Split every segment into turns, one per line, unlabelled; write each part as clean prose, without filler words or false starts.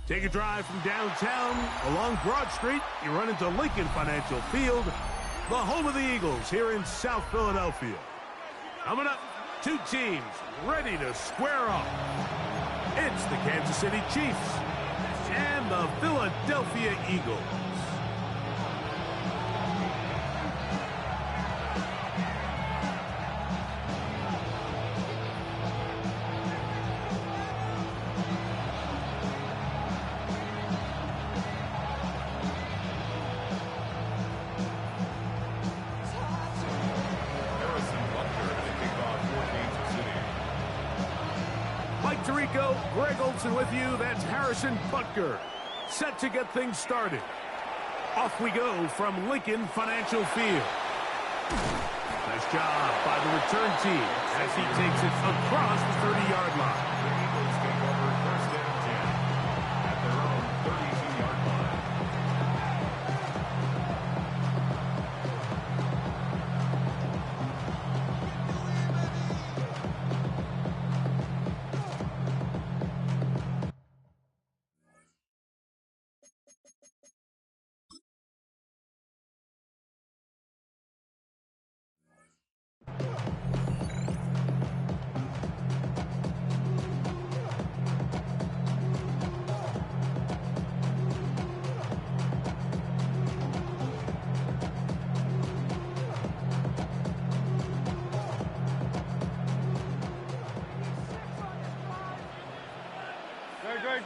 Take a drive from downtown along Broad Street. You run into Lincoln Financial Field, the home of the Eagles here in South Philadelphia. Coming up, two teams ready to square off. It's the Kansas City Chiefs and the Philadelphia Eagles. Greg Olson with you. That's Harrison Butker. Set to get things started. Off we go from Lincoln Financial Field. Nice job by the return team as he takes it across the 30-yard line.
The Eagles take over first and 10 at their own 32-yard line.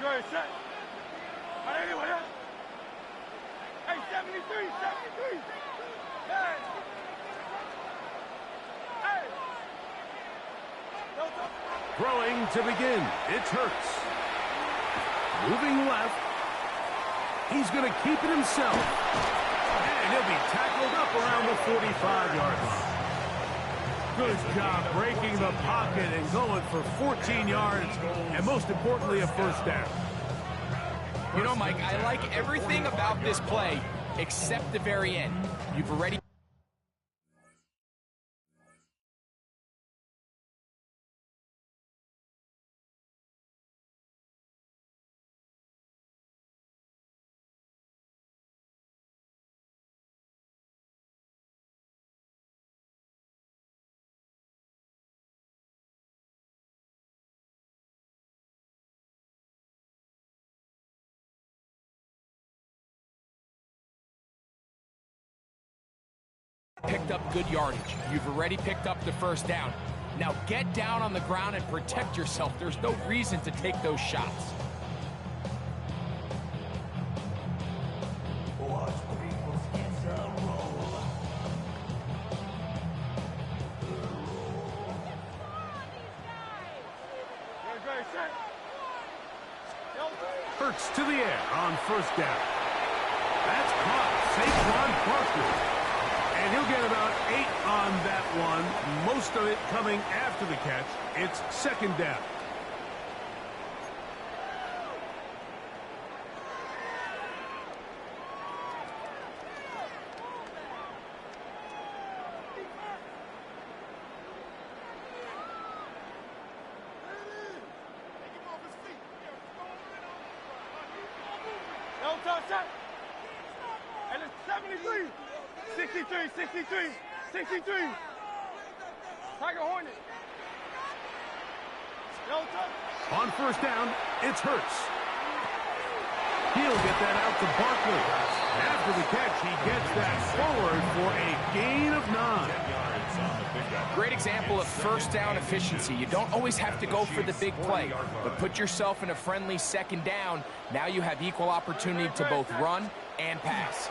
Good, set. Anyway, hey, 73. Hey.
Throwing to begin. It's Hurts. Moving left. He's going to keep it himself. And he'll be tackled up around the 45-yard line. Good job breaking the pocket and going for 14 yards, and most importantly, a first down.
You know, Mike, I like everything about this play except the very end. You've already... picked up good yardage. You've already picked up the first down. Now get down on the ground and protect yourself. There's no reason to take those shots.
Watch people's skins roll. Good, set.
Hurts to the air on first down. That's caught. Saquon Barkley. And he'll get about 8 on that one, most of it coming after the catch. It's second down.
And it's 73. 63. Tiger Hornet.
On first down, it's Hurts. He'll get that out to Barkley. After the catch, he gets that forward for a gain of 9.
Great example of first down efficiency. You don't always have to go for the big play, but put yourself in a friendly second down. Now you have equal opportunity to both run and pass.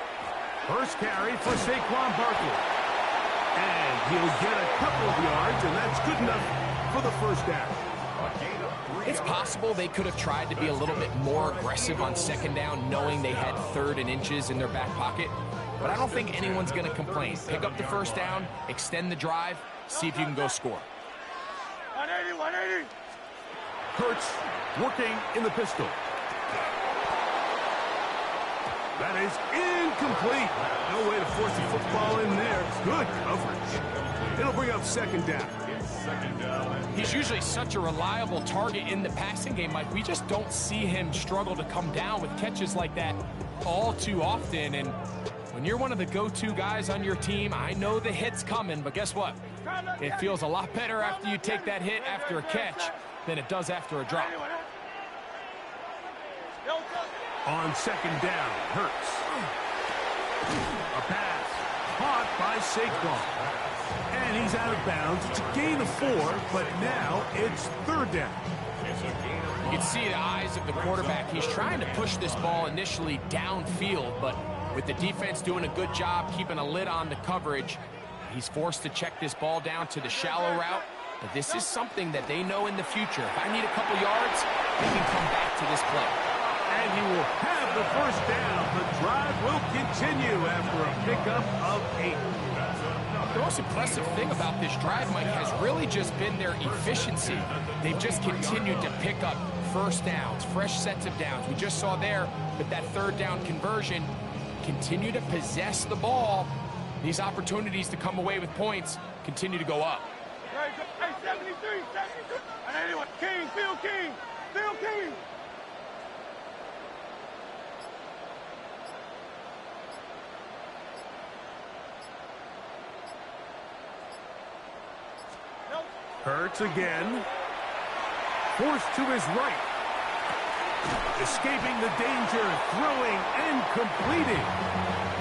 First carry for Saquon Barkley. And he'll get a couple of yards, and that's good enough for the first down.
It's possible they could have tried to be a little bit more aggressive on second down, knowing they had 3rd and inches in their back pocket. But I don't think anyone's going to complain. Pick up the first down, extend the drive, see if you can go score.
180.
Hurts working in the pistol. That is incomplete. No way to force the football in there. Good coverage. It'll bring up second down.
second down.
He's usually such a reliable target in the passing game, Mike. We just don't see him struggle to come down with catches like that all too often. And when you're one of the go-to guys on your team, I know the hit's coming, but guess what? It feels a lot better after you take that hit after a catch than it does after a drop.
On second down, Hurts. A pass caught by Saquon. And he's out of bounds. It's a gain of 4, but now it's third down.
You can see the eyes of the quarterback. He's trying to push this ball initially downfield, but with the defense doing a good job keeping a lid on the coverage, he's forced to check this ball down to the shallow route. But this is something that they know in the future. If I need a couple yards, they can come back to this play.
And he will have the first down. The drive will continue after a pickup of 8.
The most impressive thing about this drive, Mike, has really just been their efficiency. They've just continued to pick up first downs, fresh sets of downs. We just saw there with that third down conversion, continue to possess the ball. These opportunities to come away with points continue to go up.
Hey, 73, 73. And anyway, King, Phil King, Phil King.
Hurts again. Forced to his right. Escaping the danger, throwing and completing.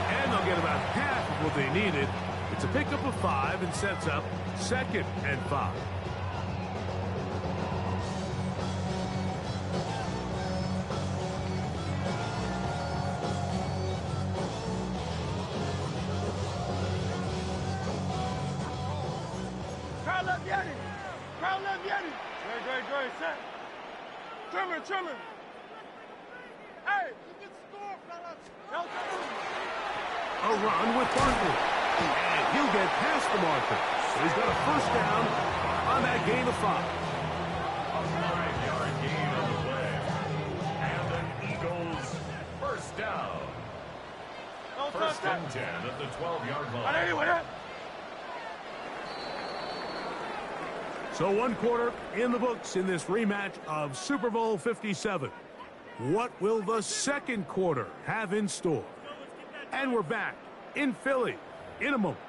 And they'll get about half of what they needed. It's a pickup of 5 and sets up second and 5.
Trimmer. Hey, you can score, fellas.
A run with Barkley. And he'll get past the marker. So he's got a first down on that gain of 5.
A 5-yard gain on the play. And the Eagles first down. First and 10 at the 12-yard line.
Anyway,
So one quarter in the books in this rematch of Super Bowl 57. What will the second quarter have in store? And we're back in Philly in a moment.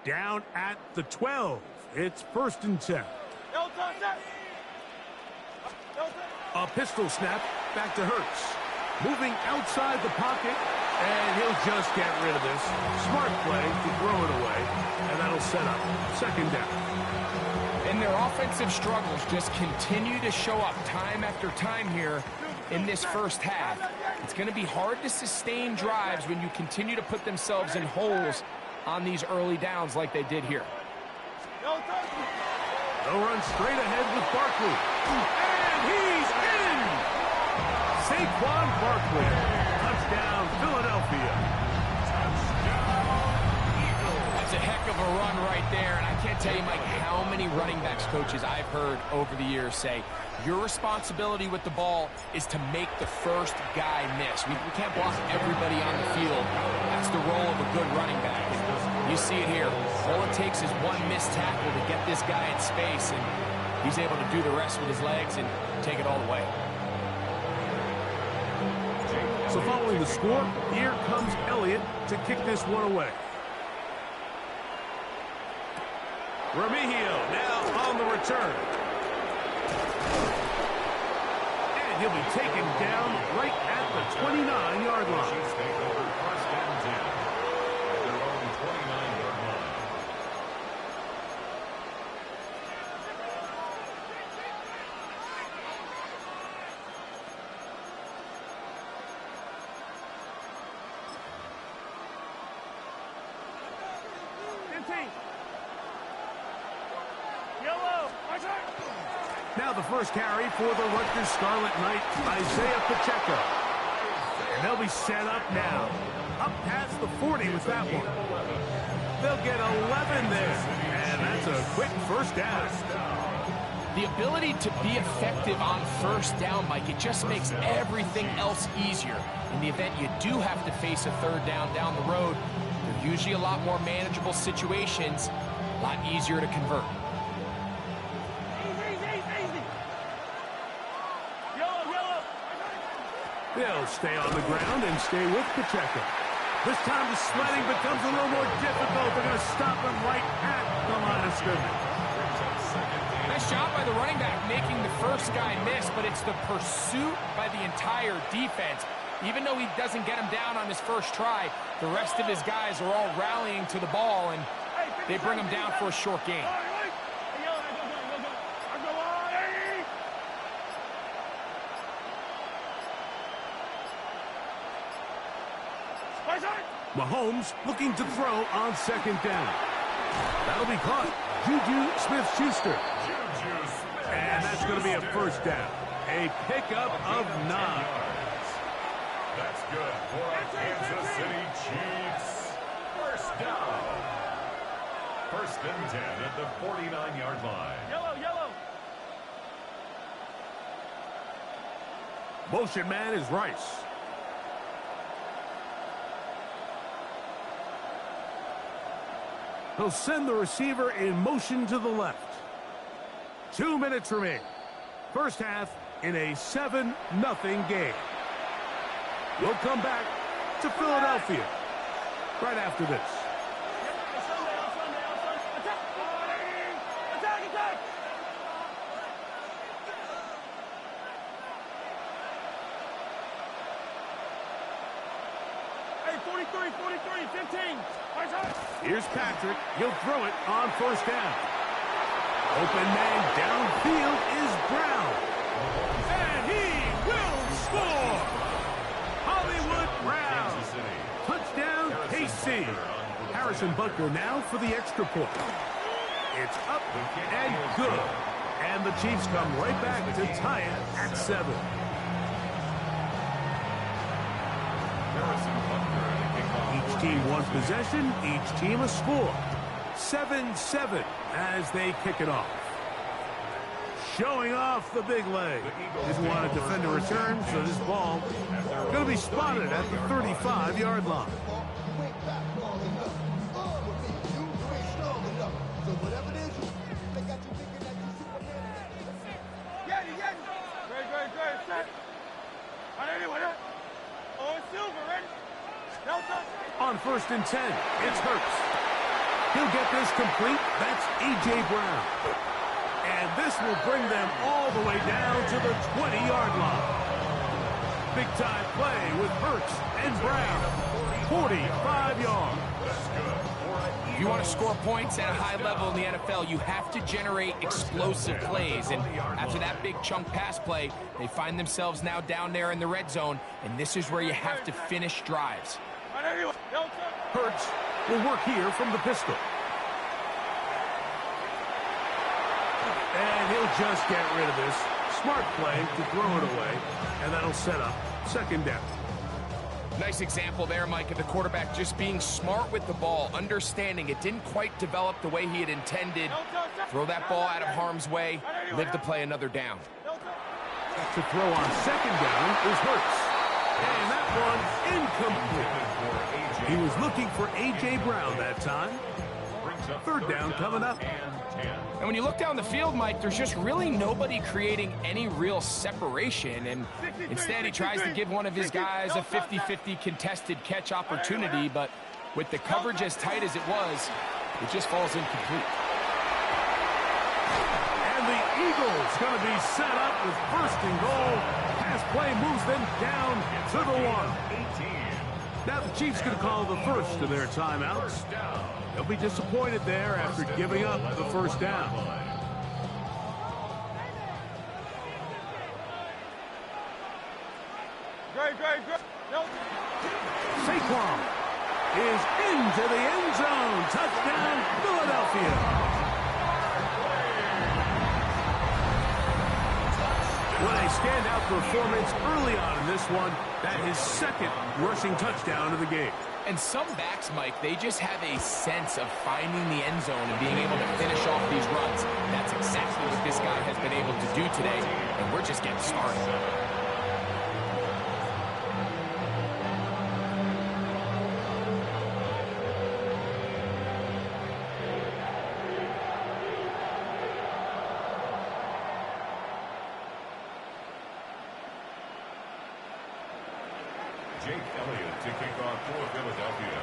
Down at the 12. It's first and 10. A pistol snap back to Hurts. Moving outside the pocket, and he'll just get rid of this. Smart play to throw it away, and that'll set up second down.
And their offensive struggles just continue to show up time after time here in this first half. It's going to be hard to sustain drives when you continue to put themselves in holes on these early downs like they did here.
They'll run straight ahead with Barkley. And he's in! Saquon Barkley. Touchdown, Philadelphia.
That's a heck of a run right there, and I can't tell you, Mike, how many running backs coaches I've heard over the years say, your responsibility with the ball is to make the first guy miss. We can't block everybody on the field. That's the role of a good running back. You see it here. All it takes is one missed tackle to get this guy in space, and he's able to do the rest with his legs and take it all the way.
So following the score, here comes Elliott to kick this one away. Remigio now on the return. And he'll be taken down right at the 29-yard line.
Chiefs take over first and 10 at their own 29-yard line.
Now the first carry for the Rutgers Scarlet Knights, Isaiah Pacheco. they'll be set up now. Up past the 40 with that one. They'll get 11 there. And that's a quick first down.
The ability to be effective on first down, Mike, it just makes everything else easier. In the event you do have to face a third down down the road, they're usually a lot more manageable situations, a lot easier to convert.
They'll stay on the ground and stay with Pacheco. This time the sledding becomes a little more difficult. They're going to stop him right at the line of scrimmage.
Nice job by the running back making the first guy miss, but it's the pursuit by the entire defense. Even though he doesn't get him down on his first try, the rest of his guys are all rallying to the ball, and they bring him down for a short gain.
Mahomes looking to throw on second down. That'll be caught. Juju Smith-Schuster. And that's going to be a first down. A pickup of 9.
That's good for our Kansas City Chiefs. First down. First and 10 at the 49-yard line.
Yellow.
Motion man is Rice. He'll send the receiver in motion to the left. 2 minutes remain. First half in a 7-0 game. We'll come back to Philadelphia right after this.
Hey, 43, 15.
Here's Patrick. He'll throw it on first down. Open man downfield is Brown. And he will score! Hollywood Brown. Touchdown, KC. Harrison Butker now for the extra point. It's up and good. And the Chiefs come right back to tie it at 7. Each team one possession, each team a score. 7-7 as they kick it off. Showing off the big leg. Didn't want to defend a return, so this ball going to be spotted at the 35-yard line. On first and 10, it's Hurts. He'll get this complete. That's A.J. Brown. And this will bring them all the way down to the 20-yard line. Big-time play with Hurts and Brown. 45 yards.
If you want to score points at a high level in the NFL, you have to generate explosive plays. And after that big chunk pass play, they find themselves now down there in the red zone. And this is where you have to finish drives.
Hurts will work here from the pistol. And he'll just get rid of this. Smart play to throw it away. And that'll set up second down.
Nice example there, Mike, of the quarterback just being smart with the ball, understanding it didn't quite develop the way he had intended. Throw that ball out of harm's way, live to play another down.
To throw on second down is Hurts. And that one incomplete. He was looking for A.J. Brown that time. Third down coming up.
And when you look down the field, Mike, there's just really nobody creating any real separation. And instead, he tries to give one of his guys a 50-50 contested catch opportunity. But with the coverage as tight as it was, it just falls incomplete.
And the Eagles going to be set up with first and goal. Pass play moves them down to the 1. Now the Chiefs going to call the first of their timeouts. They'll be disappointed there after giving up the first down. Saquon is into the end zone. Touchdown, Philadelphia. When a standout performance early on in this one. That his second rushing touchdown of the game.
And some backs, Mike, they just have a sense of finding the end zone and being able to finish off these runs. That's exactly what this guy has been able to do today, and we're just getting started.
Jake Elliott to kick off for Philadelphia.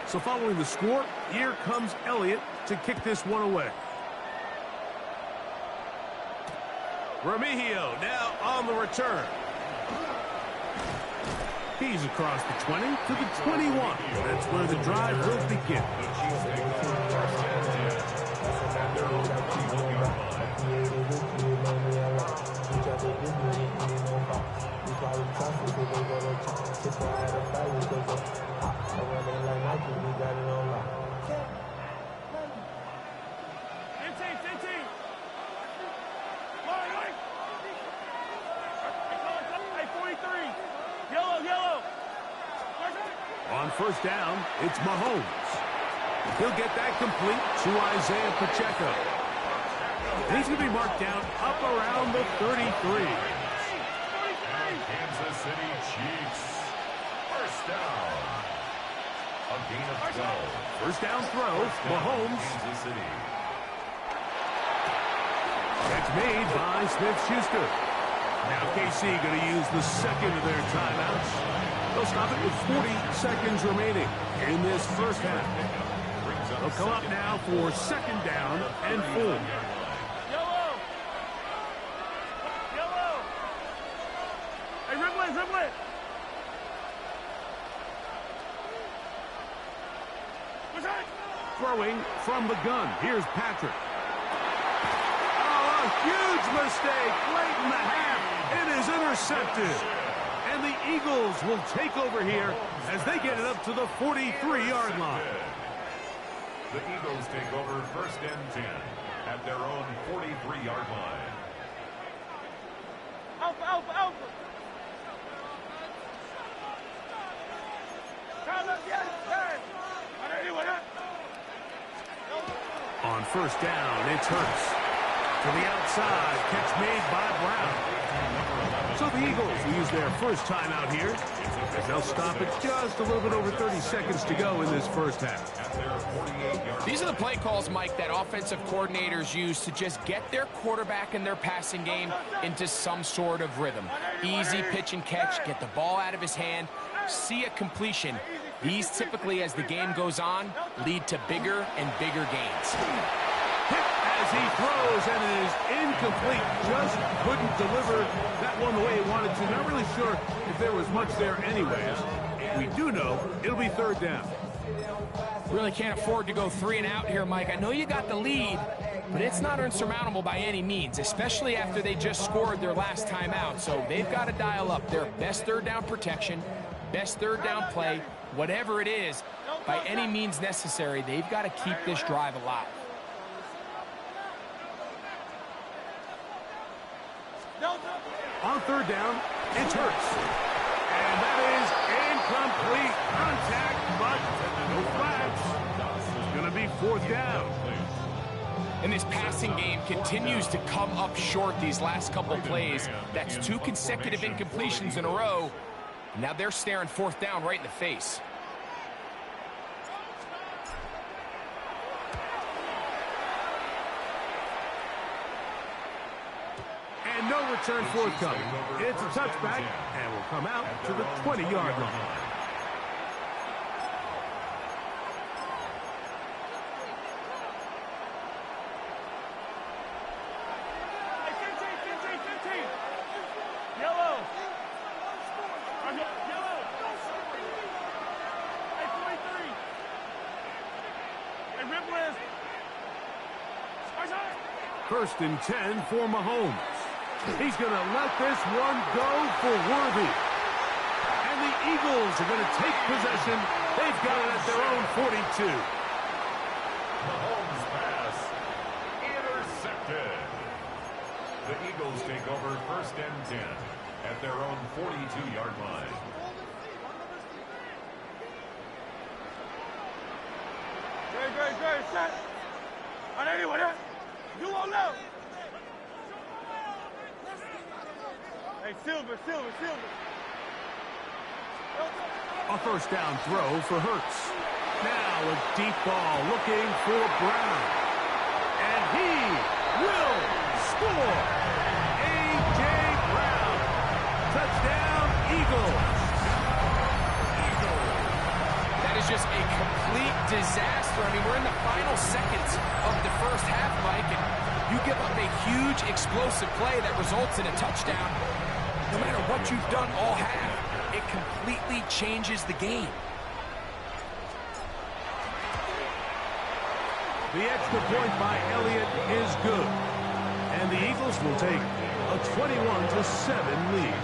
So following the score, here comes Elliott to kick this one away. Remigio now on the return. He's across the 20 to the 21. That's where the drive will begin.
The Chiefs take over first and 10 at their own 41-yard
On first down, it's Mahomes. He'll get that complete to Isaiah Pacheco. And he's going to be marked down up around the 33.
Kansas City Chiefs. First down. A gain of 12.
First down throw, Mahomes.
Kansas City.
That's made by Smith-Schuster. Now KC going to use the second of their timeouts. They'll stop it with 40 seconds remaining in this first half. They'll come up now for second down and 4.
Yellow! Hey, Riblet! What's that?
Throwing from the gun. Here's Patrick. Oh, a huge mistake late in the half. It is intercepted. And the Eagles will take over here as they get it up to the 43-yard line.
The Eagles take over first and 10 at their own 43-yard line.
Alpha!
On first down, it's Hurts. To the outside, catch made by Brown. So the Eagles will use their first timeout here, as they'll stop it just a little bit over 30 seconds to go in this first half.
These are the play calls, Mike, that offensive coordinators use to just get their quarterback and their passing game into some sort of rhythm. Easy pitch and catch, get the ball out of his hand, see a completion. These typically, as the game goes on, lead to bigger and bigger gains.
Hit as he throws, and it is incomplete. Just couldn't deliver that one the way he wanted to. Not really sure if there was much there anyways. We do know it'll be third down.
Really can't afford to go 3 and out here, Mike. I know you got the lead, but it's not insurmountable by any means, especially after they just scored their last time out. So they've got to dial up their best third down protection, best third down play, whatever it is, by any means necessary. They've got to keep this drive alive.
On third down, it's Hurts. And that is incomplete. Contact, but no flags. It's going to be fourth down.
And this passing game continues to come up short these last couple plays. That's 2 consecutive incompletions in a row. Now they're staring fourth down right in the face.
And no return forthcoming. It's a touchback, and will come out to the 20-yard line. First and 10 for Mahomes. He's going to let this one go for Worthy. And the Eagles are going to take possession. They've got it at their own 42.
Mahomes' pass intercepted. The Eagles take over first and 10 at their own 42-yard line.
Great, set. On anyone, you won't know. Hey, Silver.
A first down throw for Hurts. Now a deep ball looking for Brown. And he will score. A.J. Brown. Touchdown, Eagles.
That is just a complete disaster. I mean, we're in the final seconds of the first half, Mike, and you give up a huge explosive play that results in a touchdown. No matter what you've done all half, it completely changes the game.
The extra point by Elliott is good. And the Eagles will take a 21-7 lead.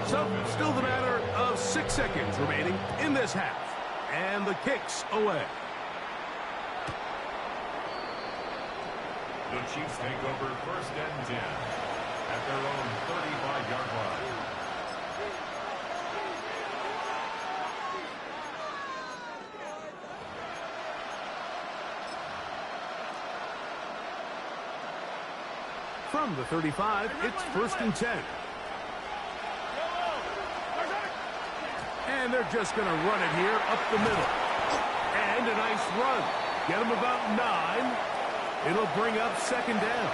So, still the matter of 6 seconds remaining in this half. And the kick's away.
The Chiefs take over 1st and 10 at their own 35-yard line.
From the 35, it's 1st and 10. And they're just going to run it here up the middle. And a nice run. Get them about 9. It'll bring up 2nd down.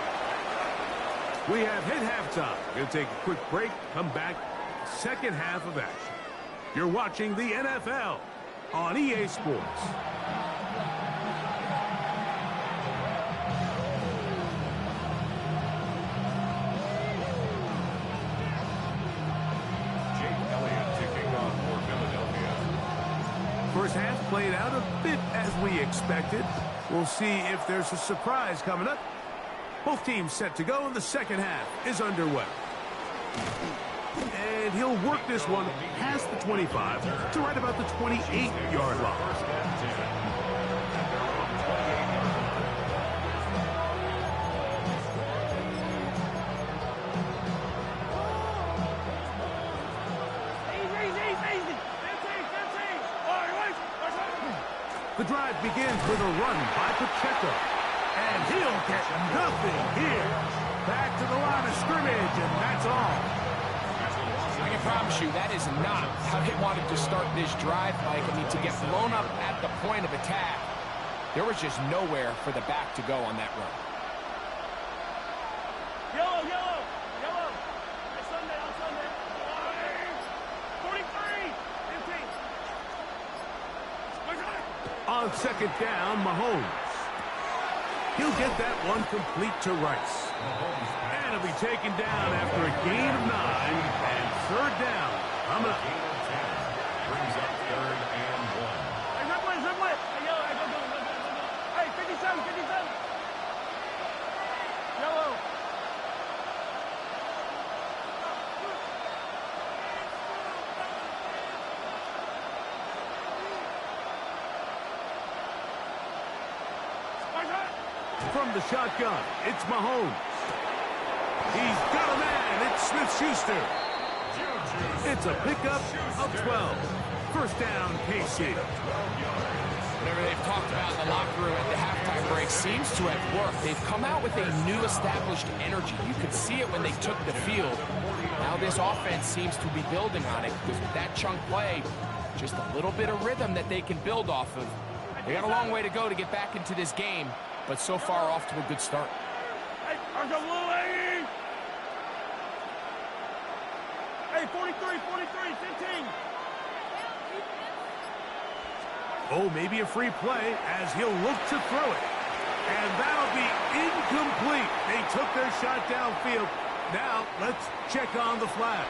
We have hit halftime. Going to take a quick break. Come back. Second half of action. You're watching the NFL on EA Sports. First half played out a bit as we expected. We'll see if there's a surprise coming up. Both teams set to go, and the second half is underway. And he'll work this one past the 25 to right about the 28-yard line. The drive begins with a run by Pacheco. And he'll get nothing here. Back to the line of scrimmage, and that's all.
I can promise you that is not how they wanted to start this drive, Mike. I mean, to get blown up at the point of attack, there was just nowhere for the back to go on that run.
Yellow. On Sunday. 43, 15.
On 2nd down, Mahomes. He'll get that one complete to Rice. And he'll be taken down after a gain of 9 and 3rd down. Coming up.
Brings up 3rd and 1.
Hey, red. Hey, yellow. Hey, go. Hey, 57. Yellow.
From the shotgun, it's Mahomes. He's got a man. It's Smith-Schuster. It's a pickup of 12. 1st down, KC.
Whatever they've talked about in the locker room at the halftime break seems to have worked. They've come out with a new established energy. You could see it when they took the field. Now this offense seems to be building on it because with that chunk play, just a little bit of rhythm that they can build off of. They got a long way to go to get back into this game, but so far off to a good start.
Hey, RW80! Hey, 43, 15.
Oh, maybe a free play as he'll look to throw it. And that'll be incomplete. They took their shot downfield. Now, let's check on the flag.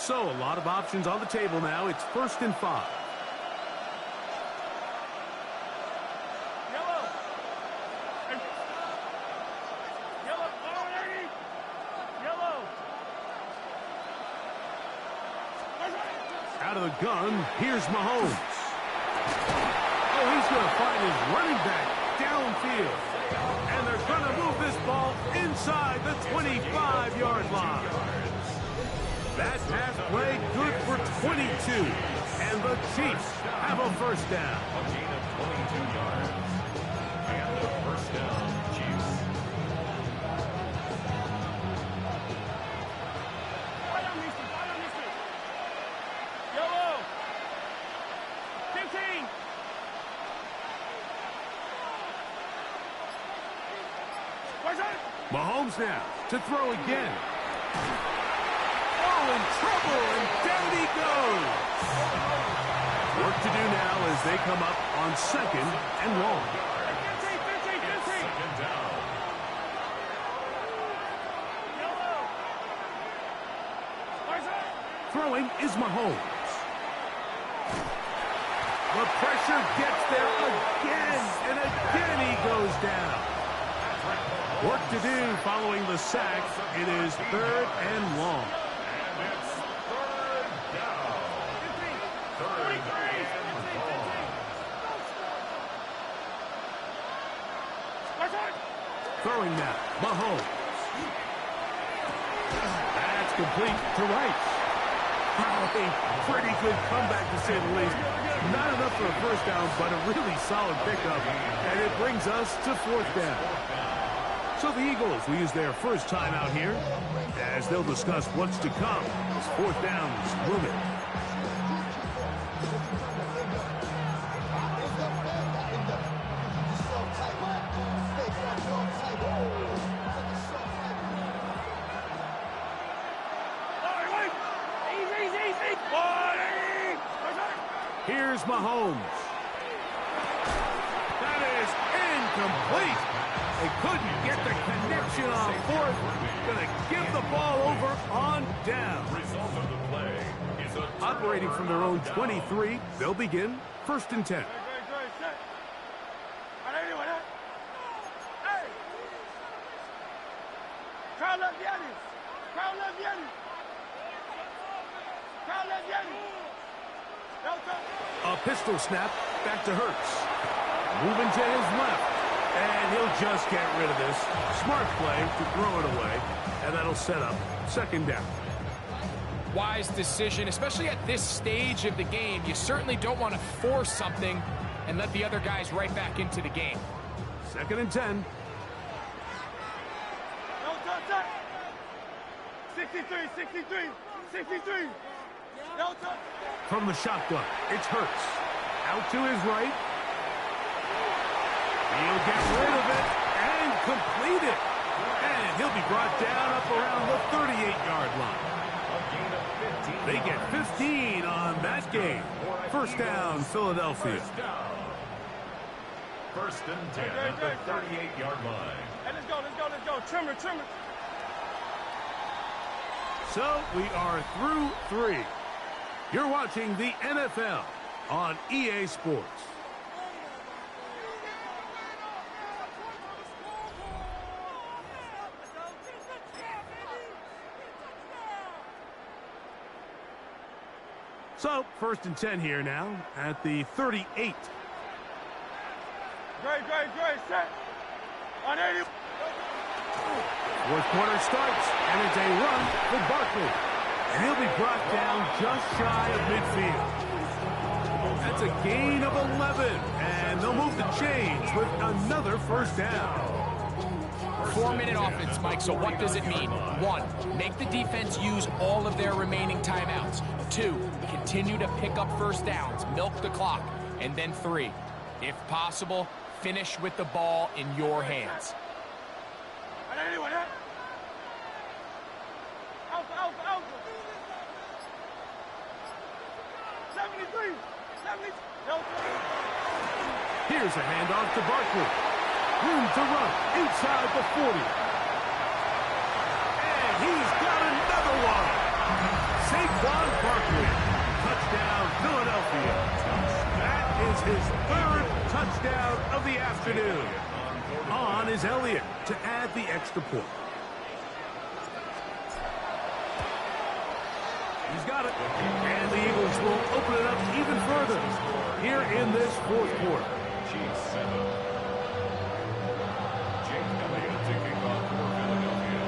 So, a lot of options on the table now. It's 1st and 5.
Yellow. Yellow. Yellow.
Out of the gun, here's Mahomes. Oh, he's going to find his running back downfield. And they're going to move this ball inside the 25-yard line. That pass play good for 22. And the Chiefs have a first down.
A gain of 22 yards. And a first down, Chiefs.
Yellow. 15.
Mahomes now to throw again. Oh, in trouble, and down he goes. Work to do now as they come up on 2nd and long.
15.
Second down.
Throwing is Mahomes. The pressure gets there again, and again he goes down. Work to do following the sack. It is 3rd and long.
And it's third down. Third and long.
Throwing now, Mahomes. That's complete to Rice. Oh, a pretty good comeback to say the least. Not enough for a first down, but a really solid pickup. And it brings us to 4th down. So the Eagles will use their first time out here as they'll discuss what's to come as 4th down is looming. Here's Mahomes. That is incomplete. They couldn't get the connection on 4th. Going to give the ball over on down.
Result of the play is a
Operating from their own 23, they'll begin 1st and 10. A pistol snap back to Hurts. Moving to his left. And he'll just get rid of this. Smart play to throw it away. And that'll set up 2nd down.
Wise decision, especially at this stage of the game. You certainly don't want to force something and let the other guys right back into the game.
2nd and 10.
63.
From the shotgun, it's Hurts. Out to his right. He'll get rid of it and complete it. And he'll be brought down up around the 38-yard line. They get 15 on that game. First down, Philadelphia.
First and 10 at the 38-yard line.
Hey, let's go. Trimmer.
So we are through 3. You're watching the NFL on EA Sports. So, 1st and 10 here now at the 38.
Great, set. On 80.
4th quarter starts, and it's a run for Barkley. And he'll be brought down just shy of midfield. That's a gain of 11, and they'll move the chains with another first down.
4-minute offense, Mike, so what does it mean? 1, make the defense use all of their remaining timeouts. 2, continue to pick up first downs, milk the clock. And then 3, if possible, finish with the ball in your hands.
Here's a handoff to Barkley. Room to run inside the 40. And he's got another one. Saquon Barkley. Touchdown, Philadelphia. That is his third touchdown of the afternoon. On is Elliott to add the extra point. He's got it. And the Eagles will open it up even further here in this fourth quarter.
Jake Elliott to kick off for Philadelphia.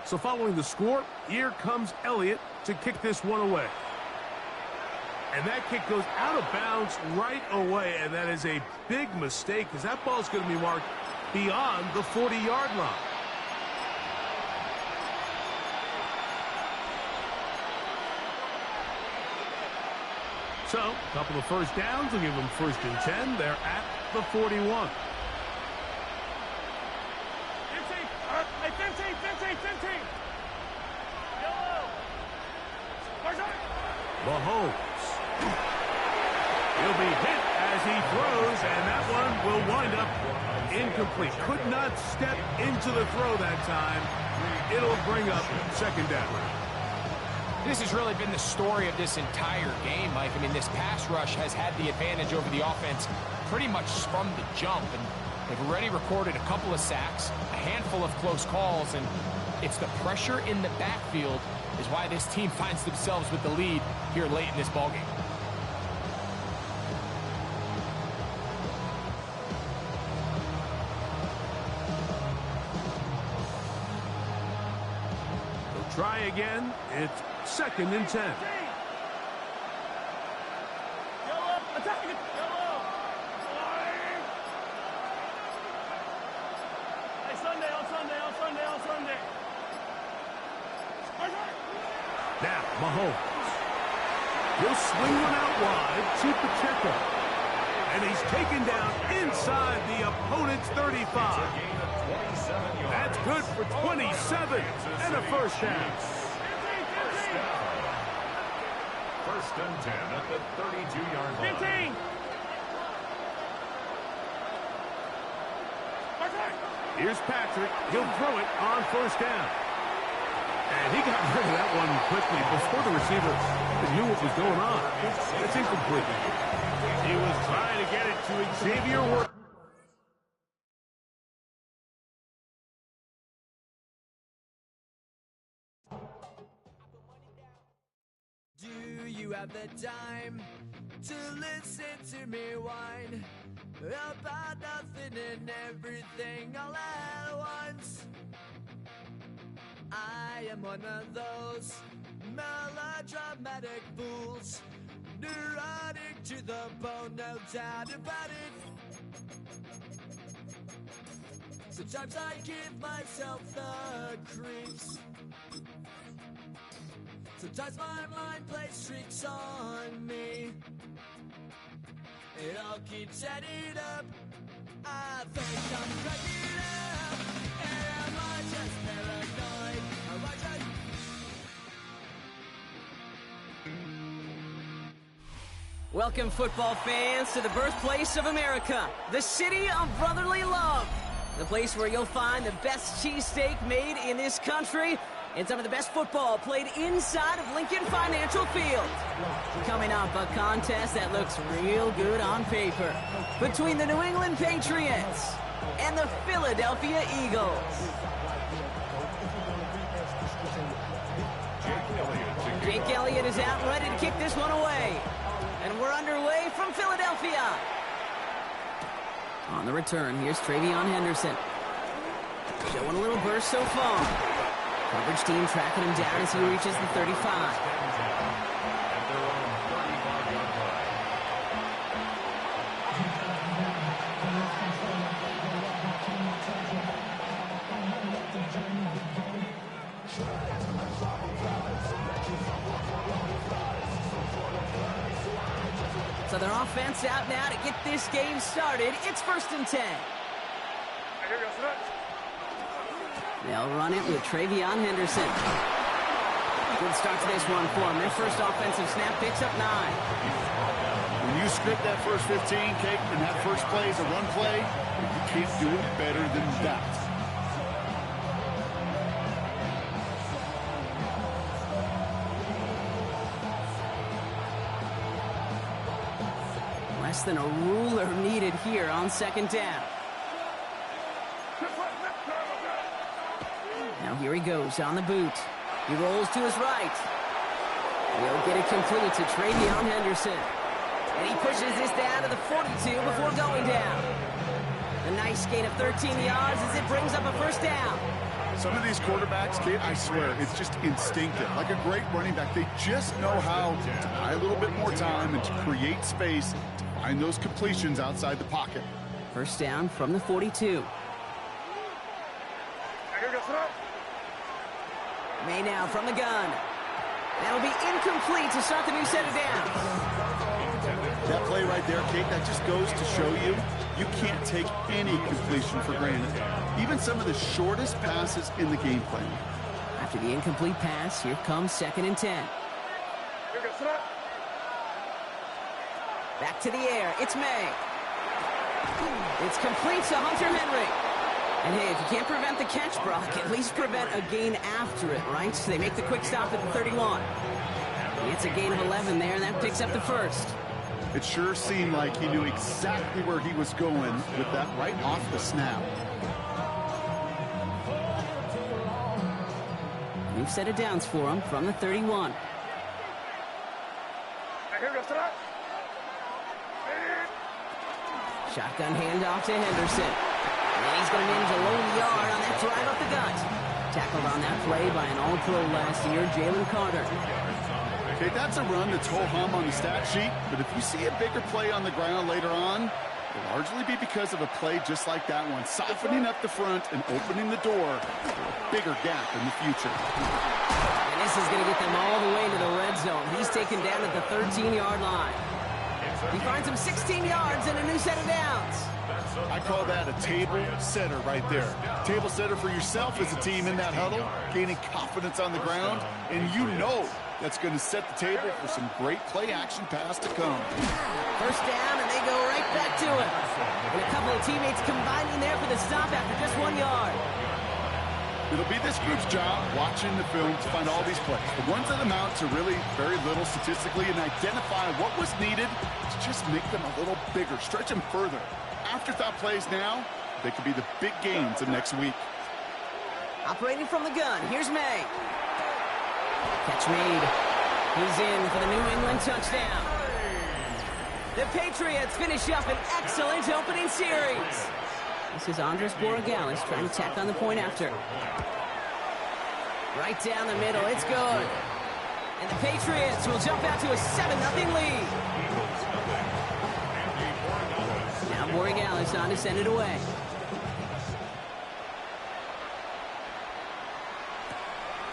So following the score, here comes Elliott to kick this one away. And that kick goes out of bounds right away, and that is a big mistake because that ball is going to be marked beyond the 40-yard line. So, a couple of first downs will give them 1st and 10. They're at the 41.
15. Yellow.
Mahomes. He'll be hit as he throws, and that one will wind up incomplete. Could not step into the throw that time. It'll bring up 2nd down.
This has really been the story of this entire game, Mike. I mean, this pass rush has had the advantage over the offense pretty much from the jump, and they've already recorded a couple of sacks, a handful of close calls, and it's the pressure in the backfield is why this team finds themselves with the lead here late in this ballgame.
They'll try again. It's 2nd and 10.
Yellow. Attack it. Yellow. Hey, Sunday.
Now, Mahomes. He'll swing one out wide to Pacheco. And he's taken down inside the opponent's 35. That's good for 27 and a 1st down.
1st and 10 at the 32-yard line.
15.
Here's Patrick. He'll throw it on 1st down. And he got rid of that one quickly before the receiver knew what was going on. It's incomplete. He was trying to get it to Xavier Worth.
Do you have the time to listen to me whine about nothing and everything all at once? I am one of those melodramatic fools, neurotic to the bone, no doubt about it. Sometimes I give myself the creeps. Sometimes my mind plays tricks on me. It all keeps adding up. I think I'm cracking up. Am I just paranoid? Am I just...
Welcome, football fans, to the birthplace of America, the city of brotherly love. The place where you'll find the best cheesesteak made in this country and some of the best football played inside of Lincoln Financial Field. Coming up, a contest that looks real good on paper between the New England Patriots and the Philadelphia Eagles. Jake Elliott is out ready to kick this one away. And we're underway from Philadelphia. On the return, here's Travion Henderson. Showing a little burst so far. Coverage team tracking him down as he reaches the 35. So their offense out now to get this game started. It's 1st and 10. They'll run it with Travion Henderson. Good start to this one for them. Their first offensive snap picks up 9.
When you script that first 15, Kate, and that first play is a run play, you can't do it better than that.
Less than a ruler needed here on second down. Now here he goes on the boot. He rolls to his right. He'll get it complete to Travion Henderson. And he pushes this down to the 42 before going down. A nice gain of 13 yards as it brings up a first down.
Some of these quarterbacks, Kate, I swear, it's just instinctive. Like a great running back, they just know how to buy a little bit more time and to create space to find those completions outside the pocket.
First down from the 42. May now from the gun. That'll be incomplete to start the new set of downs.
That play right there, Kate, that just goes to show you, you can't take any completion for granted. Even some of the shortest passes in the game plan.
After the incomplete pass, here comes 2nd and 10. Back to the air, it's May. It's complete to Hunter Henry. And hey, if you can't prevent the catch, Brock, at least prevent a gain after it, right? So they make the quick stop at the 31. It's a gain of 11 there, and that picks up the first.
It sure seemed like he knew exactly where he was going with that right off the snap.
New set of downs for him from the 31. Shotgun handoff to Henderson. And he's going to manage a lone yard on that drive up the gut. Tackled on that play by an All-Pro last year, Jalen Carter.
Okay, that's a run that's ho-hum on the stat sheet, but if you see a bigger play on the ground later on, it'll largely be because of a play just like that one, softening up the front and opening the door for a bigger gap in the future.
And this is going to get them all the way to the red zone. He's taken down at the 13-yard line. He finds him 16 yards and a new set of downs.
I call that a table setter right there. Table setter for yourself as a team in that huddle, gaining confidence on the ground, and you know that's going to set the table for some great play action pass to come.
First down, and they go right back to it. And a couple of teammates combining there for the stop after just 1 yard.
It'll be this group's job watching the film to find all these plays. The ones that amount to really very little statistically and identify what was needed to just make them a little bigger, stretch them further. Afterthought plays now, they could be the big gains of next week.
Operating from the gun, here's May. Catch made. He's in for the New England touchdown. The Patriots finish up an excellent opening series. This is Andres Borregales trying to tack on the point after. Right down the middle, it's good. And the Patriots will jump out to a 7-0 lead. Now Borregales on to send it away.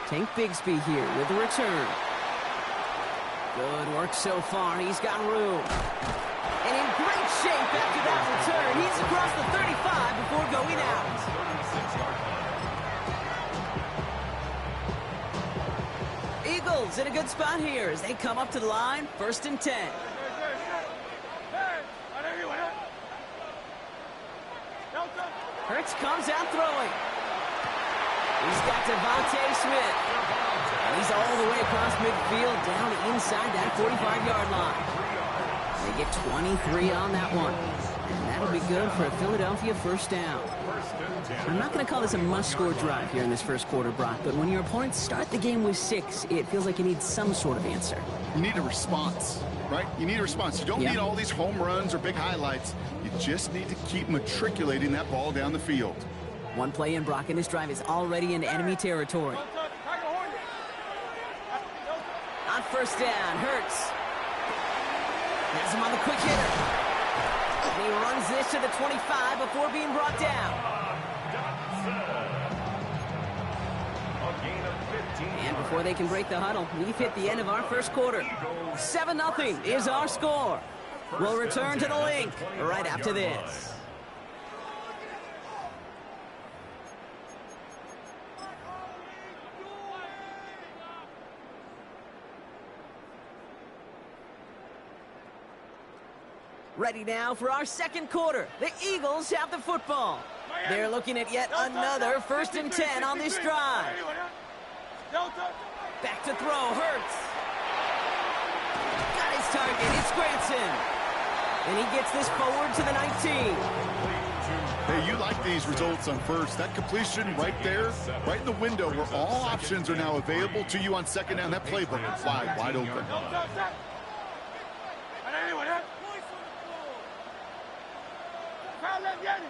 Tank Bigsby here with the return. Good work so far. He's got room. And in great shape after that return. He's across the 35 before going out. Eagles in a good spot here as they come up to the line. 1st and 10. Hurts comes out throwing. He's got Devontae Smith. And he's all the way across midfield down inside that 45-yard line. They get 23 on that one. And that'll be good for a Philadelphia first down. I'm not going to call this a must-score drive here in this first quarter, Brock, but when your opponents start the game with 6, it feels like you need some sort of answer.
You need a response, right? You need a response. You don't need all these home runs or big highlights. You just need to keep matriculating that ball down the field.
One play in, Brock, and this drive is already in enemy territory. On first down, Hurts. Has him on the quick hitter. And he runs this to the 25 before being brought down. And before they can break the huddle, we've hit the end of our first quarter. 7-0 is our score. We'll return to the link right after this. Ready now for our second quarter. The Eagles have the football. They're looking at yet another 1st and 10 on this drive. Back to throw, Hurts. Got his target, it's Granson. And he gets this forward to the 19.
Hey, you like these results on first. That completion right there, right in the window where all options are now available to you on second down. That playbook is wide open.
Crowd left Yeti.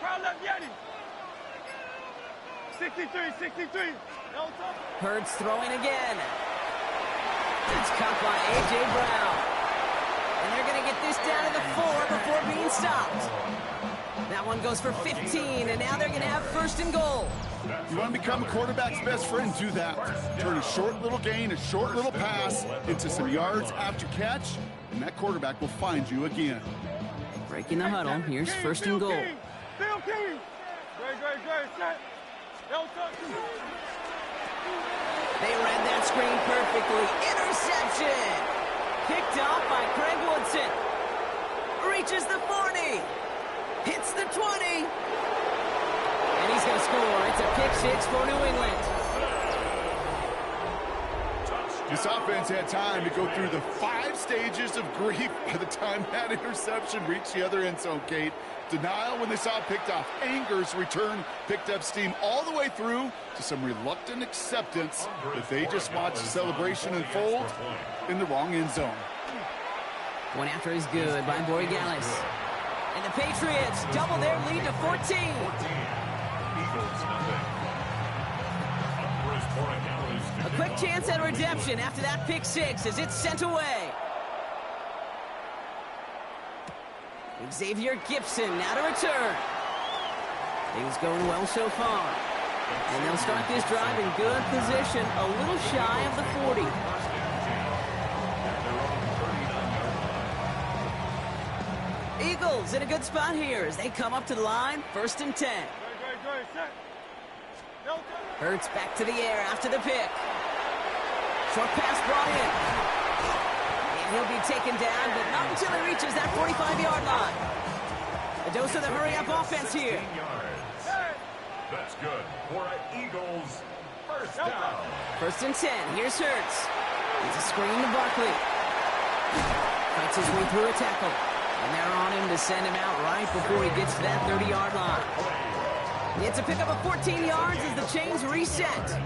Crowd left Yeti. 63.
Hurts throwing again. It's caught by A.J. Brown. And they're going to get this down to the 4 before being stopped. That one goes for 15, and now they're going to have 1st and goal.
You want to become a quarterback's best friend? Do that. Turn a short little gain, a short little pass into some yards after catch, and that quarterback will find you again.
Breaking the huddle. Here's 1st and goal.
Phil King. Great. Set.
They read that screen perfectly. Interception. Picked off by Craig Woodson. Reaches the 40. Hits the 20. And he's going to score. It's a pick 6 for New England.
This offense had time to go through the 5 stages of grief by the time that interception reached the other end zone gate. Denial when they saw it picked off. Anger's return picked up steam all the way through to some reluctant acceptance that they just watched the celebration unfold in the wrong end zone.
One after is good by Borregales. And the Patriots double their lead to 14. A quick chance at redemption after that pick 6 as it's sent away. Xavier Gibson now to return. Things going well so far. And they'll start this drive in good position, a little shy of the 40. Eagles in a good spot here as they come up to the line, 1st and 10. Hurts back to the air after the pick. Short pass brought in. And he'll be taken down, but not until he reaches that 45-yard line. A dose of the hurry-up offense here.
That's good for an Eagles 1st down.
1st and 10. Here's Hurts. It's a screen to Barkley. Fights his way through a tackle. And they're on him to send him out right before he gets to that 30-yard line. It's a pickup of 14 yards as the chains reset.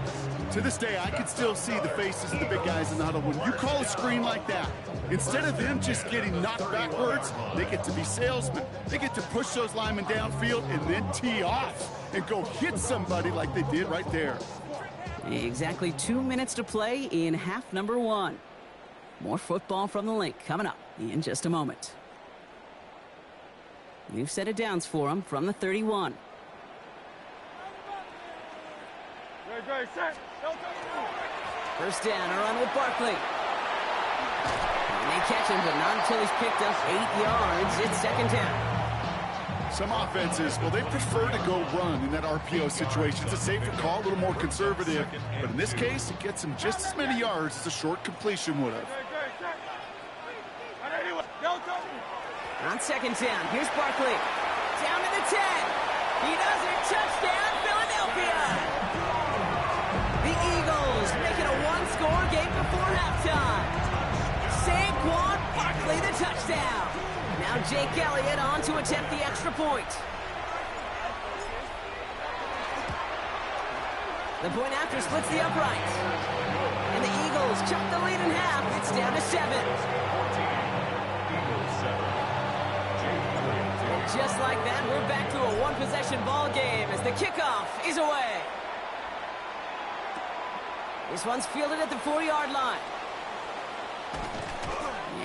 To this day, I can still see the faces of the big guys in the huddle. When you call a screen like that, instead of them just getting knocked backwards, they get to be salesmen. They get to push those linemen downfield and then tee off and go hit somebody like they did right there.
Exactly 2 minutes to play in half number 1. More football from the link coming up in just a moment. New set of downs for them from the 31. First down, a run with Barkley. And they catch him, but not until he's picked up 8 yards. It's 2nd down.
Some offenses, well, they prefer to go run in that RPO situation. It's a safer call, a little more conservative. But in this case, it gets them just as many yards as a short completion would have.
On 2nd down, here's Barkley. Down to the 10. He does it. Touchdown, Philadelphia. The Eagles make it a 1-score game before halftime. Saquon Barkley the touchdown. Now Jake Elliott on to attempt the extra point. The point after splits the upright. And the Eagles chop the lead in half. It's down to 7. Just like that, we're back to a one-possession ball game as the kickoff is away. This one's fielded at the 4-yard line.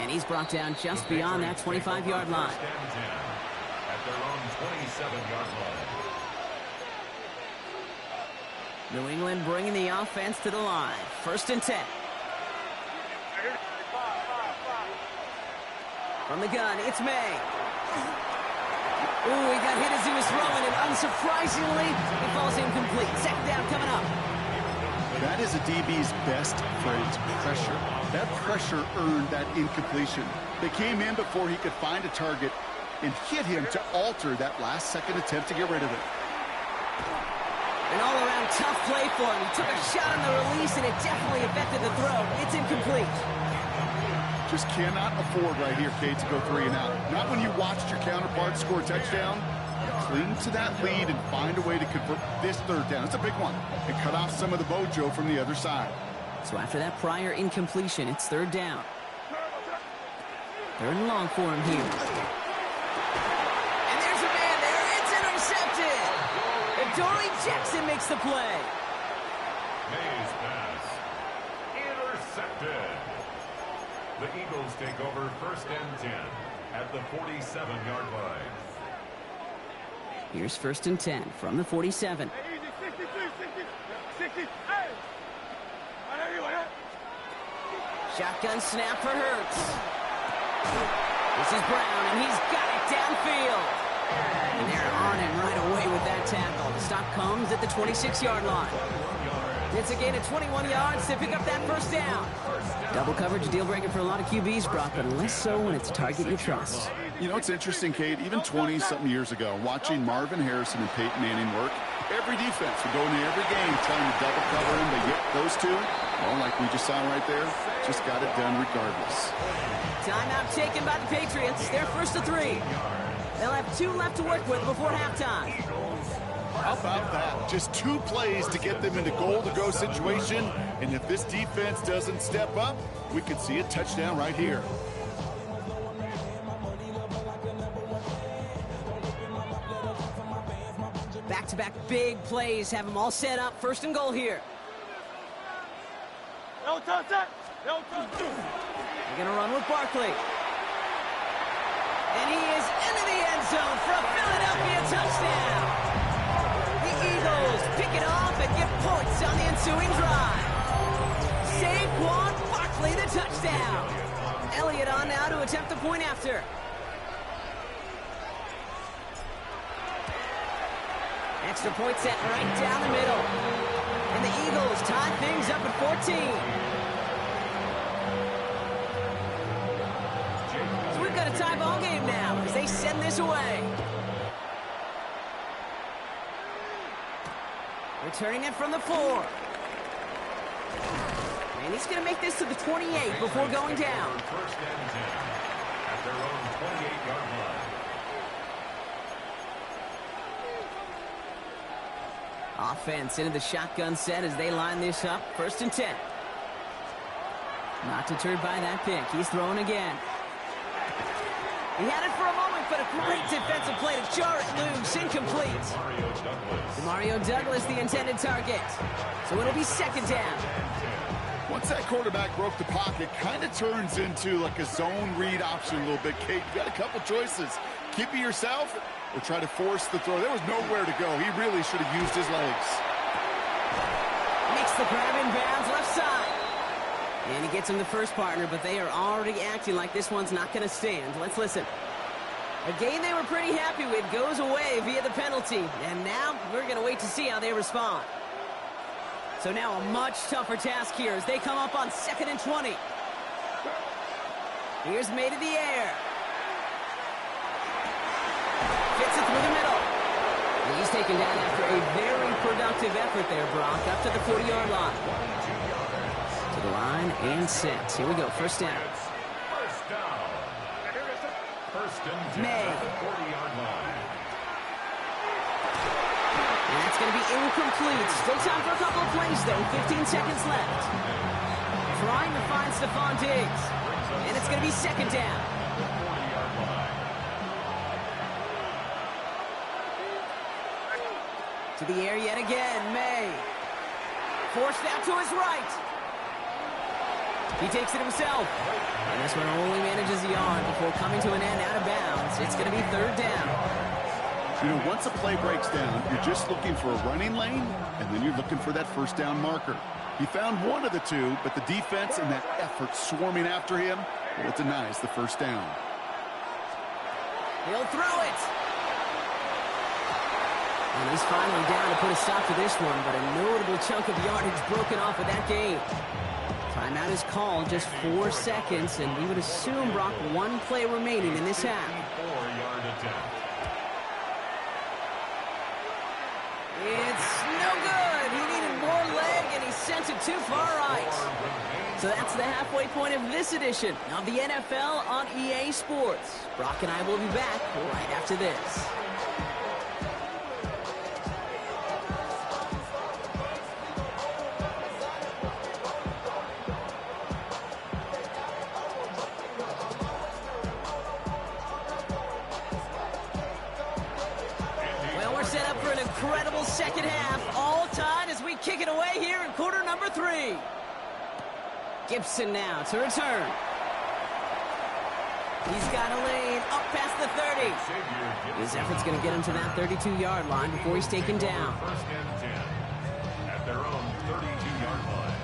And he's brought down just beyond that 25-yard line.
At their own 27-yard line.
New England bringing the offense to the line. 1st and 10. From the gun, it's May. Ooh, he got hit as he was throwing, and unsurprisingly, it falls incomplete. 2nd down coming up.
That is a DB's best friend, pressure. That pressure earned that incompletion. They came in before he could find a target and hit him to alter that last-second attempt to get rid of it.
An all-around tough play for him. He took a shot on the release, and it definitely affected the throw. It's incomplete.
Just cannot afford right here, Kate, to go 3 and out. Not when you watched your counterpart score a touchdown. Cling to that lead and find a way to convert this 3rd down. It's a big one. And cut off some of the mojo from the other side.
So after that prior incompletion, it's 3rd down. 3rd and long for him here. And there's a man there. It's intercepted. Adoree Jackson makes the play.
Mays pass. Intercepted. The Eagles take over 1st and 10 at the 47-yard line.
Here's 1st and 10 from the 47.
Hey, easy, 63, 60, hey!
Shotgun snap for Hurts. This is Brown, and he's got it downfield. And they're on him right away with that tackle. The stop comes at the 26-yard line. It's a gain of 21 yards to pick up that 1st down. Double coverage, a deal breaker for a lot of QBs, Brock, but less so when it's a target you trust.
You know, it's interesting, Kate, even 20-something years ago, watching Marvin Harrison and Peyton Manning work, every defense would go into every game trying to double cover him, but yet those two, well, like we just saw right there, just got it done regardless.
Timeout taken by the Patriots. They're 1st to 3. They'll have 2 left to work with before halftime.
How about that? Just 2 plays to get them into goal-to-go situation, and if this defense doesn't step up, we could see a touchdown right here.
Back-to-back big plays have them all set up. 1st and goal here.
No touch that. No touch.
They're going to run with Barkley. And he is into the end zone for a Philadelphia touchdown. The Eagles pick it off and get points on the ensuing drive. Saquon Barkley, the touchdown. Elliott on now to attempt the point after. Extra point set right down the middle. And the Eagles tie things up at 14. So we've got a tie ball game now as they send this away. Returning it from the 4. And he's going to make this to the 28 before going down.
1st and 10 at their own 28-yard line.
Offense into the shotgun set as they line this up. 1st and 10. Not deterred by that pick. He's throwing again. He had it for a moment, but a great defensive play to jar it loose. Incomplete. Mario Douglas, the intended target. So it'll be 2nd down.
Once that quarterback broke the pocket, kind of turns into like a zone read option a little bit, Kate. You got a couple choices. Keep it yourself or try to force the throw. There was nowhere to go. He really should have used his legs.
Makes the grab in bounds left side. And he gets him the first partner, but they are already acting like this one's not going to stand. Let's listen. A game they were pretty happy with goes away via the penalty. And now we're going to wait to see how they respond. So now a much tougher task here as they come up on 2nd and 20. Here's made in the air. Gets it through the middle. And he's taken down after a very productive effort there, Brock, up to the 40-yard line. To the line and set. Here we go, 1st down.
First down. 1st and 10
May.
at the 40-yard line.
And that's going to be incomplete. Still time for a couple of plays, though. 15 seconds left. Trying to find Stephon Diggs. And it's going to be 2nd down. To the air yet again, May. Forced out to his right. He takes it himself. And this one only manages the yard before coming to an end out of bounds. It's going to be 3rd down.
You know, once a play breaks down, you're just looking for a running lane, and then you're looking for that 1st down marker. He found one of the two, but the defense and that effort swarming after him, well, it denies the 1st down.
He'll throw it. And he's finally down to put a stop to this one, but a notable chunk of yardage broken off with that game. Timeout is called, just 4 seconds, and we would assume, Brock, 1 play remaining in this half.
4-yard attempt.
It's no good. He needed more leg, and he sent it too far right. So that's the halfway point of this edition of the NFL on EA Sports. Brock and I will be back right after this. Incredible second half, all tied as we kick it away here in quarter number 3. Gibson now to return. He's got a lane up past the 30. His effort's going to get him to that 32-yard line before he's taken down.
First and 10 at their own 32-yard line.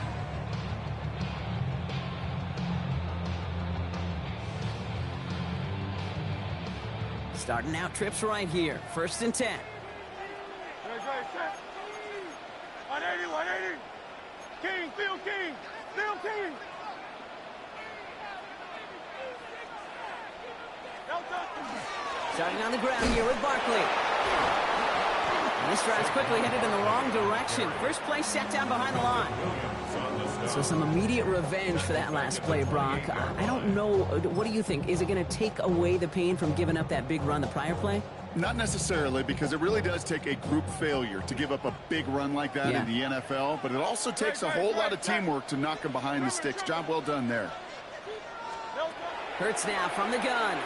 Starting out trips right here, 1st and 10.
180, 180. King, Phil King, Phil King.
Starting on the ground here with Barkley. And this drive's quickly headed in the wrong direction. First play set down behind the line. So some immediate revenge for that last play, Brock. I don't know. What do you think? Is it going to take away the pain from giving up that big run the prior play?
Not necessarily, because it really does take a group failure to give up a big run like that in the NFL, but it also takes a whole lot of teamwork to knock them behind the sticks. Job well done there.
Hurts now from the gun.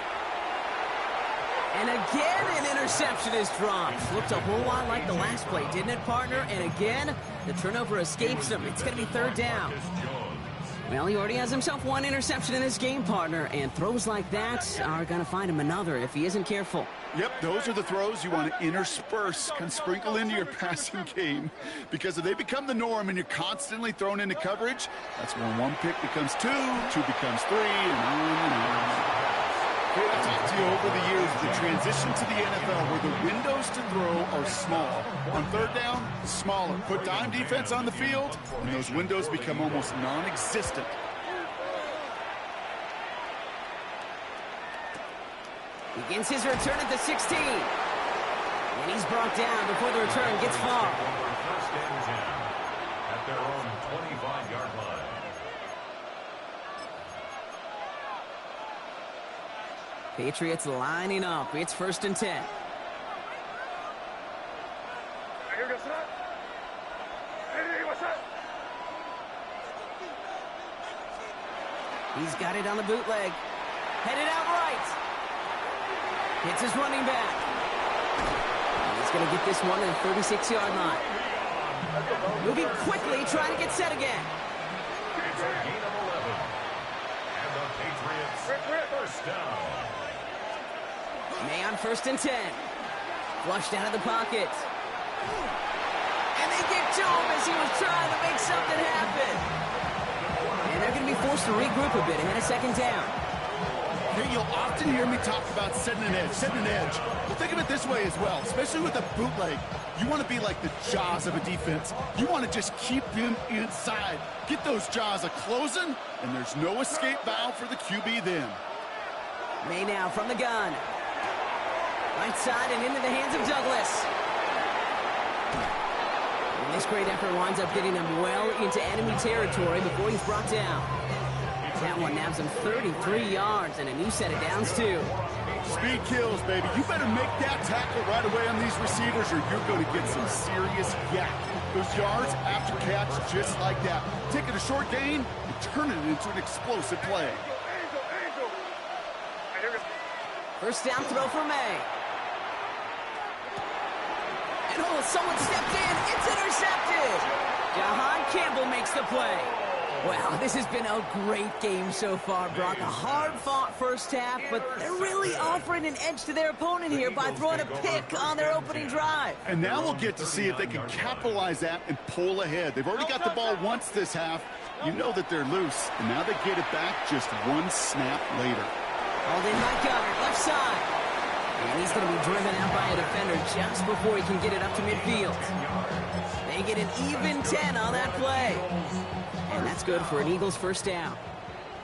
And again, an interception is dropped. Looked a whole lot like the last play, didn't it, partner? And again, the turnover escapes him. It's going to be 3rd down. Well, he already has himself 1 interception in this game, partner, and throws like that are going to find him another if he isn't careful.
Yep, those are the throws you want to intersperse, kind of sprinkle into your passing game, because if they become the norm and you're constantly thrown into coverage, that's when 1 pick becomes 2, 2 becomes 3, and on. Hey, I've talked to you over the years, the transition to the NFL where the windows to throw are small. On 3rd down, smaller. Put dime defense on the field, and those windows become almost non-existent.
Begins his return at the 16. And he's brought down before the return gets far.
First and 10 at their own 25-yard line.
Patriots lining up. It's 1st and 10. He's got it on the bootleg. Headed out right. Hits his running back. And he's going to get this one at the 36-yard line. Moving quickly, trying to get set again.
It's a gain of 11. And the Patriots first down.
May on 1st and 10. Flushed out of the pocket. And they get to him as he was trying to make something happen. And they're going to be forced to regroup a bit ahead of 2nd down.
Hey, you'll often hear me talk about setting an edge. Well, think of it this way as well, especially with a bootleg. You want to be like the jaws of a defense. You want to just keep him inside. Get those jaws a-closing, and there's no escape valve for the QB then.
May now from the gun. Right side and into the hands of Douglas. And this great effort winds up getting him well into enemy territory before he's brought down. That one nabs him 33 yards and a new set of downs, too.
Speed kills, baby. You better make that tackle right away on these receivers or you're going to get some serious yak. Those yards after catch just like that. Taking a short gain and turning it into an explosive play.
First down throw for May. And oh, someone stepped in. It's intercepted. Jahan Campbell makes the play. Well, this has been a great game so far, Brock. A hard-fought first half, but they're really offering an edge to their opponent here by throwing a pick on their opening drive.
And now we'll get to see if they can capitalize that and pull ahead. They've already got the ball once this half. You know that they're loose, and now they get it back just one snap later.
Hauled in by Gunner, left side. And he's going to be driven out by a defender just before he can get it up to midfield. They get an even 10 on that play. And that's good for an Eagles first down.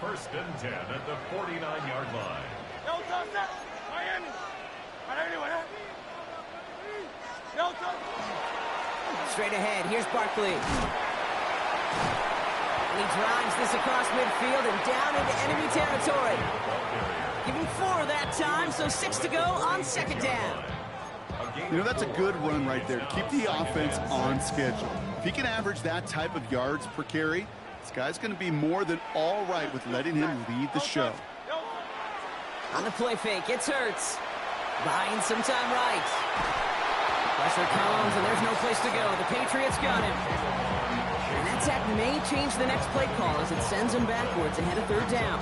First and 10 at the 49-yard line.
Straight ahead, here's Barkley. And he drives this across midfield and down into enemy territory. Give him 4 that time, so 6 to go on second down.
You know, that's a good run right there to keep the offense on schedule. If he can average that type of yards per carry, this guy's going to be more than all right with letting him lead the show.
On the play fake, it's Hurts. Buying some time right. Pressure comes, and there's no place to go. The Patriots got him. And that sack may change the next play call as it sends him backwards ahead of third down.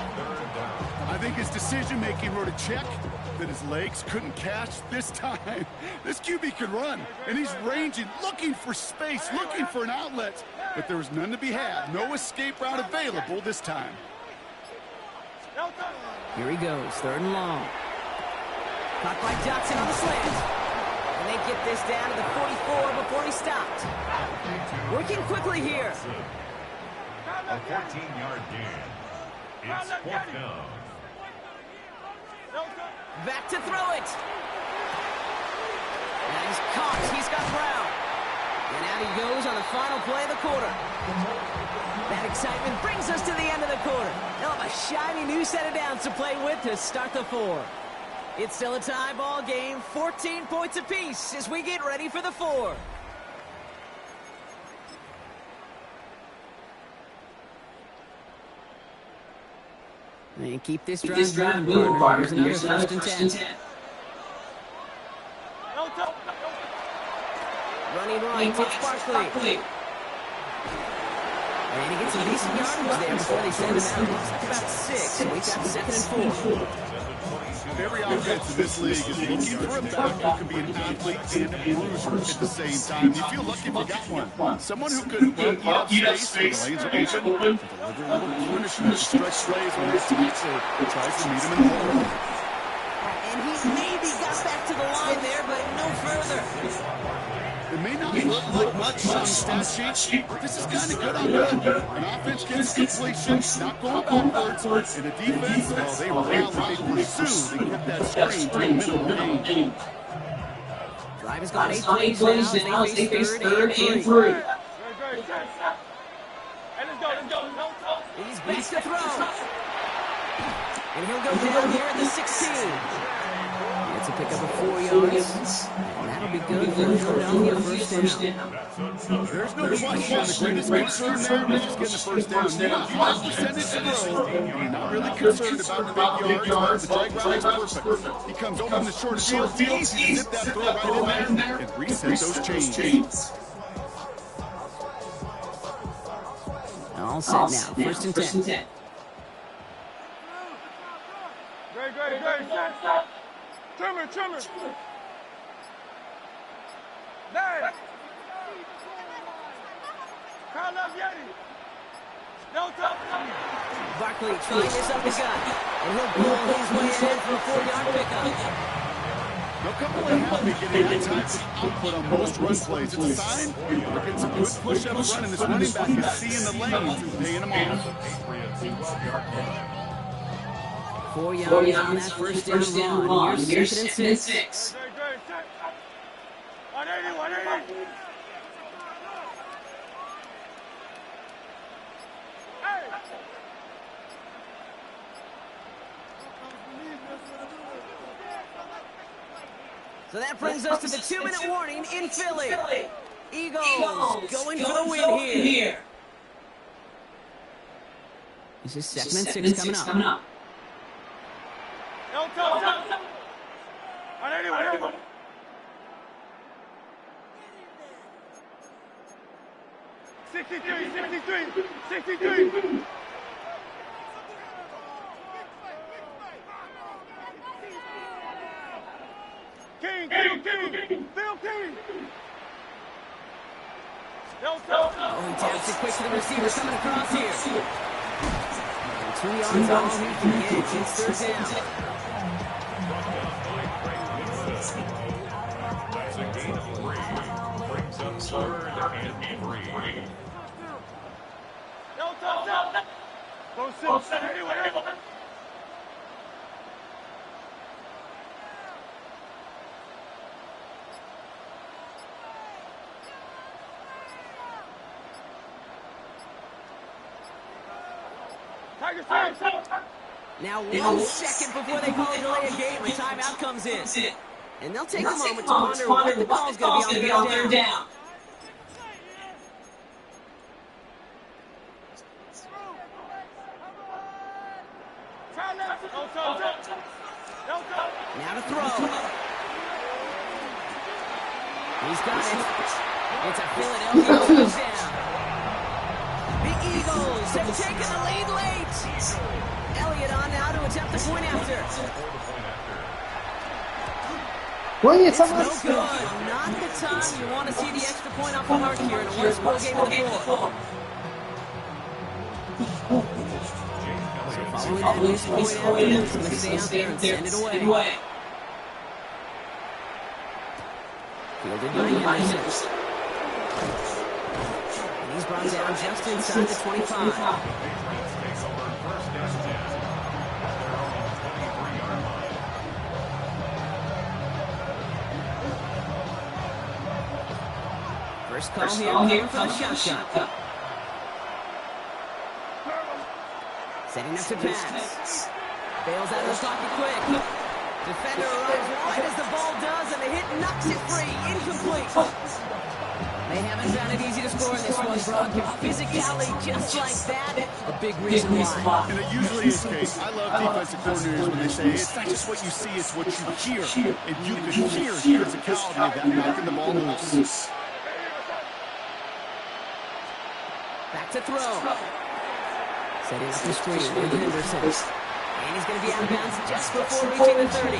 I think his decision-making wrote a check that his legs couldn't catch this time. This QB could run, and he's ranging, looking for space, looking for an outlet. But there was none to be had. No escape route available this time.
Here he goes, third and long. Caught by Dotson on the slant. And they get this down to the 44 before he stopped. Working quickly here.
A 14-yard gain. It's fourth down.
Back to throw it. And he's caught. He's got Brown. And out he goes on the final play of the quarter. That excitement brings us to the end of the quarter. They'll have a shiny new set of downs to play with to start the 4. It's still a tie ball game, 14 points apiece as we get ready for the 4. And keep this drive moving, partners. Here's another first and 10. Running right, it's Barkley. And he gets a decent yardage there before they send him out. Looks like about 6, so he's got second and 4.
Every offense in this league is looking for a back who can be an athlete and a bruiser at the same time. You feel lucky if you got one. Someone who could eat up space when the lanes are open, deliver a little punishment, stretch plays when his team tries to meet him in the hole.
And he maybe got back to the line there, but no further.
It may not look like much on the stat sheet, but this is kind of good on good. An offense gets completion, not going backwards, and a defense, well, they rally, they pursue, they get that screen to the middle of the game.
Drive has gone 8 plays now as they face third and 3. He's back to throw. And he'll go down here at the 16. It's a pickup of 4 yards. And that'll be good for Philadelphia first down.
There's no question. The greatest concern there is just getting the first down. Now, if you have percentage throw, you're not really concerned about the big yards. The drag route is perfect. He comes over in the short field. It's easy to zip that throw right in there and reset those chains.
All set now. First and 10.
Great. Trimmer. There. Carl up, Yeti. No top.
Barkley trying this up his gut. And he'll pull his way in for a 4-yard pickup.
They'll come away happy getting that type of output on most run plays. It's a sign we're getting some good push-ups running. This running back is seeing the lanes and paying them off.
4 yards on that first down run. Here's second and 6.
180.
So that brings us to the 2-minute warning in Philly. Eagles going for the win here. This is second and 6 coming up.
No top. 180. 63. King. Bill King.
Oh, he taps it quick to the receiver coming across here. 2 yards all he can get. It's third down.
Go sit anywhere.
Now 1 second before they call a delay of game, a timeout comes in. And they'll take a moment to ponder what the call's going to be on third down. Now to throw. He's got it. It's a Philadelphia touchdown. The Eagles have taken the lead late. Elliott on now to attempt the point after. It's no good. Not the time you want to see the extra point off the mark here in the worst bowl game of the fourth. So following that missed point after, he's going to stay out there and send it away. Fielded by Henderson. And he's brought down just inside the 25. First call here for the shotgun. Setting up to pass. Bails out of the pocket quick. Defender arrives right as the ball does, and the hit knocks it free. Incomplete. They haven't found it easy to score in this one, Brock. Physicality just like that, a big reason why.
And it usually is the case. I love defensive coordinators when they say it's not just what you see, it's what you hear. And you can hear physicality of that knocking the ball loose.
Back to throw. Setting up the screen with Henderson. And he's going to be out of bounds just before reaching the 30.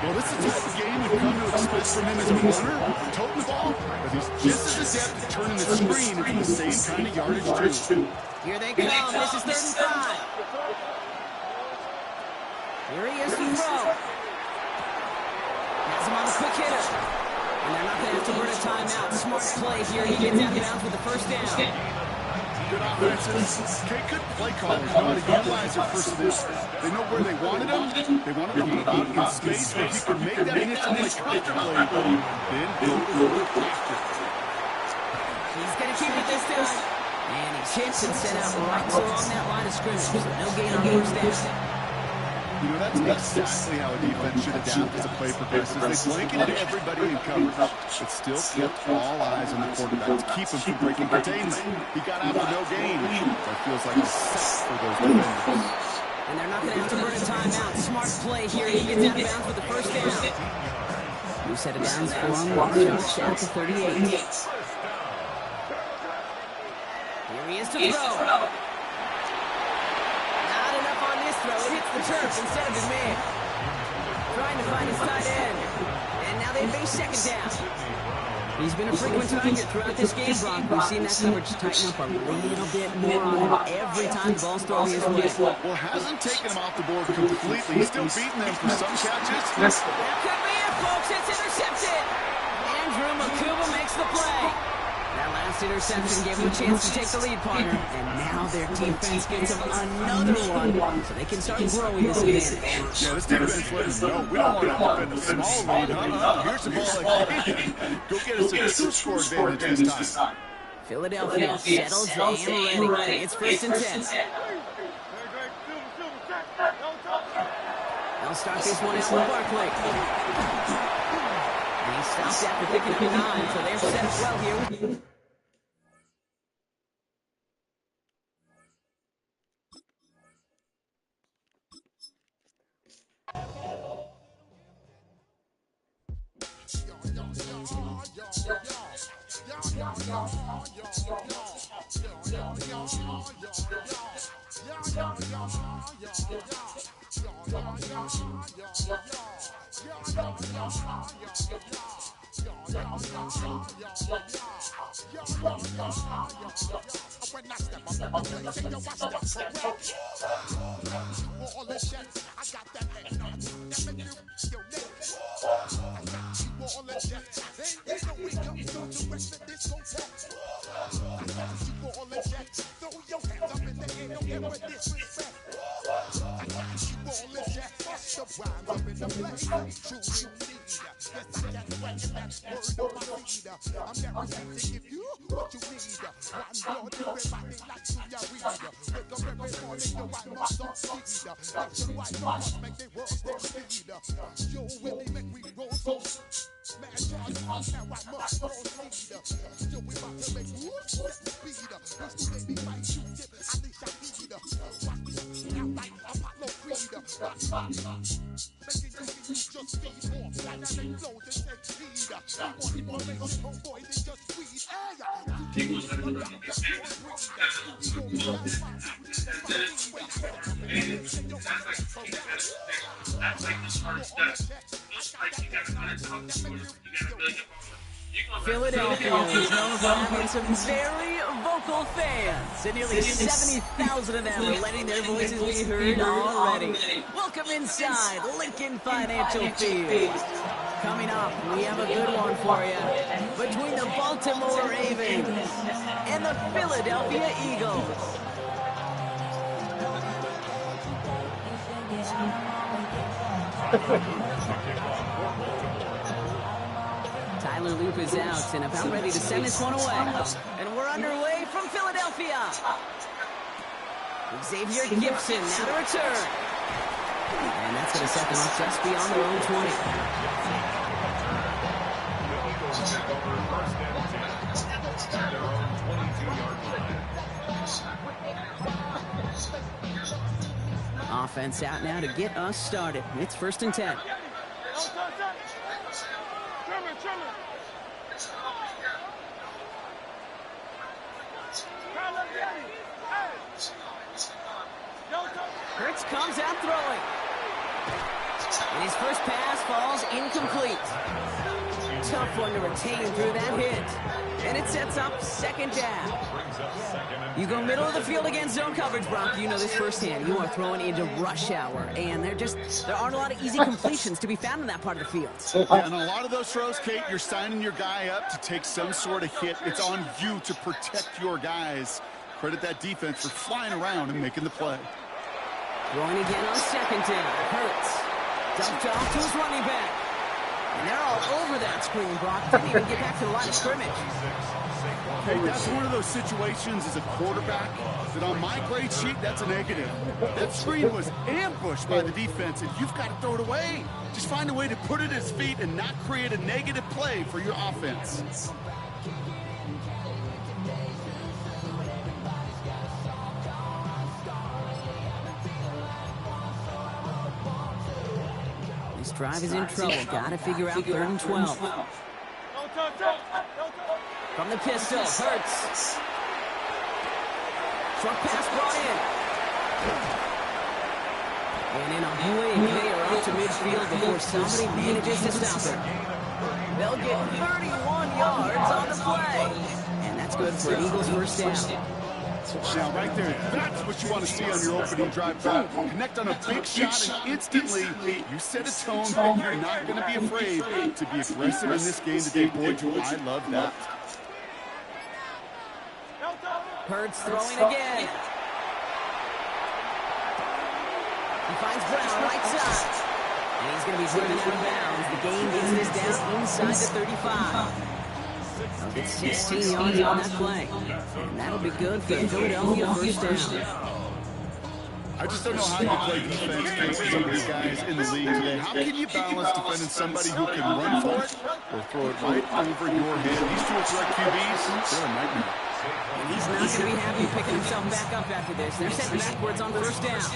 Well, this is the type of game you've come to expect from him as a runner, toting the ball, but he's just as adept at turning the screen into the same kind of yardage, too.
Here they come. This is 3rd and 5. Here he is to throw. Has him on the quick hitter. And they're not going to have to burn a timeout. Smart play here. He gets out of bounds with the first down.
Good offenses. Good play callers know how to utilize their personnel. They know where they wanted them. They wanted them to out in space. But if you can make that initial play comfortably, then go to the after.
He's going to keep it this time. And he's hit and set out right along that line of scrimmage. No gain on first down.
You know, that's exactly how a defense should adapt as a play progresses. They blanketed everybody in coverage, but still kept all eyes on the quarterback to keep him from breaking containment. He got out for no gain. That feels like a set for those defenders.
And they're not going to have to burn a timeout. Smart play here. He gets out of bounds with the first down. New set of downs for him. Josh out to 38. Here he is to throw. It hits the turf instead of his man. Trying to find his tight end. And now they face second down. He's been a frequent target throughout this game, Brock. We've seen that coverage tighten up a little bit more on him every time the ball's thrown his way.
Well, hasn't taken him off the board completely. He's still beating them for some catches.
That could be it, folks. It's intercepted. Andrew Makuba makes the play. That last interception gave them a chance to take the lead, partner. And now their defense gets them another one, so they can start growing this advantage.
Yeah, this defense lets them know we don't want to defend a small lead. Here's the ball again. Go get us a two-score advantage this time.
Philadelphia settles and ready. It's 1st and 10. They'll start this one out with Barkley. And he stops after picking up 9, so they're set up well here.
All that jazz. Then you know we come through to rest of this
Philadelphia is known for having some very vocal fans, and nearly 70,000 of them are letting their voices be heard already. Welcome inside Lincoln Financial Field. Coming up, we have a good one for you between the Baltimore Ravens and the Philadelphia Eagles. Tyler Loop is out and about ready to send this one away. And we're underway from Philadelphia. Xavier Gibson now to return. And that's going to set them up just beyond their own 20. Offense out now to get us started. It's 1st and 10. Hurts comes out throwing. And his first pass falls incomplete. Tough one to retain through that hit. And it sets up 2nd down. You go middle of the field against zone coverage, Brock. You know this firsthand. You are throwing into rush hour. And there aren't a lot of easy completions to be found in that part of the field.
Yeah, and a lot of those throws, Kate, you're signing your guy up to take some sort of hit. It's on you to protect your guys. Credit that defense for flying around and making the play.
Throwing again on 2nd down. Hurts. Dumped off to his running back. And they're all over that screen, Brock. Didn't even get back to the line of scrimmage.
Hey, that's one of those situations as a quarterback that on my grade sheet, that's a negative. That screen was ambushed by the defense, and you've got to throw it away. Just find a way to put it at his feet and not create a negative play for your offense.
This drive is in trouble. Got to figure out 3rd and 12. From the pistol, Hurts. Short pass brought in. And in a blink, they are out to midfield before somebody manages to stop it. They'll get 31 yards on the play. And that's good for an Eagles 1st down.
Now, right there, that's what you want to see on your opening drive. Connect on a big shot, and instantly you set a tone that you're not going to be afraid to be aggressive in this game today. Boy, do I love that.
Hurts throwing again. He finds Brown right side. And he's going to be driven out of bounds. The gain gets this down inside the 35. They'll get 16 yards on that play. And that'll be good for the Philadelphia 1st down.
I just don't know how you play defense against some of these guys in the league today. How can you balance defending somebody who can run for it or throw it right over your head? These 2 are threat QBs. They're a nightmare.
And he's not going to be happy picking himself back up after this. They're sent backwards on 1st down.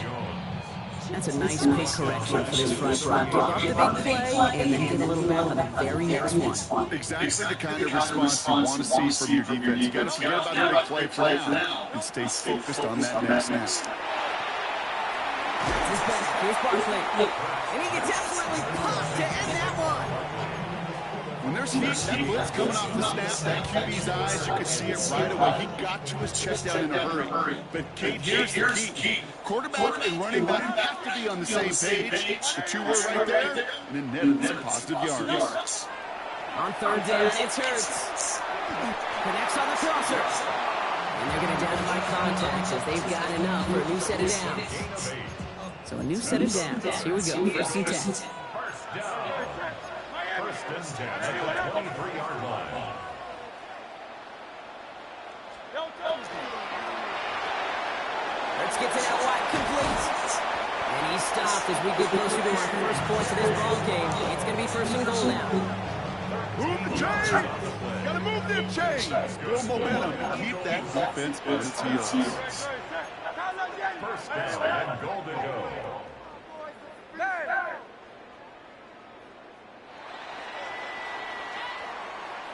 That's a nice quick correction for this front row. Give up the big play and then get a little back on the very next one.
Exactly the kind of response you want to see from your defense. You got to forget about the big play for now and stay focused on that next snap.
Here's Barkley. And he gets absolutely popped to end that one.
When there's heat, that blitz coming off the snap, that QB's eyes, you could see it right away. He got to his chest down in a hurry. But Kate, here's the key. Quarterback and running back have to be on the same page. The 2 were right there, and then netted some positive yards.
On 3rd down, it's Hurts. Connects on the crosser. And they're going to down by contact as they've got enough for a new set of downs. So a new set of downs. Here we go. First and 10.
First down. First and 10 at the 23-yard line.
Let's get to that wide complete. And he stopped as we get closer to our first points of this ball game. It's going to be first and goal now.
Move the chains! Gotta move them chains! Build momentum. Keep that defense on its heels.
First down and goal to go.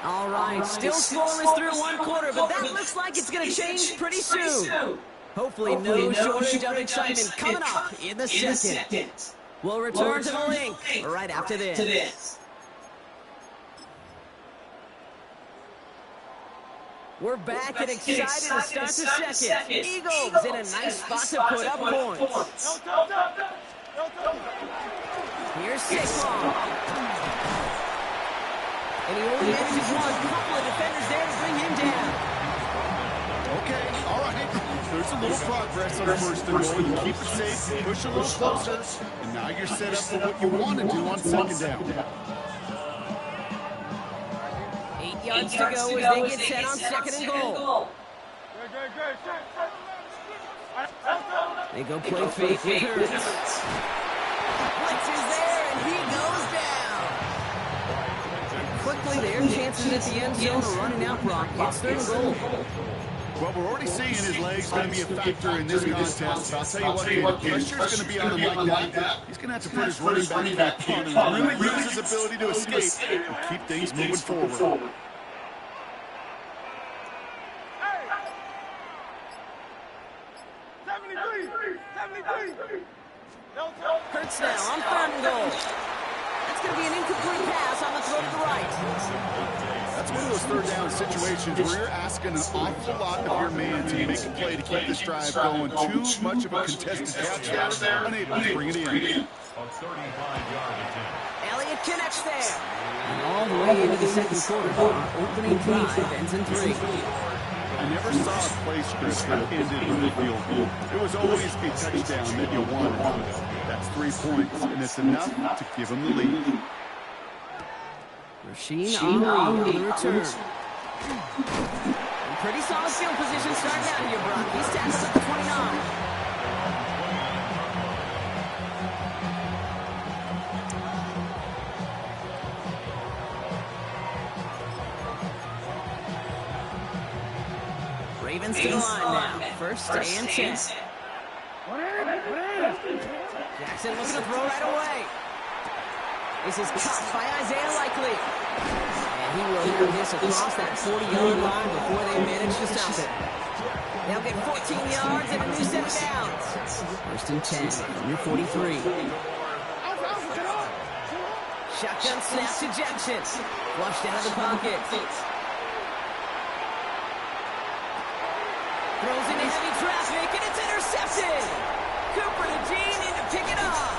All right, still scoreless through one quarter, but that looks like it's going to change pretty soon. Hopefully no shortage of excitement coming up in the second. We'll return to the link right after this. We're back and excited to start the second. Eagles in a nice spot to put up points. Here's Saquon. And he only manages one. Couple of defenders there to bring him down.
Okay, all right. There's a little progress on first and goal. You keep it safe, push a little closer, and now you're set up for what you want to do on second down.
8 yards to go as they get set on second and goal. They go play fake with Hurts. Blitz is there, and he goes down. Quickly, their chances at the end zone are running out, Brock. It's third and goal.
Well, we're already seeing his legs going to be a factor in this contest. I'll tell you what, the pressure's going to be on him like that. He's going to have to put his running back in the punt and really use his ability to escape and keep things moving forward.
Hurts now on third and goal. That's going to be an incomplete pass on the throw to the right.
That's one of those third down situations where you're asking an awful lot of your man to make a play to keep this drive going. Too much of a contested catch there, unable to bring it in.
A 35-yard attempt.
Elliott connects there. And all the way into the second quarter. Our opening drive ends in 3.
I never saw a play script that ended with a field goal. It was always a touchdown that you wanted. That's 3 points, and it's enough to give him the lead.
Rasheen Ali on the return. Pretty solid field position starting out here, Brock. He's tackled at the 29. Ravens to the line now. First and 10. Jackson looking to throw right away. This is caught by Isaiah Likely. And he will hear this across that 40-yard line before they manage to stop it. They'll get 14 yards and a new set of downs. First and 10 from your 43. Shotgun snap to Jackson. Flushed out of the pocket. Throws into heavy traffic, and it's intercepted. Cooper to Dean in to pick it up.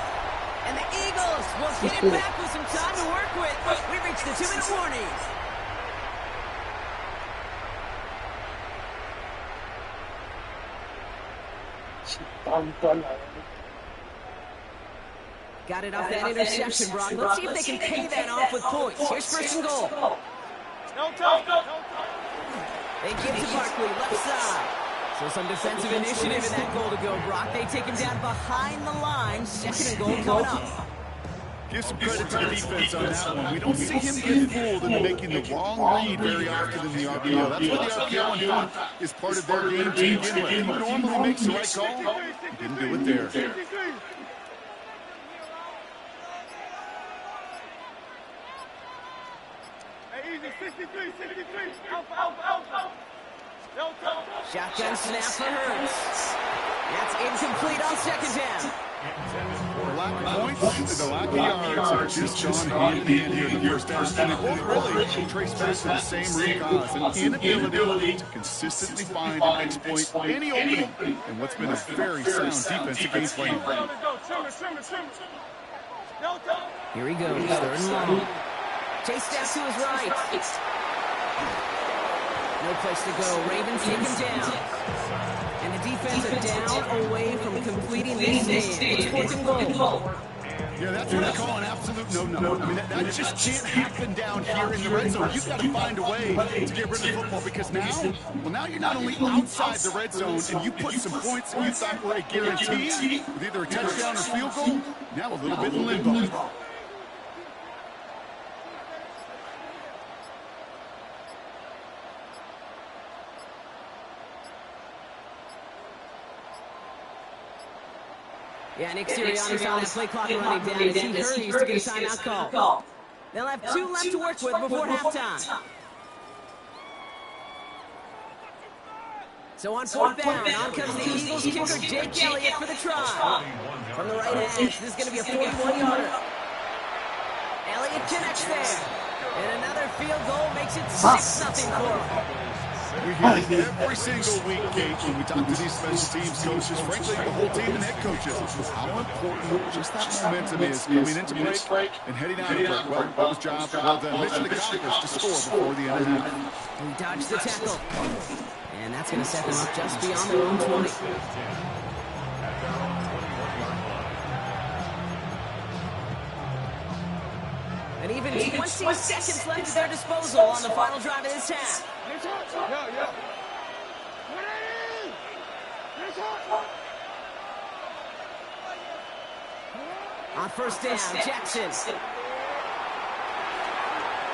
And the Eagles will get it back with some time to work with. We reached the 2-minute warning. Got it off that interception, Brock. Let's see if they can pay that off with points. Here's first and goal. They give to Barkley, left side. So some defensive initiative in that goal to go, Brock. They take him down behind the line. Second and goal coming up.
Give some credit to the defense on that one. We don't see him get fooled into making the wrong read very often in the RPO. That's what the RPO and doing is part of their game to begin with. He normally makes the right call. He didn't do it there.
Shotgun snap for Hurts. That's incomplete on second down.
The lack of points, the lack of yards have just gone hand in hand here in the first half. And they both really trace back to the same root cause, an inability to consistently find and exploit any opening in what's been a very sound defensive game plan.
Here he goes, third and long. Chase down to his right. No place to go. Ravens take him down. And the defense are down away from completing this stand. It's 4th and goal.
Yeah, that's what I call an absolute no-no. I mean, that just can't happen down here in the red zone. You've got to find a way to get rid of the football because now you're not only outside the red zone and you put some points that you thought were a guarantee with either a touchdown or field goal, now a little bit in limbo.
Yeah, Nick Sirianni's on that play clock running down as he hurries to get a timeout call. They'll have 2 left to work with before halftime. So on 4th down, on comes the Eagles kicker, Jake Elliott, for the try. From the right hash, this is going to be a 41-yarder. Elliott connects there. And another field goal makes it 6-0 for him.
We hear it every single week, Kate, when we talk to these special teams coaches, frankly, the whole team and head coaches, how important just that momentum is coming into break and heading out of break. Well, that was job well done. Mission accomplished to score before the end of the half.
He dodged the tackle. And that's going to set them up just beyond their own 20. And even 20 seconds left at their disposal on the final drive of this half. On 1st down, Jackson.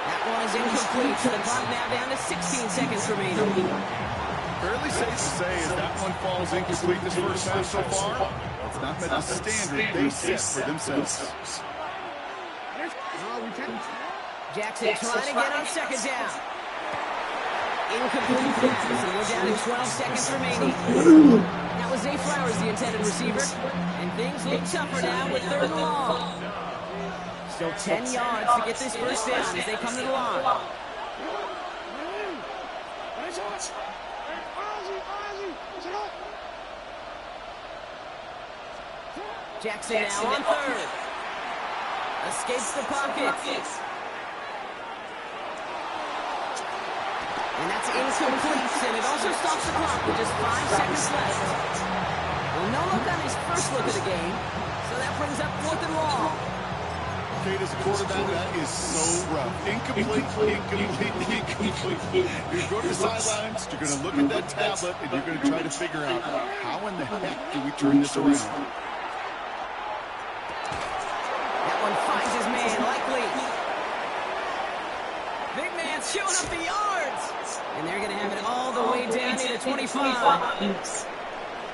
That one is incomplete, so the clock now down to 16 seconds remaining.
Fairly safe to say as that one falls incomplete this first half so far, it's not met the standard they set for themselves.
Jackson trying to get on 2nd down. Incomplete pass, and we're down to 12 seconds remaining. That was Zay Flowers, the intended receiver. And things look tougher now with 3rd and long. Still 10 yards to get this first down as they come to the line. Jackson now on 3rd. Escapes the pocket. And that's incomplete, and it also stops the clock with just 5 seconds left. Well, no look on his first look of the game, so that brings up 4th and long.
Kate, as a quarterback, that is so rough. Incomplete. You go to the sidelines, you're going to look at that tablet, and you're going to try to figure out how in the heck do we turn this around.
That one finds his man, likely. Big man's showing up the yards. And they're going to have it all the way down to the 25.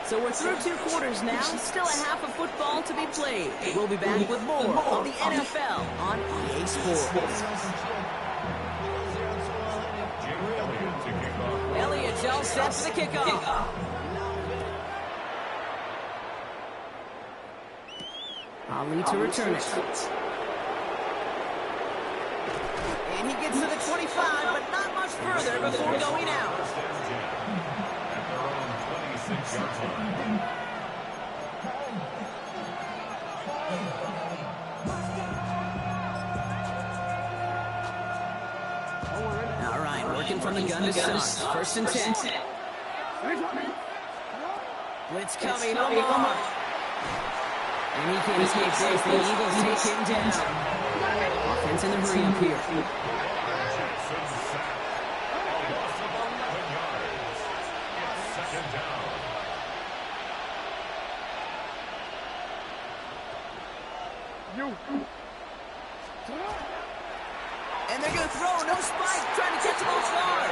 So we're through 2 quarters now. Still a half of football to be played. We'll be back with more of the NFL on EA Sports. Elliott's all set for the kickoff. Ali to return it. And he gets to the 25, but not much further before going out. All right, working from the gun to start. 1st and 10. Blitz coming, Omar. And he can't escape this. The Eagles take him down. Offense in the hurry up here. And they're going to throw. No spike. Trying to catch him off guard.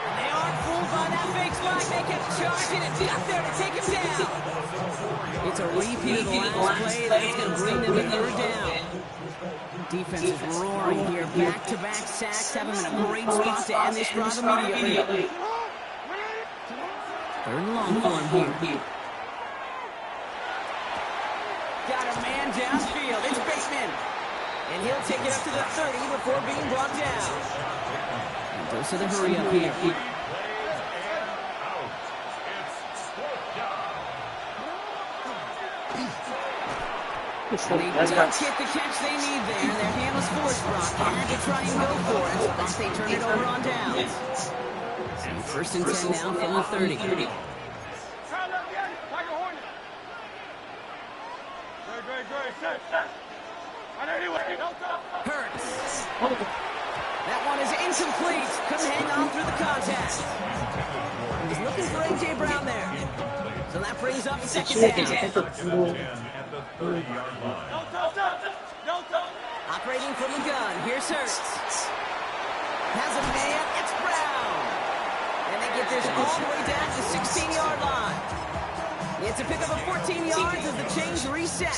And they aren't fooled by that fake spike. They kept charging and got there to take him down. It's a repeat of the last play. That's going to bring them to 3rd down. Defense is roaring here. Back-to-back sacks have him in a great spot to end this drive immediately. 3rd and long for him here. Got a man downfield. It's Bateman. And he'll take it up to the 30 before being brought down. And goes to the hurry up here. They don't get the catch they need there. Their hand was forced, Brock. Had to try and go for it, but they turn it over on downs. First and 10 now from the 30.
Great. Set. And anyway,
Hurts. That one is incomplete. Couldn't hang on through the contact. He's looking for A.J. Brown there. So that brings up second down.
At the 30-yard line.
Operating from the gun. Here's Hurts. Has a man. It's Brown. And they get this all the way down to the 16-yard line. It's a pickup of 14 yards as the chains reset.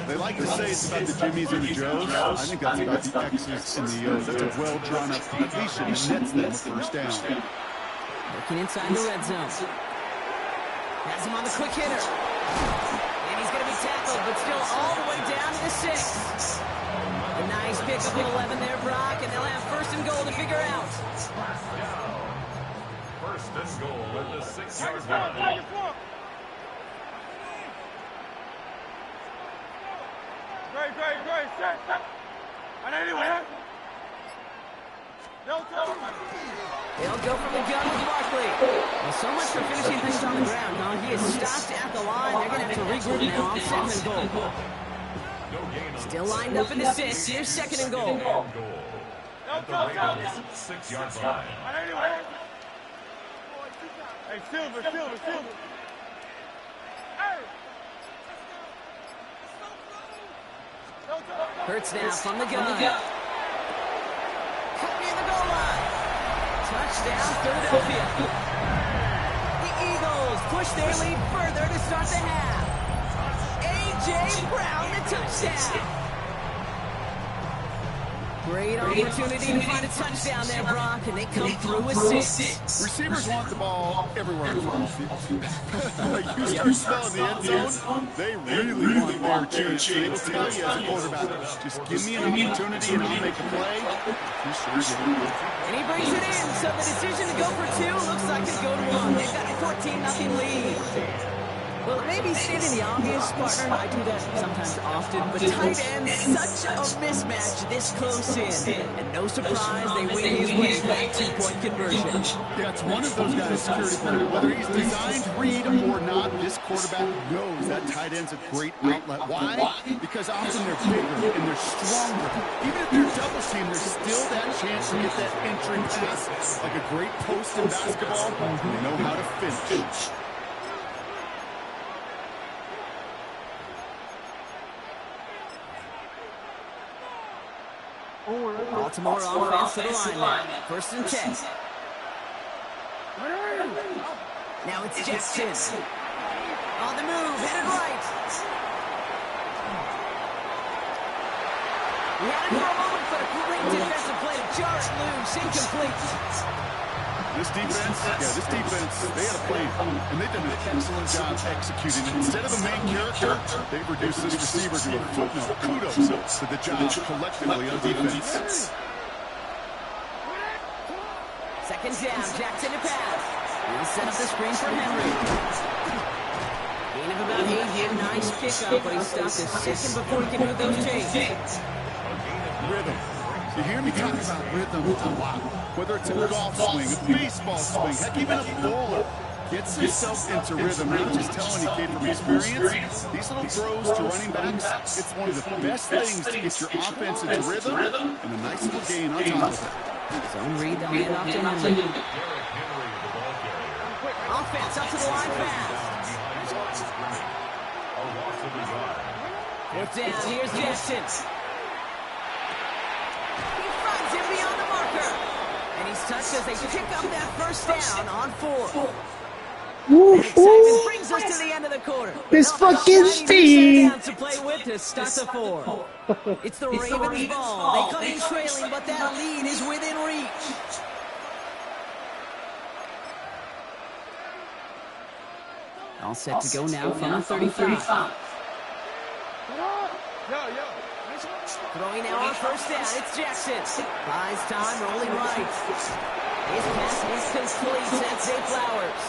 They like to say it's about the Jimmies and the Joes. I think that's about the X's and the O's. That's a well-drawn-up completion and nets them a first down.
Looking inside the red zone. Has him on the quick hitter. And he's going to be tackled, but still all the way down to the 6. A nice pickup of 11 there, Brock, and they'll have first and goal to figure out.
First and goal at the 6-yard line.
Great. Set. And anyway,
They'll go from the gun with Barkley. Well, so much for finishing things on the ground, huh? He is stopped at the line. They're going to have to regroup now on second and goal. Still lined up in the 6. Here's second and goal.
At the Ravens' 6-yard line.
and anyway. Hey, Silver. Hey!
Hurts now from the gun. Cut near the goal line. Touchdown, Philadelphia. The Eagles push their lead further to start the half. A.J. Brown, the touchdown. Great opportunity to find a touchdown there, Brock, and they come through with 6.
Receivers want the ball everywhere in the field. You start smelling the end zone, they really want their chance. They will tell you as a quarterback, just give me an opportunity and I'll make a play. You sure do.
And he brings it in, so the decision to go for 2 looks like it's go to 1. They've got a 14-0 lead. Well, maybe stating the obvious, partner, I do that sometimes often, but tight end, such a mismatch this close in. And no surprise, they win his way that 2-point conversion.
Yeah, it's one of those guys, security player. Whether he's designed to read or not, this quarterback knows that tight end's a great outlet. Why? Because often they're bigger and they're stronger. Even if they're double teamed, there's still that chance to get that entry pass. Like a great post in basketball, they know how to finish.
Baltimore offense to the line. First and 10. Now it's Jackson. On the move, headed right. We had it for a moment, but a great defensive play to jar it loose, incomplete.
This defense, they had a plan, and they've done an excellent job executing it. Instead of a main character, they've reduced this receiver to a footnote. Kudos to the job collectively on defense.
Second down, Jackson to pass. He'll set up the screen for Henry. Gain of about 8 here, nice pickup, but he stopped a second before he can move those chains.
Rhythm. You hear me talk about rhythm a lot. Whether it's a golf swing, a baseball swing, heck, even a bowler gets himself into rhythm. I'm just telling you, kid, from experience, these little throws to running backs, it's one of the best things to get your offense into rhythm and a nice little gain on top of it.
Zone read, they'll hand off to Henry. Offense up to the line fast. Fourth down, here's Jackson. He finds him beyond the marker. And he's touched as they pick up that first down on 4. That excitement brings us to the end of the quarter.
This fucking speed.
To play with to start the 4. It's the Ravens' ball. They come in trailing, but that lead is within reach. All set to go now from the 35. Throwing now on first down, it's Jackson. Buys time, rolling right. His pass is complete, that's Zay Flowers.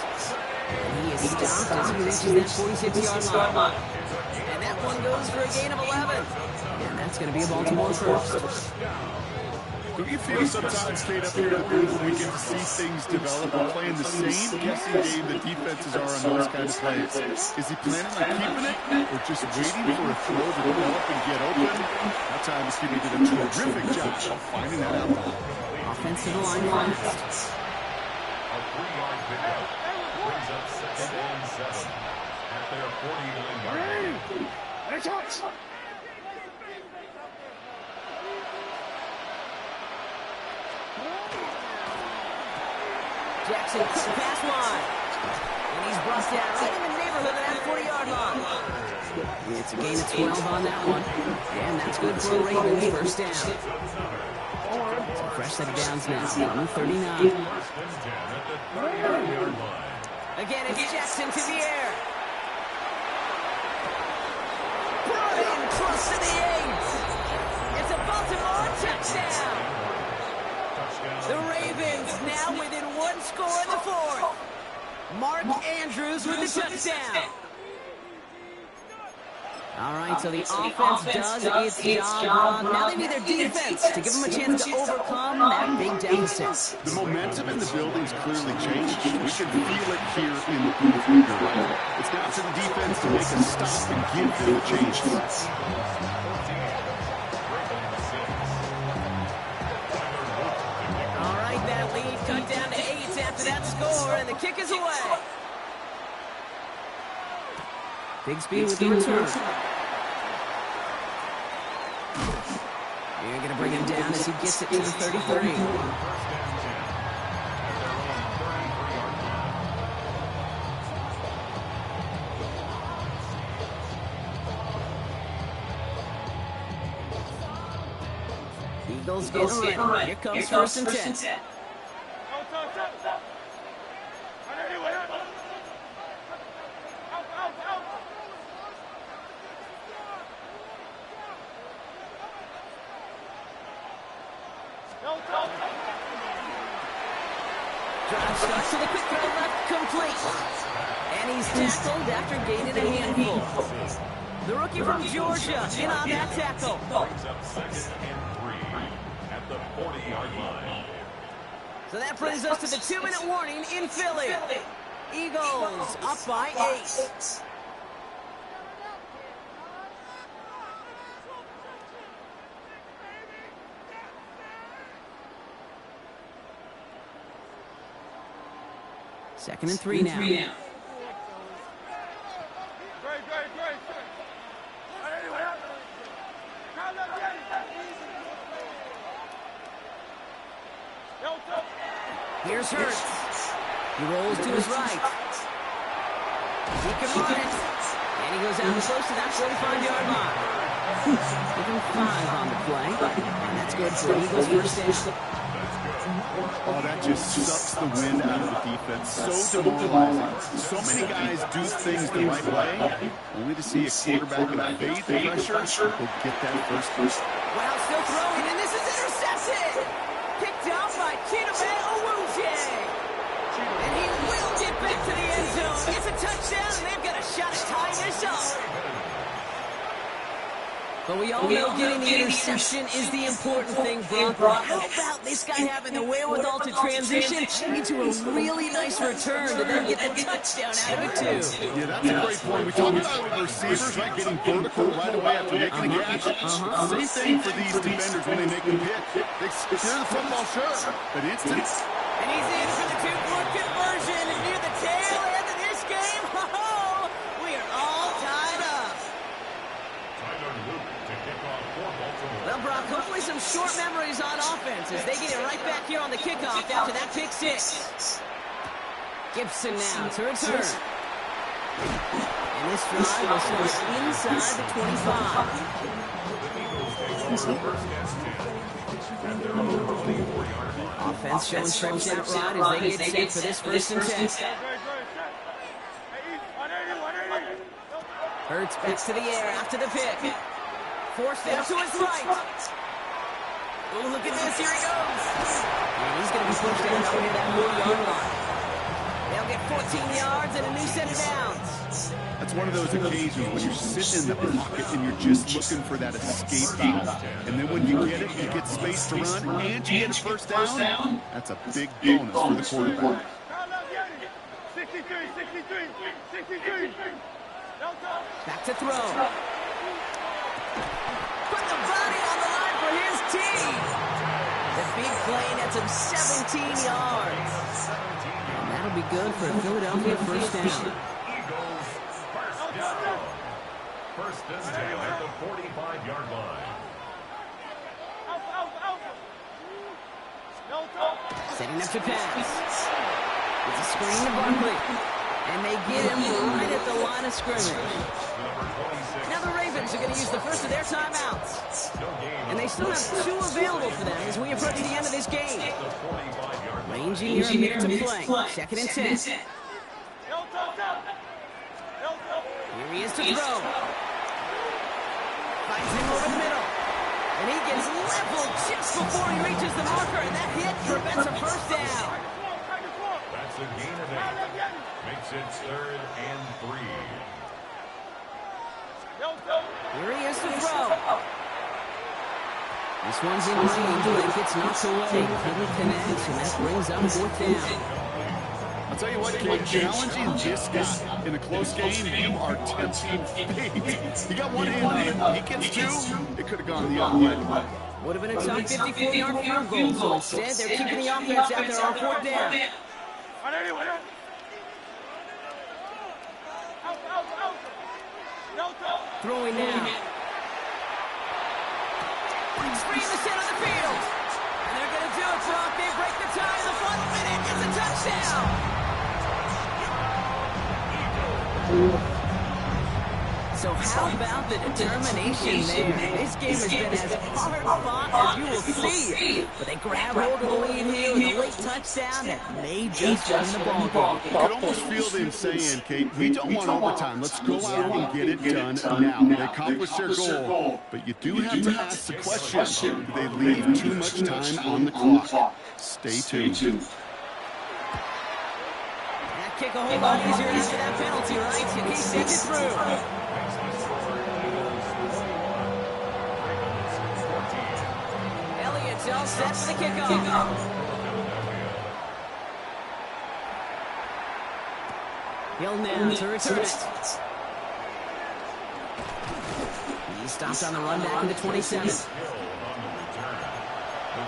And he is stopped as he reaches that 46-yard line. And that one goes for a gain of 11. And that's going to be a Baltimore first.
You feel sometimes, Kate, up here at the booth when we get to see things develop. We're playing the same guessing game that defenses are on those kind of plays. Is he planning on keeping it or just waiting for a throw to develop and get open? That time, Skippy did a terrific job of finding that out.
Offensive line fast.
A 3-yard pickup brings up 2nd and 7 at their 49-yard line.
Jackson, quick pass line. And he's brought down right in the neighborhood of that 40-yard line. It's a gain of 12 on that one. And that's good for a Ravens first down. So fresh set of downs now. Number 39. Again, it's Jackson to the air. Brian close to the 8. It's a Baltimore touchdown. The Ravens now within one score in the 4th. Mark Andrews with the touchdown. All right, so the offense does its job. Now they need their defense to give them a chance to overcome that big deficit.
The momentum in the building's clearly changed. We can feel it here in the booth. Right? It's down to the defense to make a stop and give them a change.
All right, that lead cut down to 8 after that score, and the kick is away. Big speed with the return. You're going to bring him down as he gets it to the 33. Eagles get ready. Here comes 1st and 10. Drive starts to the quick throw left, complete. And he's tackled after gaining a handful. The rookie from Georgia in on that tackle.
Brings up 2nd and 3 at the 40-yard line.
So that brings us to the 2-minute warning in Philly. Eagles up by 8. Second and 3 now. Here's Hurts. He rolls to his right. He can run it. And he goes out close to that 45-yard line. Give him 5 on the play. And that's good for Eagles first down.
Oh, that just sucks the wind out of the defense. So demoralizing. So many guys do things the right way, only to see a quarterback evade the pressure will get that first.
Wow, still throwing, and this is intercepted. Picked out by Chidobe Awuzie. And he will get back to the end zone. It's a touchdown, and they've got a shot at tying this up. But we all know getting the interception is the important thing, Brock. How about this guy having the wherewithal to transition into a really nice return to then get the touchdown out of it, too?
Yeah, that's a great point. We talk about receivers, right, getting vertical right away after making a catch. Same thing for these defenders when they make a hit. They secure the football, sure, but instant.
And he's in for the 2-point conversion near the tail end of this game. Oh, we are all tied up. Well, Brock, hopefully some short memories on offense as they get it right back here on the kickoff after that pick 6. Gibson now to return. And this drive will start inside the 25. Offense showing stretch out right as they get set for this 1st and 10. Hurts back to the air after the pick. Forced out to his right. Oh, look at this. Here he goes. And he's going to be pushed down over near that 40-yard line. They'll get 14 yards and a new set of downs.
That's it's one of those occasions when you're sitting in the pocket and you're just looking for that escape valve. And then when you get it, you get space to run, and you get a first down. That's a big bonus for the quarterback.
63, 63, 63.
Back to throw. Put the body on the line for his team. The big play nets him 17 yards. And that'll be good for a Philadelphia first down.
Eagles, first down. First and 10 at the 45-yard line.
Setting up to pass. It's a screen to Barkley. And they get him right at the line of scrimmage. Now the Ravens are going to use the first of their timeouts. And they still have 2 available for them as we approach the end of this game. Ranging here a minute to play. Second and 10. Here he is to throw. Finds him over the middle. And he gets leveled just before he reaches the marker. And that hit prevents a first down.
That's a gain of 8. Makes it 3rd and 3.
Here he is to throw. This one's in range, but it gets knocked away. Couldn't connect, and that brings up 4th down.
I'll tell you what, Kate, challenging this guy in a close game, you are tempting fate. He got one hand on it. He gets 2. It could have gone the other way.
Would have been a tough 54-yard field goal, so instead they're keeping the offense out there on 4th down. Throwing now. Breaks free in the center of the field. And they're going to do it, Brock. They break the tie in the final minute. It's a touchdown. So how about the determination there? This game has been as hard fought as you will see. But they grab hold of the lead here with a late touchdown that may just win the ball game.
You could almost feel them saying, Kate, we don't want overtime. Let's go out and get it done now. They accomplished their goal, but you do have to ask the question, do they leave too much time on the clock? Stay tuned.
That kick a whole lot easier after that penalty, right? And he sends it through. All set for the kickoff. He'll now to return it. He stops on the run back into 27.
The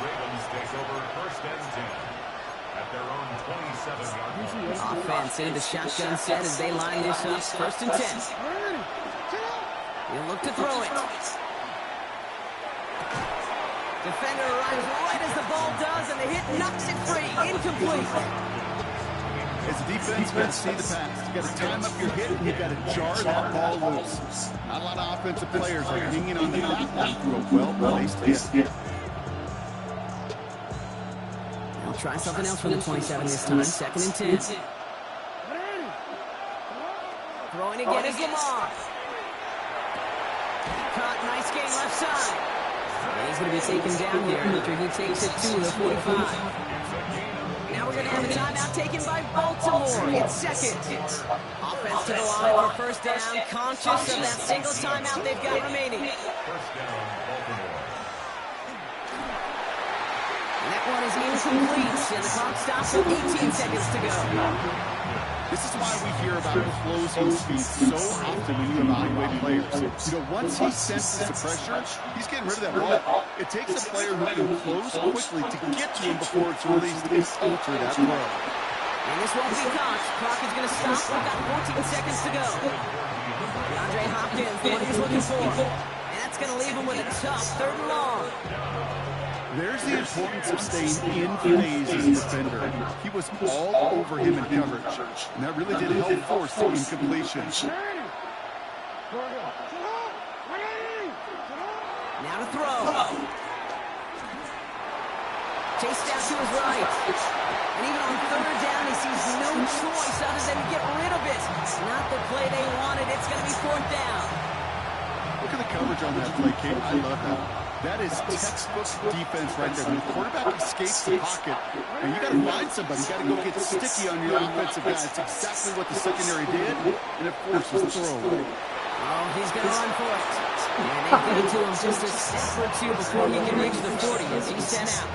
Ravens take over 1st and 10 at their own 27-yard line.
Offense into the shotgun set as they line this up. 1st and 10. He'll look to throw it. Defender arrives right as the ball does, and the hit knocks it free. Incomplete.
As a defense, you got to see the pass. You got to time up your hit, and you got to jar that ball loose. Not a lot of offensive players are hanging on to that one through a well-placed hit.
They'll try something else from the 27 this time. 2nd and 10. Throwing again is Lamar. Caught, nice game left side. And he's going to be taken down here after he takes it to the 45. Now we're going to have a timeout taken by Baltimore. It's 2nd. Offense to the line for 1st down, conscious of that single timeout they've got remaining.
First down, Baltimore.
And that one is incomplete, and the clock stops with 18 seconds to go.
This is why we hear about closing speed so often when you evaluate players. You know, once he senses the pressure, he's getting rid of that ball. It takes a player who can close quickly to get to him before it's released and alter that throw.
And this won't be caught. Clock is going to stop. We've got 14 seconds to go. DeAndre Hopkins, the one he's looking for. And that's going to leave him with a tough 3rd and long.
There's the importance of staying in phase as a defender. He was all over him in coverage, and that really did help force the incompletion.
Now to throw. Chased out to his right. And even on 3rd down, he sees no choice other than to get rid of it. Not the play they wanted. It's going to be 4th down.
Look at the coverage on that play, Kate. I love that. That is textbook defense right there. When the quarterback escapes the pocket, and you got to find somebody. You got to go get sticky on your offensive guy. It's exactly what the secondary did, and it forces the throwaway.
Oh, he's going to run for it. And they get it to him just a step or two before he can reach the 40 as he's sent out.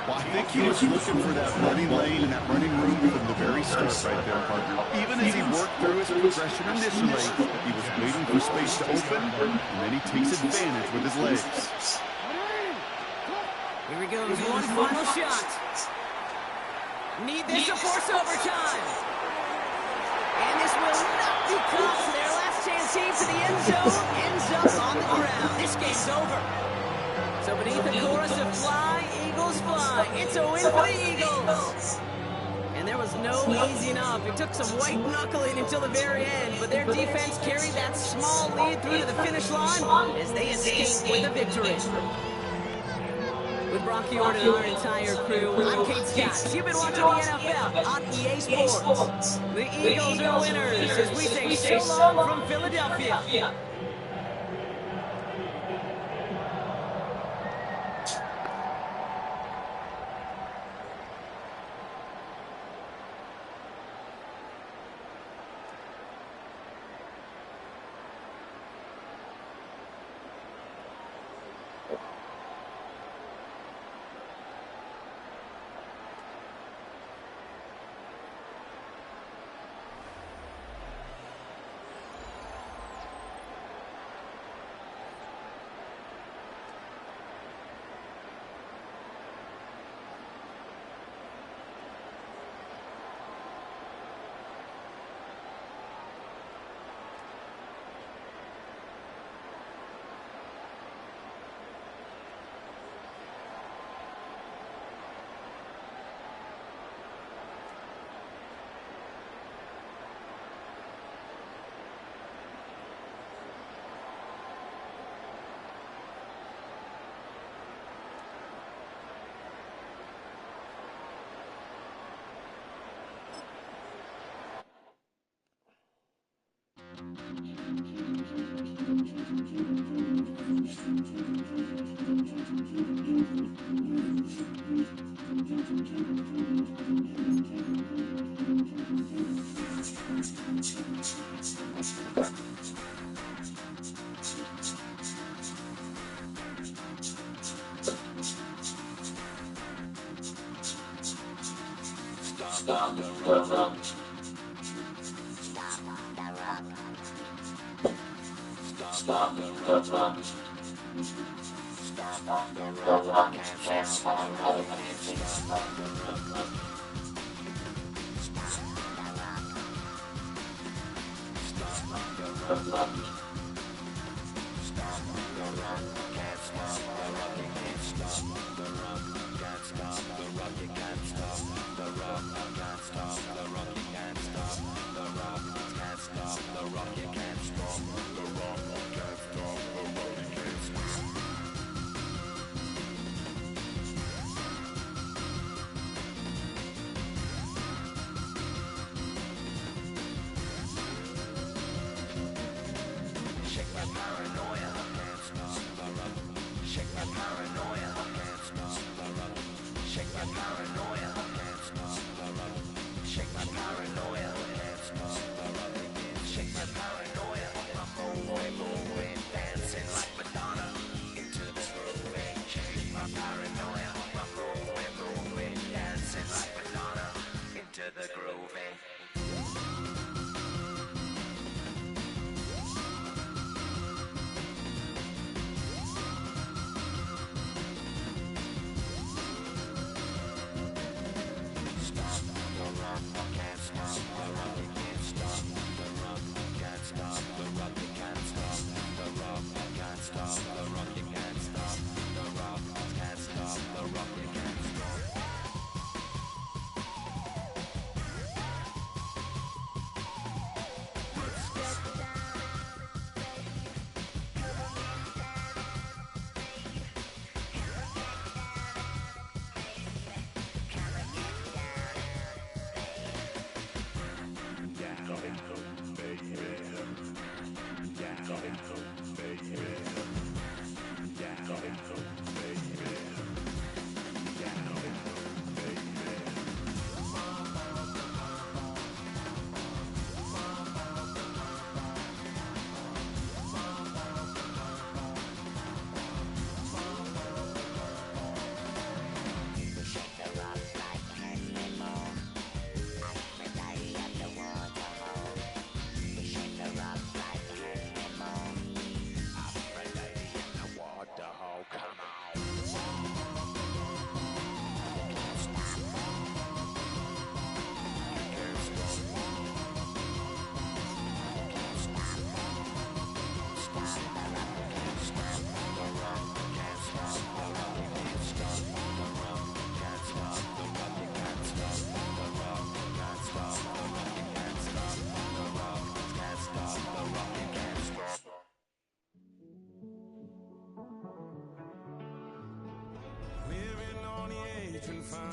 Well, I think he was looking for that running lane and that running room from the very start right there, partner. Even as he worked through his progression initially, he was waiting for space to open, and then he takes advantage with his legs.
Here he goes, one final shot. Need this to force overtime. And this will not be caught. So their last chance here to the end zone ends up on the ground. This game's over. So beneath the chorus of fly, Eagles fly. It's a win for the Eagles. And there was no easing up. It took some white knuckling until the very end, but their defense carried that small lead through to the finish line as they escaped with a victory. With Brock York and our entire crew, I'm Kate Scott. You've been watching the NFL on EA Sports. The Eagles are winners as we say so long from Philadelphia.
Stop the run. Stop the run. Stop the run. Can't stop the run. Stop the run. Stop the run. Stop the run. Can't stop the run. You can't stop the run. Can't stop the run. You can't stop the run. Can't stop the run. You can't stop the run. Can't stop the run. You can't stop the run. Can't stop the run. You can't stop. Shake my paranoia. Can't stop the run. Shake my paranoia. Can't stop the run. Shake my paranoia. Can't stop the run. Shake my paranoia. Can't stop the run. Shake my paranoia. Moving, dancing like Madonna into the groove. Shake my paranoia. Moving, dancing like Madonna into the groove.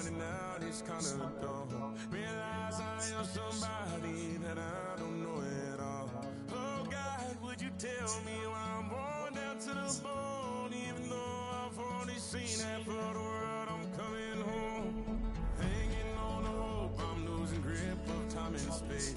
finding out it's kinda dumb. Realize I am somebody that I don't know at all. Oh God, would you tell me why I'm worn down to the bone? Even though I've only seen half of the world, I'm coming home. Hanging on the hope, I'm losing grip of time and space.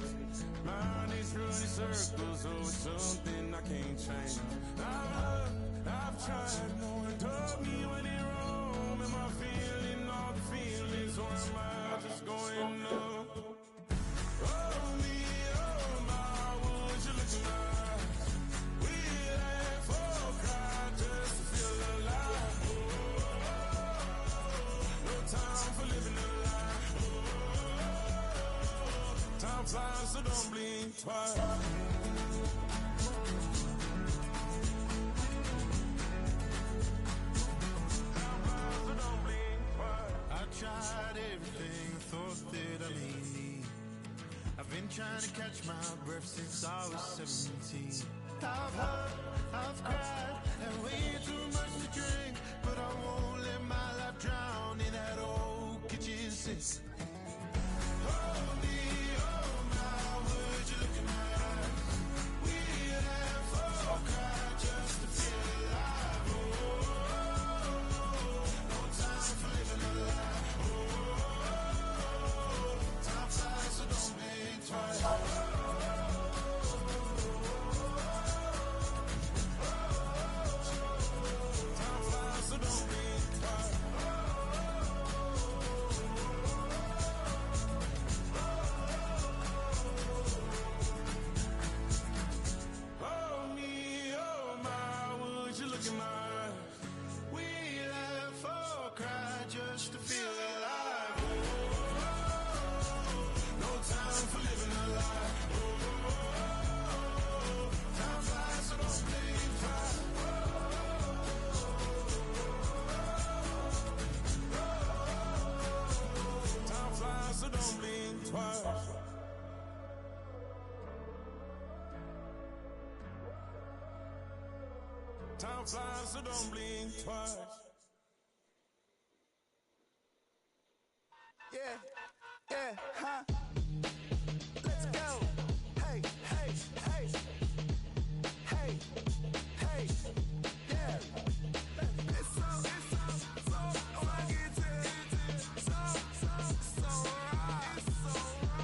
Mind is running circles, so it's something I can't change. I've looked, I've tried, no one told me when it wrong. Am I feeling all the feelings, or am I just going numb? Oh me, oh my, would you look in my eyes? We laugh or cry just to feel alive. No time for living a lie. Time flies, so don't blink twice.
Tried everything, thought that I need. I've been trying to catch my breath since I was 17. I've hurt, I've cried, and way too much to drink, but I won't let my life drown in that old kitchen sink. Oh me, oh my, would you look in my eyes? We laugh or cry just to feel alive. Oh, no time for living a lie. So don't think twice. Time flies, so don't think twice. Oh me, oh my, would you look in my eyes? We laugh or cry just to feel alive. Time for living a lie. Time flies, so don't think twice. Time flies, so don't blink twice. Time flies, so don't blink twice. Yeah, huh? Let's go. Hey, hey, hey. Hey, hey, yeah. It's so I get to it. So right.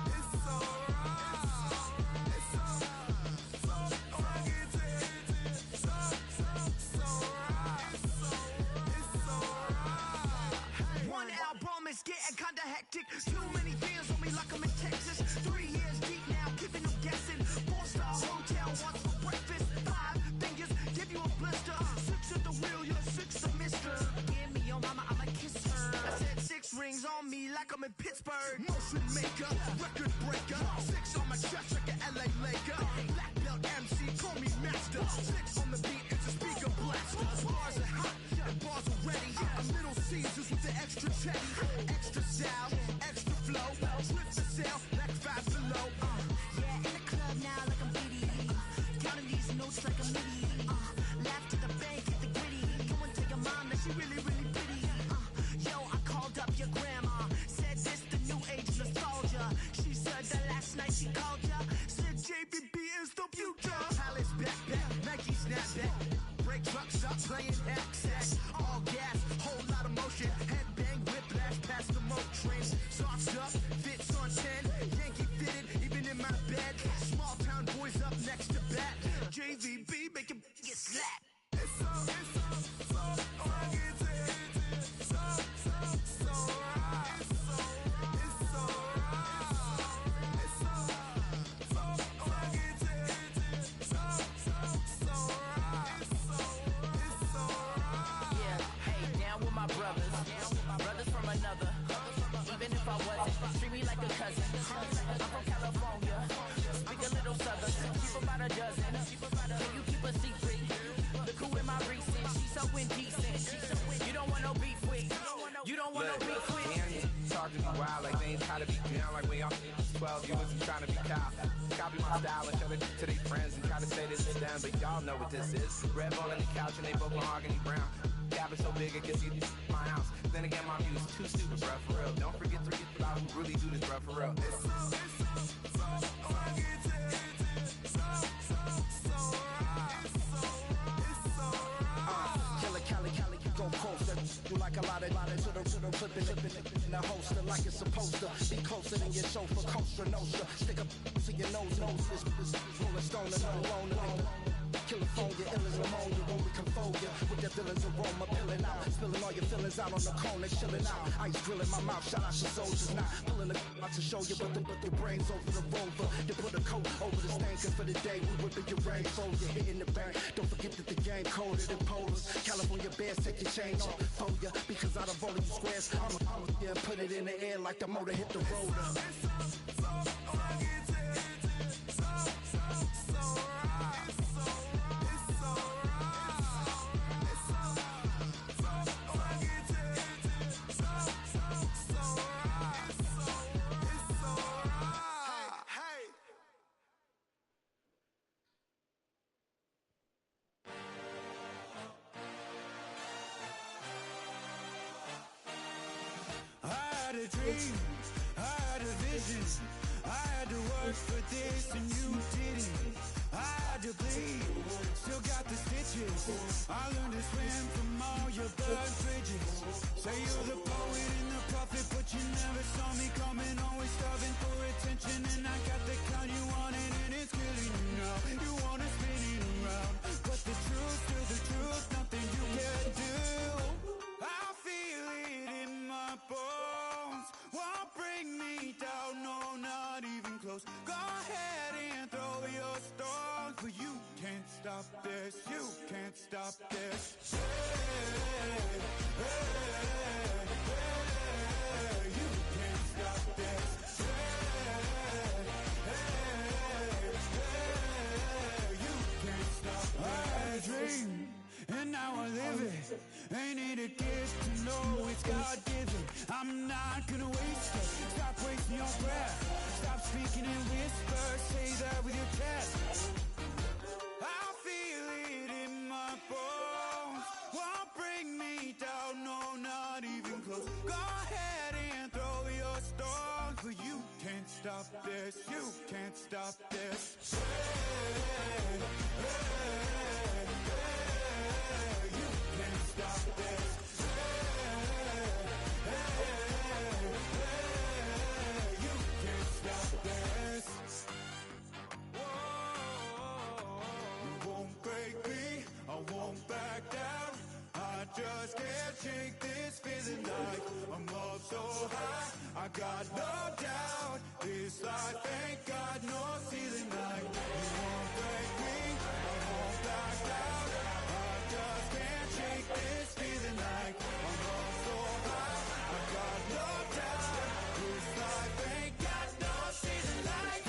It's so right. It's so I get to it. So right. It's so right.
One album is getting kinda hectic. Too many fans on me like I'm in Texas. 3 years deep now, keeping them guessing. 4-star hotel, once for breakfast. 5 fingers, give you a blister. 6 at the wheel, you're 6 a mister. Give me your mama, I'ma kiss her. I said 6 rings on me like I'm in Pittsburgh. Motion maker, record breaker. 6 on my chest like an LA Laker. Black belt MC, call me master. 6 on the beat, it's a speaker blaster. Bars are hot, and bars are ready. A Little Caesars with the extra check. Extra style, extra flow. Drift the sail, like 5 below. Yeah, in the club now like I'm giddy. Counting these notes like a MIDI. Laugh to the bank, hit the gritty. Go and tell your mom that she really, really pretty. Yo, I called up your grandma. Said this the new age nostalgia. She said that last night she called ya. Said JBB is the future. Palace backpack, Nike snapback. Break trucks up, playing access. All gas, whole lot of motion. Headbang, whiplash, past the moat train. Soft stuff, fits on 10. Yankee fitted, even in my bed. Small town boys up next to bat. JVB, make him get slapped.
It's so I get to it. So right. It's so right. It's so I get to it. So right. It's so right.
Yeah, hey, down with my brothers. Brothers from another. Even if I wasn't, treat me like a cousin. I'm from California. Speak a little southern. Keep about a dozen. Can you keep a secret? Look who in my recent. She's so indecent. You don't want no beef with. You don't want no beef with.
Talk to me wild like they ain't try to be down like when y'all 12 you wasn't trying to be cow. Copy my style and show it to their friends and try to say this is them, but y'all know what this is. Red bone on the couch and they both mahogany brown. Gap is so big, I can see my house. Then again, my views too stupid, bruh, for real. Don't forget to get about who really do this, bruh, for real.
Go closer, do like a lot of to the flipping in the holster like it's supposed to be closer than your chauffeur, Costa Nostra. Stick up to your nose, this rolling stone and alone. California, ill as pneumonia when we confold ya with that villain's aroma, pilling out, spilling all your feelings out on the corner, chilling out. Ice grilling my mouth, shout out your soldiers, not pulling the out to show you, but the brains over the rover. They put a coat over the stain, cause for the day we whipping your rain, fold you hitting the bank. Don't forget that the game colder than polars. California bears take your chain off for ya, because out of all of you squares, I'm yeah, put it in the air like the motor hit the rotor.
I had a dream, I had a vision, I had to work for this and you didn't. I had to bleed, still got the stitches. I learned to swim from all your burnt bridges. Say you're the poet and the prophet, but you never saw me coming. Always starving for attention, and I got the kind you wanted, and it's killing you now. You wanna spin it around, but the truth, still the truth, nothing you can do. I feel it in my bones, won't bring me down, no, not even close. Go ahead and throw your stones, but you can't stop this, you can't stop this. Hey, hey, hey, you can't stop this. Hey, hey, hey, you can't stop this. I had a dream, and now I live it. Ain't it a gift to know it's God-given? I'm not gonna waste it. Stop wasting your breath. Stop speaking in whispers. Say that with your chest. I feel it in my bones, won't bring me down, no, not even close. Go ahead and throw your stones, but you can't stop this, you can't stop this. Hey, hey, hey, you can't stop this. Just can't shake this feeling like I'm up so high. I got no doubt this life ain't got no ceiling like you won't break me, I won't back down. I just can't shake this feeling like I'm up so high. I got no doubt this life ain't got no ceiling like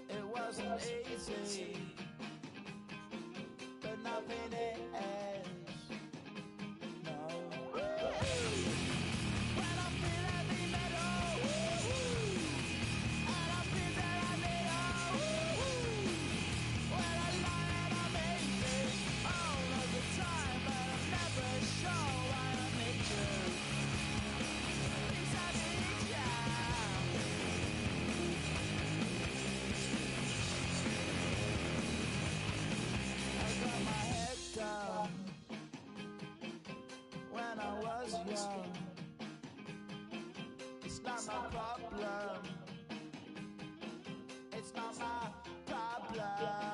it wasn't easy, but nothing ends. No. When I feel heavy metal, and I feel that I need when I lie and I'm easy all of the time, but I'm never sure why I need you. Because I need you.
It's not my problem. It's not my problem.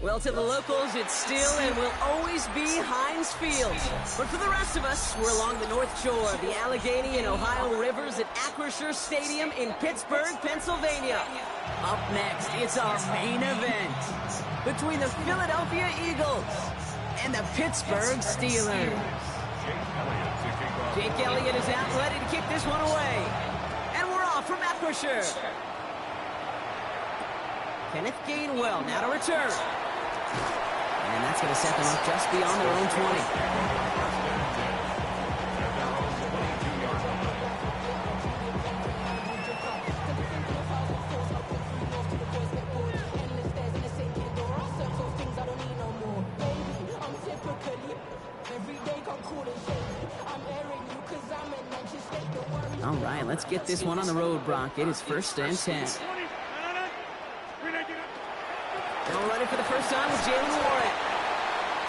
Well, to the locals, it's still and will always be Heinz Field. But for the rest of us, we're along the North Shore of the Allegheny and Ohio Rivers at Acrisure Stadium in Pittsburgh, Pennsylvania. Up next, it's our main event between the Philadelphia Eagles and the Pittsburgh Steelers. Jake Elliott is out ready to kick this one away. And we're off from Acrisure. Kenneth Gainwell now to return. And that's going to set them up just beyond their own 20. All right, let's get this one on the road, Brock. It is 1st and 10. All ready for the first time with Jalen Warren.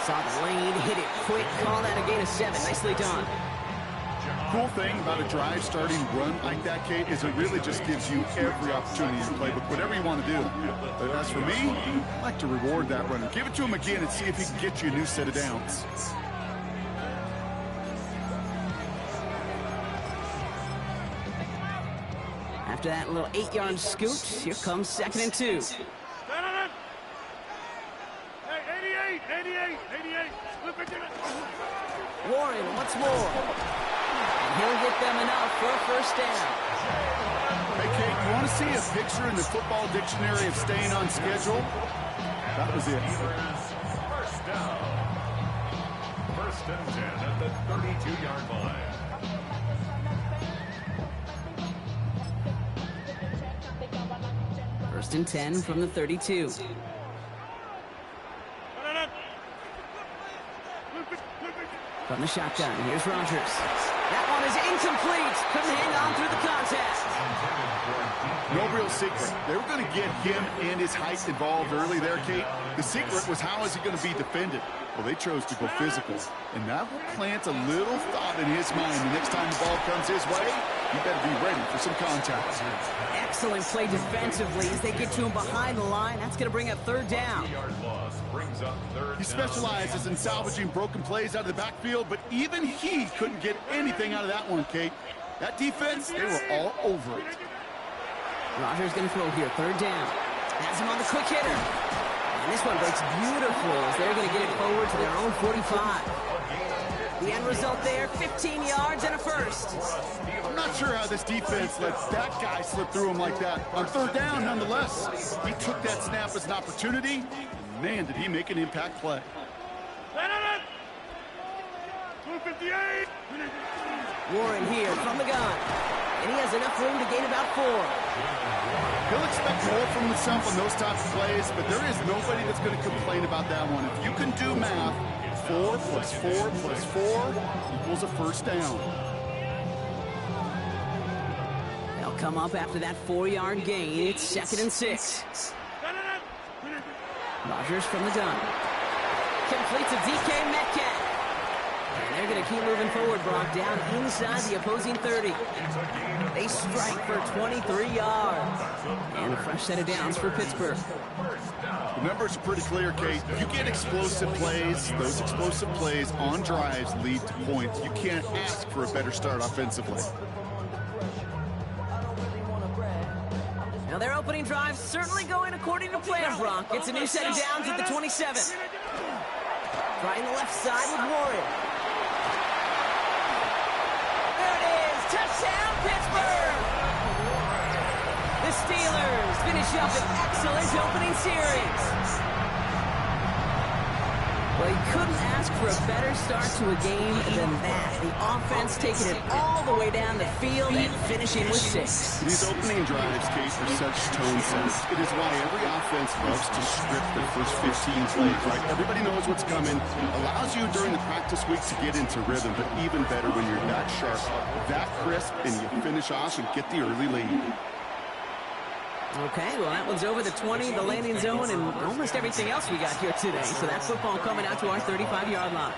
Saw the lane, hit it quick, call that a gain of 7. Nicely done.
Cool thing about a drive starting run like that, Kate, is it really just gives you every opportunity in your playbook, whatever you want to do. But as for me, I like to reward that runner. Give it to him again and see if he can get you a new set of downs.
After that little 8-yard scoot, here comes 2nd and 2.
Hey, 88.
Warren once more. And he'll get them enough for a first down.
Hey, Kate, you want to see a picture in the football dictionary of staying on schedule? That was it.
First down. 1st and 10 at the 32-yard line.
First and 10 from the 32. From the shotgun, here's Rodgers. That one is incomplete. Couldn't hang on through the contact.
No real secret. They were going to get him and his height involved early there, Kate. The secret was how is he going to be defended? Well, they chose to go physical. And that will plant a little thought in his mind. The next time the ball comes his way, you better be ready for some contact.
Excellent play defensively as they get to him behind the line. That's going to bring up 3rd down.
He specializes in salvaging broken plays out of the backfield, but even he couldn't get anything out of that one, Kate. That defense, they were all over it.
Rodgers going to throw here, 3rd down. Has him on the quick hitter. And this one breaks beautifully as they're going to get it forward to their own 45. The end result there, 15 yards and a first.
I'm not sure how this defense let that guy slip through him like that. On 3rd down, nonetheless, he took that snap as an opportunity. And man, did he make an impact play.
258.
Warren here from the gun. And he has enough room to gain about 4.
He'll expect more from himself on those types of plays, but there is nobody that's going to complain about that one. If you can do math, 4 plus 4 plus 4 equals a first down.
They'll come up after that 4-yard gain. It's 2nd and 6. Rodgers from the gun. Complete to DK Metcalf. And they're going to keep moving forward, Brock, down inside the opposing 30. They strike for 23 yards. And a fresh set of downs for Pittsburgh.
The numbers are pretty clear, Kate. You get explosive plays. Those explosive plays on drives lead to points. You can't ask for a better start offensively.
Now their opening drive certainly going according to plan, Brock. It's a new set of downs at the 27. Trying the left side with Warren. There it is. Touchdown, Pittsburgh! The Steelers finish up an excellent opening series. Well, you couldn't ask for a better start to a game than that. The offense taking it all the way down the field and finishing with 6.
These opening drives, Kate, are such tone setters. It is why every offense loves to script their first 15 plays, right? Everybody knows what's coming. Allows you during the practice week to get into rhythm, but even better when you're that sharp, that crisp, and you finish off and get the early lead.
Okay, well, that one's over the 20, the landing zone, and almost everything else we got here today. So that football coming out to our 35-yard line.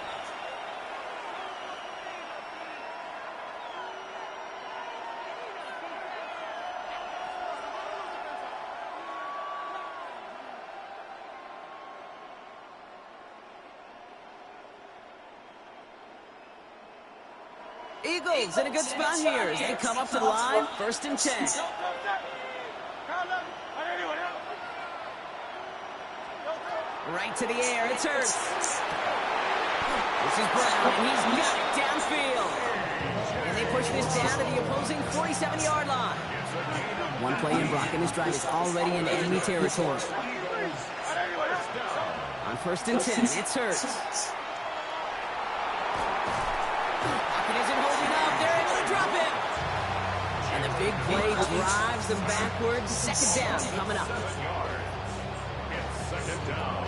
Eagles in a good spot here as they come up to the line, 1st and 10. Right to the air, it's Hurts. This is Brown, and he's got it downfield. And they push this down to the opposing 47-yard line. One play in, Brock, and this drive is already in enemy territory. On 1st and 10, it's Hurts. Pocket isn't holding up. They're able to drop it. And the big play drives them backwards. 2nd down coming up.
It's 2nd down.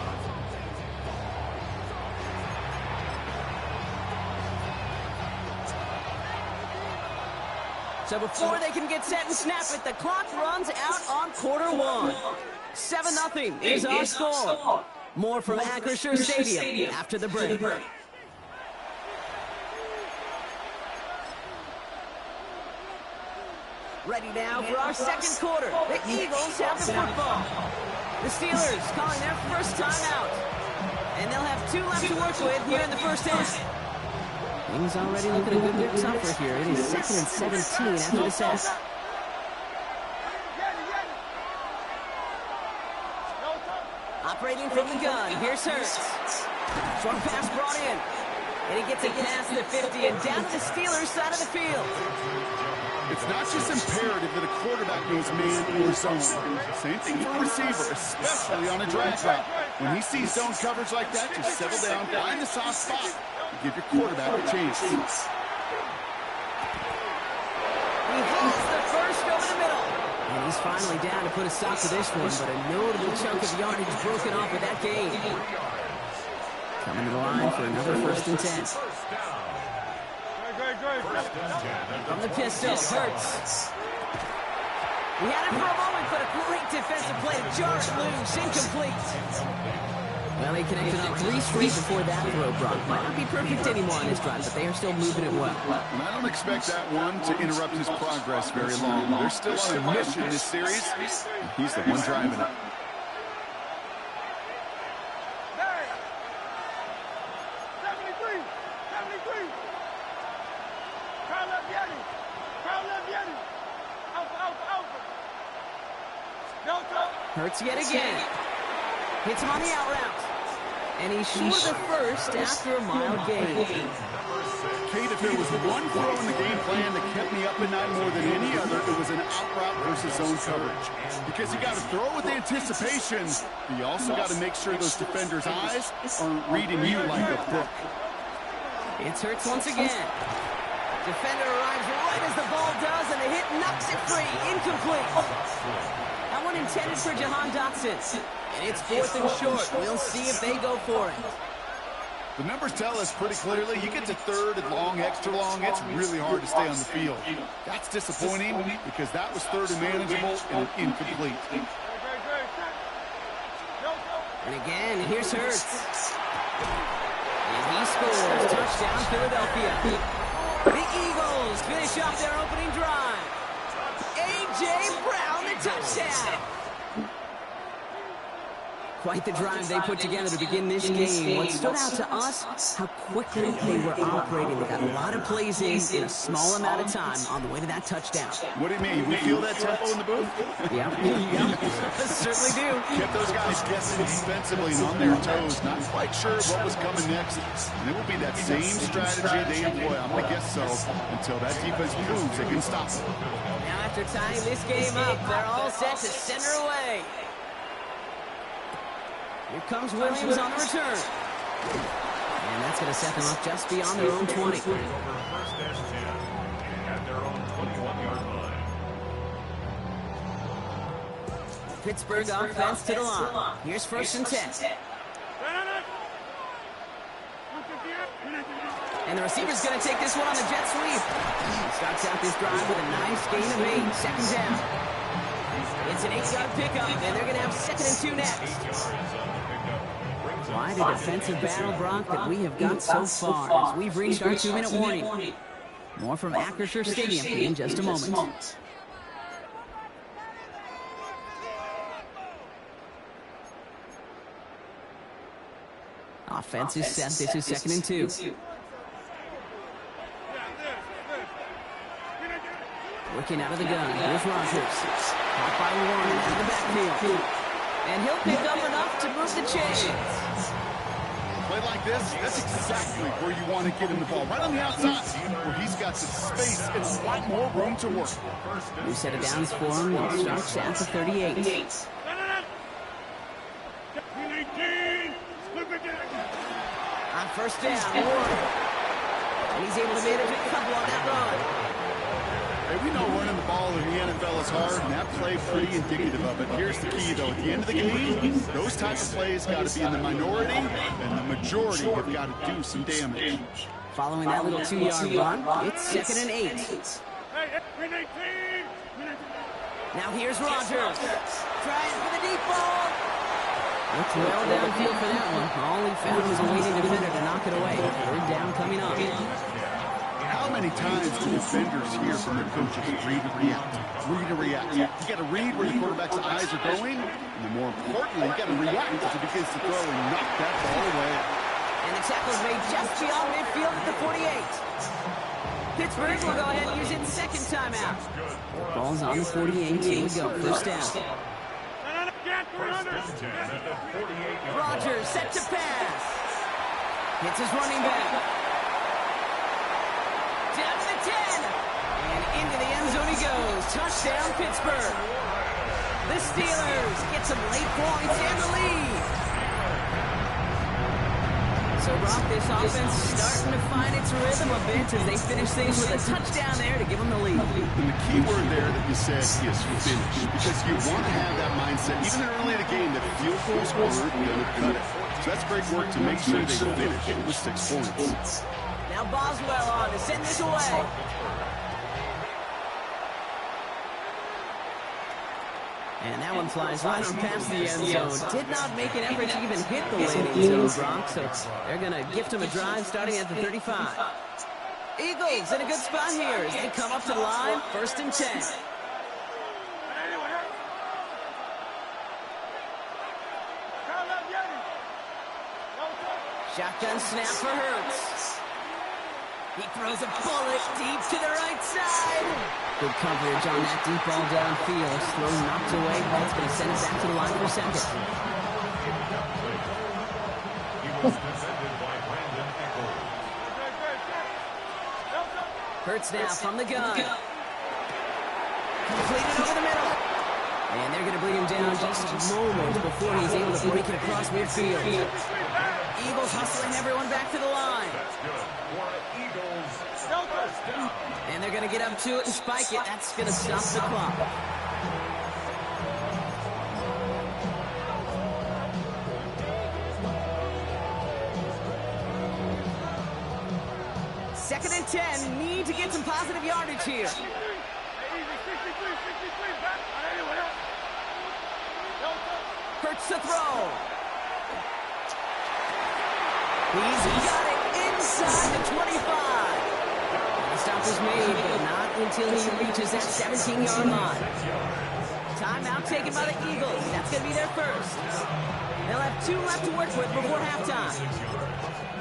So before they can get set and snap it, the clock runs out on quarter 1. 7-0 is our score. More from Acrisure Stadium after the break. Ready now for our 2nd quarter. The Eagles have the football. The Steelers calling their first timeout. And they'll have 2 left to work with here in the first half. Things already looking a good bit tougher here. It is 2nd and 17 after this half. Operating from the gun, here's Hurts. Short pass brought in. And he gets it past the 50 and down to the Steelers' side of the field.
It's not just imperative that a quarterback knows man or zone. Same thing for a receiver, especially on a drag route. When he sees zone coverage like that, just settle down, find the soft spot, and give your quarterback a chance.
He hauls the first over the middle. And he's finally down to put a stop to this one, but a notable chunk of yardage broken off with that gain. Coming to the line for another 1st and 10. From the pistol, Hurts. He had it for a moment, but a great defensive play to jar it loose, incomplete. Well, he connected on 3 straight before that throw, Brock. Might not be perfect anymore on this drive, but they are still moving it well.
And I don't expect that one to interrupt his progress very long. They're still on a mission this series. He's the one driving it.
Hurts yet again. Hits him on the out route. And he's short of the first after a mild gain.
Kate, if there was one throw in the game plan that kept me up at night more than any other, it was an out route versus zone coverage. Because you got to throw with anticipation, but you also got to make sure those defenders' eyes aren't reading you like a book.
It's Hurts once again. Defender arrives right as the ball does, and the hit knocks it free. Incomplete. That one intended for Jahan Dotson. And it's 4th and short. We'll see if they go for it.
The numbers tell us pretty clearly, you get to 3rd and long, extra long, it's really hard to stay on the field. That's disappointing because that was 3rd and manageable and incomplete.
And again, here's Hurts. And he scores. Touchdown, Philadelphia. The Eagles finish off their opening drive. A.J. Brown, the touchdown. Quite the drive they put together to begin this game. What stood out to us, how quickly they were operating. They got a lot of plays in a small amount of time on the way to that touchdown.
What do you mean? We feel that tempo in the booth?
Yeah, certainly do.
Kept those guys guessing defensively and on their toes, not quite sure what was coming next. And it will be that same strategy they employ, I'm going to guess so, until that defense proves they can stop it.
Now after tying this game up, they're all set to send her away. Here comes Williams on the return. And that's going to set them up just beyond their own 20.
First and 10 at their own 21-yard line.
Pittsburgh offense to the line. Here's 1st and 10. And the receiver's going to take this one on the jet sweep. He starts out this drive with a nice gain of 8. 2nd down. It's an 8-yard pickup, and they're going to have 2nd and 2 next. Quite a defensive battle, Brock, that we have got so far as we've reached our 2-minute warning. More from Acrisure Stadium in just a moment. Offense is set. This is 2nd and 2. Working out of the gun. Here's Rogers. Caught by Warren in the backfield. And he'll pick up enough to move the chains.
Play like this, that's exactly where you want to get him the ball. Right on the outside, where he's got the space and a lot more room to work.
New set of downs for him. He starts at the 38. On first down, Warren. And he's able to manage a couple on that run.
Hey, we know running the ball in the NFL is hard, and that play pretty indicative of it. Here's the key, though. At the end of the game, those types of plays got to be in the minority, and the majority have got to do some damage.
Following that little 2-yard run, it's 2nd and 8. Now here's Rogers. Trying for the deep ball. Looked well downfield for that one. All he found was a waiting defender to knock it away. 3rd down coming up.
How many times do defenders hear from their coaches, read and react, read and react? You got to read where the quarterback's eyes are going, and then more importantly, you got to react as he begins to throw and knock that ball away.
And the tackle's made just beyond midfield at the 48. Pittsburgh will go ahead and use its 2nd timeout. Ball's on the 48. Here we go. 1st down. Rogers set to pass. Hits his running back. Down to the 10. And into the end zone he goes. Touchdown, Pittsburgh. The Steelers get some late points and the lead. So, Brock, this offense starting to find its rhythm a bit as they finish things with a touchdown there to give them the lead.
And the key word there that you said is finish. Because you want to have that mindset, even early in the game, that field goals are going to cut it. So that's great work to make sure they finish with 6 points.
Now Boswell on to send this away. And that one flies right on past the end zone. Did not make an effort to even hit the landing zone, Brock. So they're going to gift him a drive starting at the 35. Eagles in a good spot here as they come up to the line. 1st and 10. Shotgun snap for Hurts. He throws a bullet deep to the right side. Good coverage on that deep ball downfield. Throw knocked away. That's going to send it back to the line for 2nd. Hurts now from the gun. Completed over the middle. And they're going to bring him down just moments before he's able to break it across midfield. Eagles hustling everyone back to the line. And they're going to get up to it and spike it. That's going to stop the clock. Second and 10. Need to get some positive yardage here. Hurts to throw. He's got it inside the 25. The stop is made, but not until he reaches that 17-yard line. Timeout taken by the Eagles. That's going to be their first. They'll have 2 left to work with before halftime.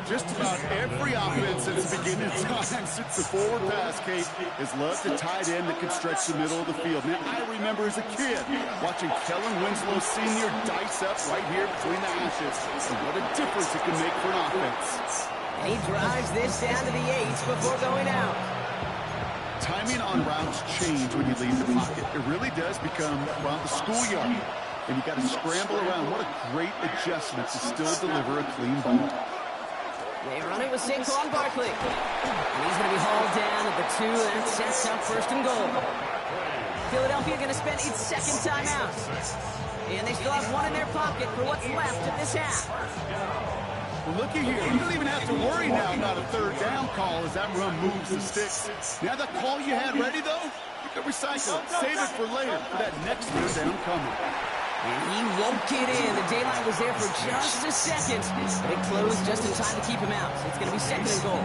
Just about every offense since the beginning of time, since the forward pass, Kate, has loved a tight end that can stretch the middle of the field. Man, I remember as a kid watching Kellen Winslow Sr. dice up right here between the hashes. And what a difference it can make for an offense.
And he drives this down to the 8 before going out.
Timing on routes change when you leave the pocket. It really does become, well, the schoolyard. And you got to scramble around. What a great adjustment to still deliver a clean ball.
They run it with Saquon Barkley. And he's going to be hauled down at the 2. That sets up 1st and goal. Philadelphia going to spend its 2nd timeout. And they still have 1 in their pocket for what's left of this half.
Well, looky here. You don't even have to worry now about a 3rd down call as that run moves the sticks. Now that call you had ready, though, you can recycle it. Save it for later for that next 3rd down coming.
And he won't get in. The daylight was there for just a second, but it closed just in time to keep him out. It's going to be 2nd and goal.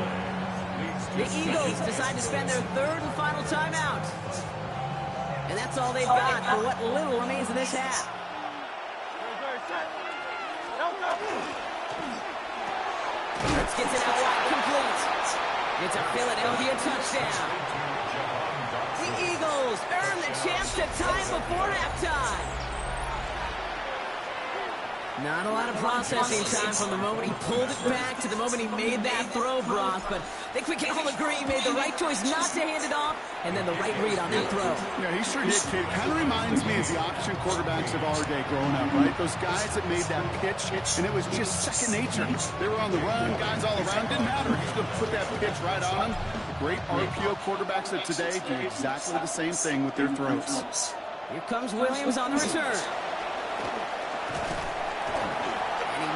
The Eagles decide to spend their 3rd and final timeout. And that's all they've got for what little remains of this half. Hurts gets it out wide, complete. It's a Philadelphia touchdown. The Eagles earn the chance to tie it before halftime. Not a lot of processing time from the moment he pulled it back to the moment he made that throw, Brock. But I think we can all agree he made the right choice not to hand it off, and then the right read on that throw.
Yeah, he sure did, kid. Kind of reminds me of the option quarterbacks of our day growing up, right? Those guys that made that pitch, and it was just second nature. They were on the run, guys all around. Didn't matter. He's going to put that pitch right on them. The great RPO quarterbacks of today do exactly the same thing with their throws.
Here comes Williams on the return.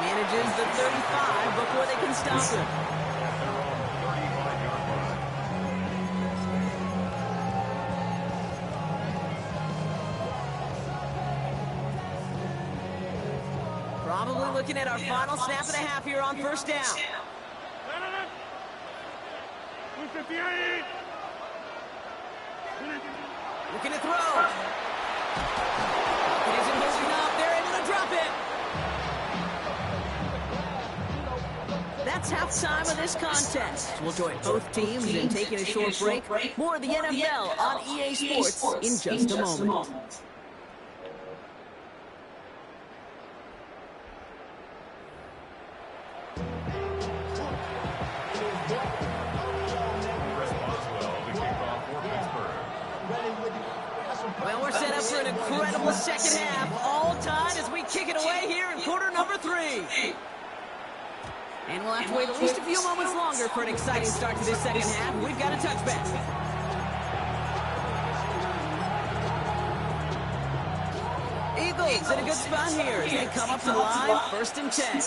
Manages the 35 before they can stop him. Probably looking at our final snap and a half here on first down. Looking to throw. It isn't moving up. They're able to drop it. That's halftime of this contest. We'll join both teams in taking a short break. More of the NFL on EA Sports in just a moment. Well, we're set up for an incredible second half. All tied as we kick it away here in quarter number 3. And we'll have to wait at least a few moments longer for an exciting start to this second half. We've got a touchback. Eagles in a good spot here as they come up to the line, 1st and 10.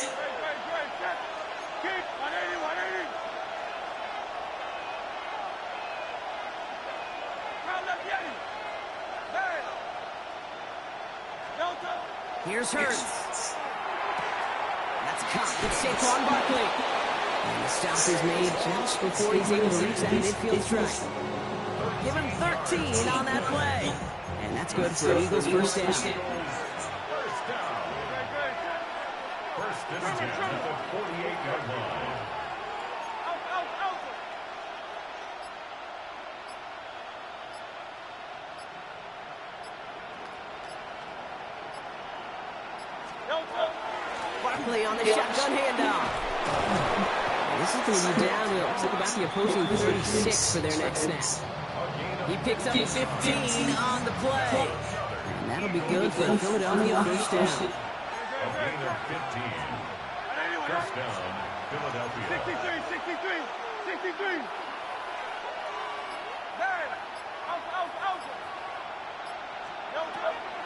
Here's Hurts. That's a cop with Saquon Barkley. And the stop is made just before he's able to reach that midfield strike. Give him 13 on that play. And that's good for Eagles' first down.
First and 10 at the 48-yard line.
Barkley on the shotgun handoff. This is going to be down to, looks like about the opposing 36 for their next snap. He picks up 15 on the play. And that'll be good for the Philadelphia first down.
A gain of 15. First down, Philadelphia.
63.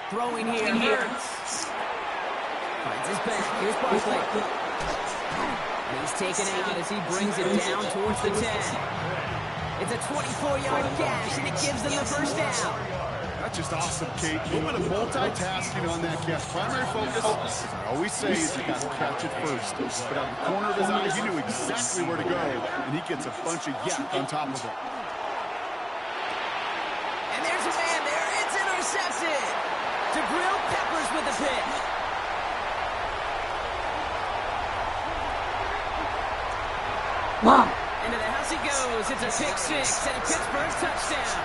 Throwing here, Hurts. Finds his back. Here's Barkley. And he's taken out as he brings it down towards the 10. It's a 24-yard gash, and it gives them the first down.
That's just awesome, Kate. A little bit of multitasking on that catch. Primary focus, as I always say, is you got to catch it first. But out the corner of his eye, he knew exactly where to go, and he gets a bunch of yak on top of it.
And there's a man there. It's intercepted. Jabril Peppers with the pick.
Wow.
Into the house he goes. It's a pick six and a Pittsburgh touchdown.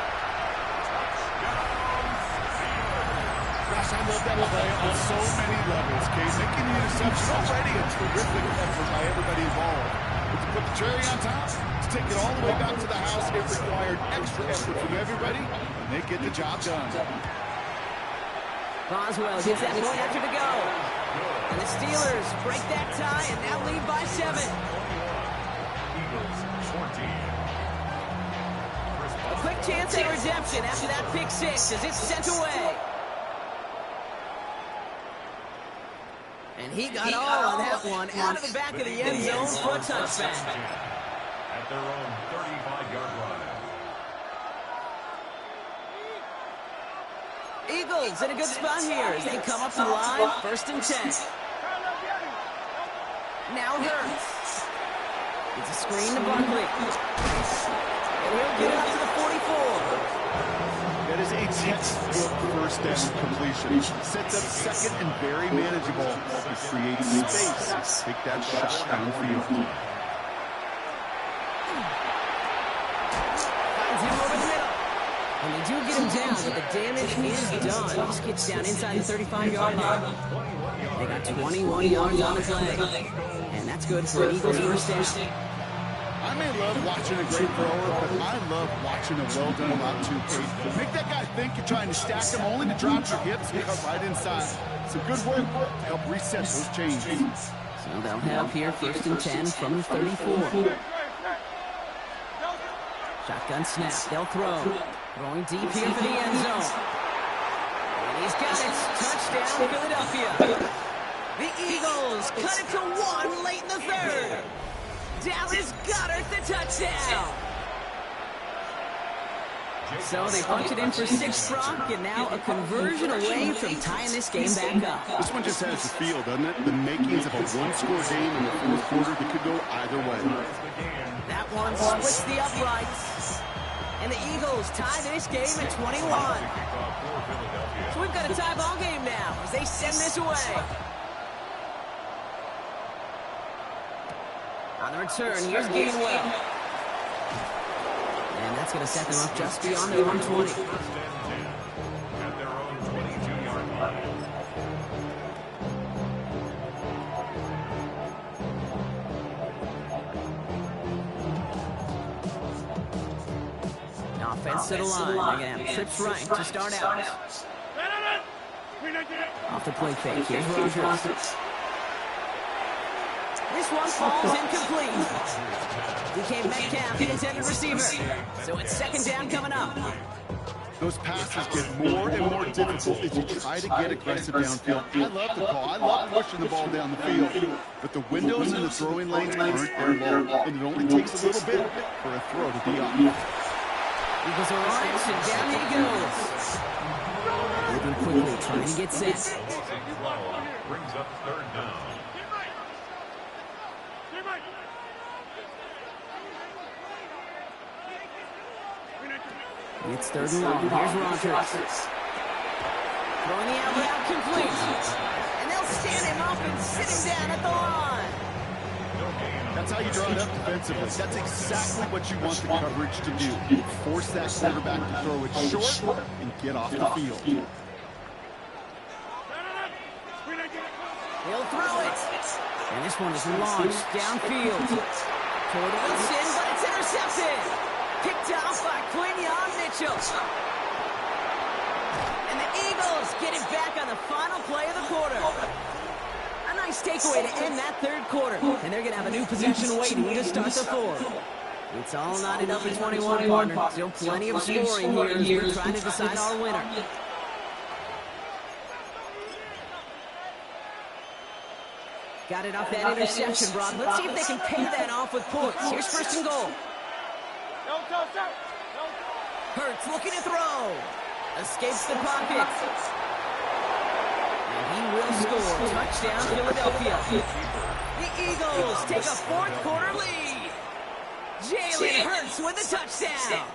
Gosh, I love that play on so many levels, Case. Making the interception already a terrific effort by everybody involved. But to put the cherry on top, to take it all the way back to the house, it required extra effort from everybody, and they get the job done.
Boswell gets that point after to go. And the Steelers break that tie and now lead by 7. A quick chance at redemption after that pick six as it's sent away. And he got all on that one out of the back of the end zone for a touchback.
At their own 35-yard line.
Eagles in a good spot here as they come up to the line, 1st and 10. Now Hurts. It's a screen to Barkley. And he'll get it up to the 44.
That is a textbook first down completion. Sets up second and very manageable. It creates space. Take that shot downfield.
Finds him over the middle. And they do get him down, but the damage is done. This gets down inside the 35-yard line. They got 21 yards on the play. And that's good for an Eagles first down.
I may love watching a great thrower, but I love watching a well-done route too, Kate. Make that guy think you're trying to stack him only to drop your hips and cut right inside. Some good work to help reset those chains.
So they'll have here 1st and 10 from the 34. Shotgun snap. They'll throw. Throwing deep here for the end zone. And he's got it. Touchdown, Philadelphia. The Eagles cut it to 1 late in the 3rd. Dallas Goedert the touchdown. So they punch it in for 6 Brock, and now a conversion away from tying this game back up.
This one just has the feel, doesn't it? The makings of a one-score game in the 4th quarter that could go either way.
That one splits the uprights. And the Eagles tie this game at 21. So we've got a tie ball game now as they send this away. On the return, here's Gainwell. And that's going to set them up just beyond their 120.
At their own 22-yard line.
Offense to the line. They're going to have trips right to start out. Off the play fake. Here's Rogers. This one falls incomplete. DK Metcalf, the intended receiver. So it's 2nd down coming up.
Those passes get more and more difficult as you try to get aggressive downfield. I love the call. I love pushing the ball down the field. But the windows in the throwing lanes aren't very long, and it only takes a little bit for a throw to be up.
Eagles are right, and down he goes. Moving quickly, trying to get set.
Brings up 3rd down.
It's 3rd and long. Here's Rogers. Throwing the outlet out complete. And they'll stand him up and sit him down at the line.
That's how you draw it up defensively. That's exactly what you want the coverage to do. Force that quarterback to throw it short and get off the field.
He'll throw it. And this one is launched downfield. Toward Wilson, but it's intercepted. Picked off by Quinyon Mitchell. And the Eagles get it back on the final play of the quarter. A nice takeaway to end that 3rd quarter. And they're going to have a new possession waiting to start the 4th. It's all knotted up at 21, partner. Still plenty of scoring here as we're trying to decide our winner. Got it off that interception, Brock. Let's see if they can pay that off with points. Here's 1st and goal. Hurts looking to throw. Escapes the pocket. And he will score. Touchdown, Philadelphia. The Eagles take a 4th quarter lead. Jalen Hurts with a touchdown.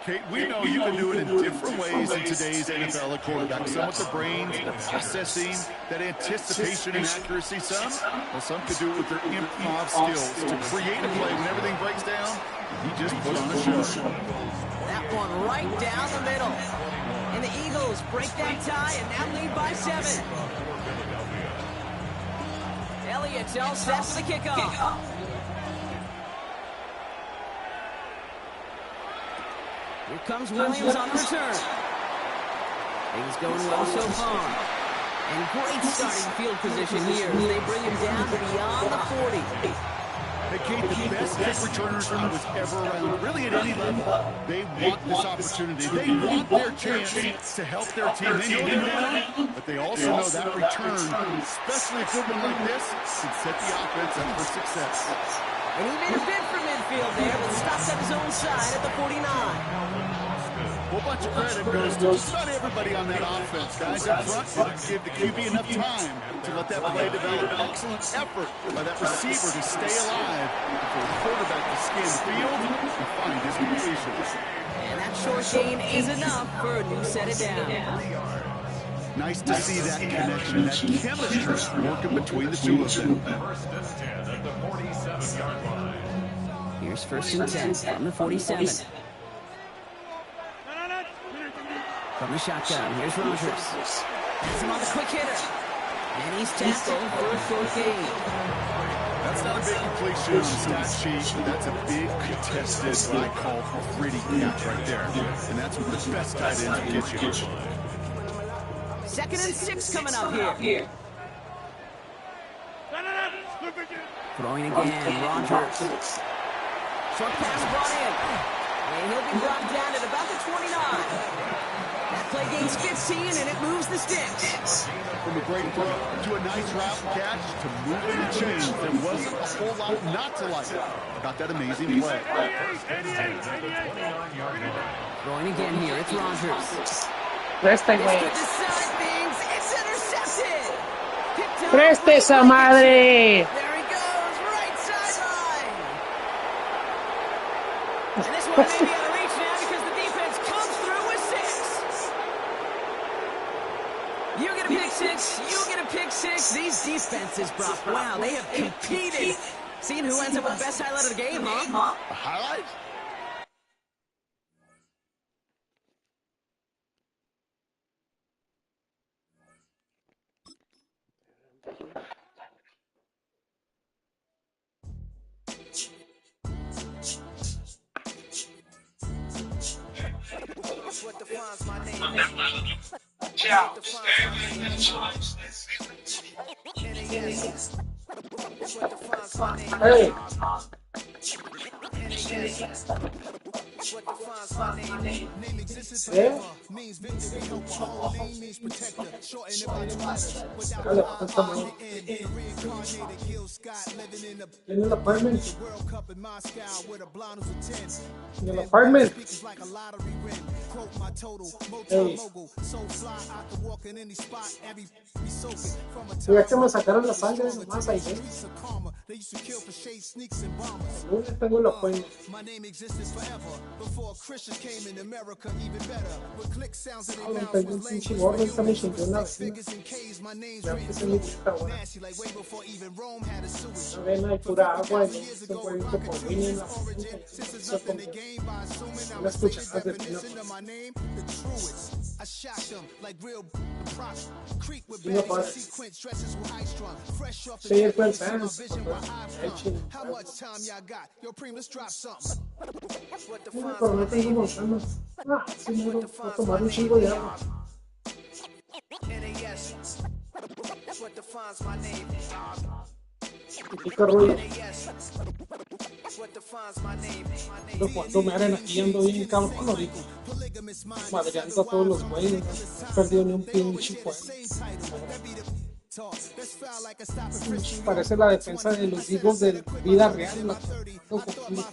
Kate, we know you can do it in different ways in today's NFL at quarterback. Some with the brains, the processing, that anticipation and accuracy. Some could do it with their improv skills to create a play when everything breaks down. He just put on a show.
That one right down the middle. And the Eagles break that tie and now lead by 7. Elliott's all set for the kickoff. Here comes Williams on the return. Things going well so far. And great starting field position here as they bring him down beyond the 40.
Hey, Kate, the best kick returners I was ever around, really at any level, they want this opportunity. They want their chance to help their team. They know they're down, but they also know that return, especially a good one like this, can set the offense up for success.
And he made a bid for midfield there, but stopped at his own side at the 49.
A whole bunch of credit goes to just about everybody on that offense. Guys up front didn't give the QB enough time to let that play develop. Excellent effort by that receiver to stay alive for the quarterback to scan the field and find his completion.
And that short gain is enough for a new set of downs.
Nice to see that connection, that chemistry working between the two of them.
1st and 10 at the 47-yard line.
Here's 1st and 10 from the 47. From the shotgun, here's Rogers. Has him on the quick hitter. And he's tackled for a short gain.
That's not a big completion on the stat sheet, but that's a big contested, what I call a gritty catch right there. And that's what the best tight ends will get you.
2nd and 6 coming up here. Throwing again, Rogers. Short pass brought in. And he'll be brought down at about the 29. That play gains 15, and it moves the sticks.
From a great throw to a nice route catch to moving the chains, there wasn't a whole lot not to like about that amazing play.
Throwing again here, it's Rogers.
Presta, güey.
Decide things, it's intercepted.
Presta esa madre.
There he goes, right sideline. And this one may be out of reach now because the defense comes through with 6. You get a pick 6, you get a pick 6. These defenses, Brock, wow, they have competed. Seeing who ends up with the best highlight of the game, huh?
A highlight?
What defines my name?
Hey.
What defines my name? Name existence
forever.
Means victory, help control. Name means protector. Shorten it by 2 letters. Without
Dale,
the
esta
I,
madre.
the end. Reincarnated Gil Scott living in the
Tiene el apartment.
World Cup in Moscow with a blonde who's a 10.
Tiene el apartment.
Speakers like a lottery win. Quote my total.
Hey.
Mogul. So fly, I can walk in any spot. Every be soaking from a
Ya que me sacaron la sangre nomás ahí, ¿eh?
They used to kill for shade sneaks and bombers.
El lunes tengo el appointment.
My name existed forever before Christians came in America, even better. With click sounds in their
Ahora
mouths
tengo
was
un pinche
language
gordo,
for
esta me
humans.
chingó una
Six
vecina.
figures in K's, my name's
Ya
written
que se me gusta ahora.
nasty like way before even Rome had a sewage.
Avena y pura agua y se puede que por mí en la
Origin, since there's
se
nothing to
come.
gain by assuming I
No
was
escuchas
the
de
definition of my name, the truest. I shocked them like real props. Creek with
Sí, no
baddies and
pasa.
sequence dresses with high strung. Fresh off the
Sí, es buen
see my
fans.
vision where I've come.
Echen.
How much time y'all got? Yo, Preem, let's drop something. What
Mira,
defines
pero no
my
tengo
name?
manzanas. Ah, sí, me voy a tomar un chingo de agua.
NAS. What defines my name?
Y pica rollo.
NAS. What defines my name?
Pero cuando me harán aquí ando bien cabrón, lo digo. Madreando a todos los güeyes. No he perdido ni un pinche juego. Parece la defensa de los Eagles de vida real. La tengo confundido.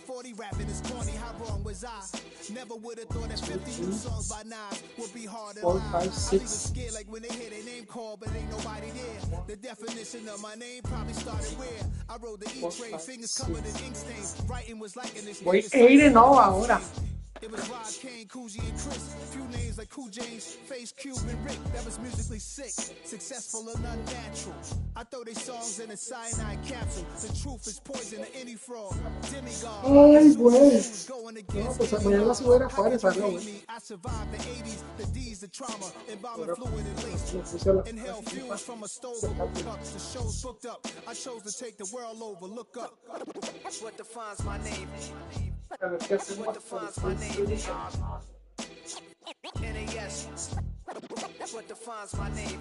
Never would have thought that 50 new songs by Nas would be harder.
4, 5,
I was
6.
scared like when they hear their name called, but ain't nobody there. The definition of my name probably started where I wrote the E-trade, fingers covered in ink stains. Writing was like an
Voy
experience.
8-0 ahora.
It was Rod, Kane, Coogee, and Chris. Few names like Cool James, Face, Cube, and Rick. That was musically sick, successful and unnatural. I throw these songs in a cyanide capsule. The truth is poison to any fraud. Demigod.
Ay, güey. No, pues mañana si voy a ir a Juárez, algo, güey.
I survived the 80s, the D's, the trauma, embalming fluid and lace.
Me puse a la
Inhale fumes from a stove with cups. The show's booked up. I chose to take the world over. Look up. What defines my name?
A ver qué hacemos.
What defines my name? NAS. What defines my name?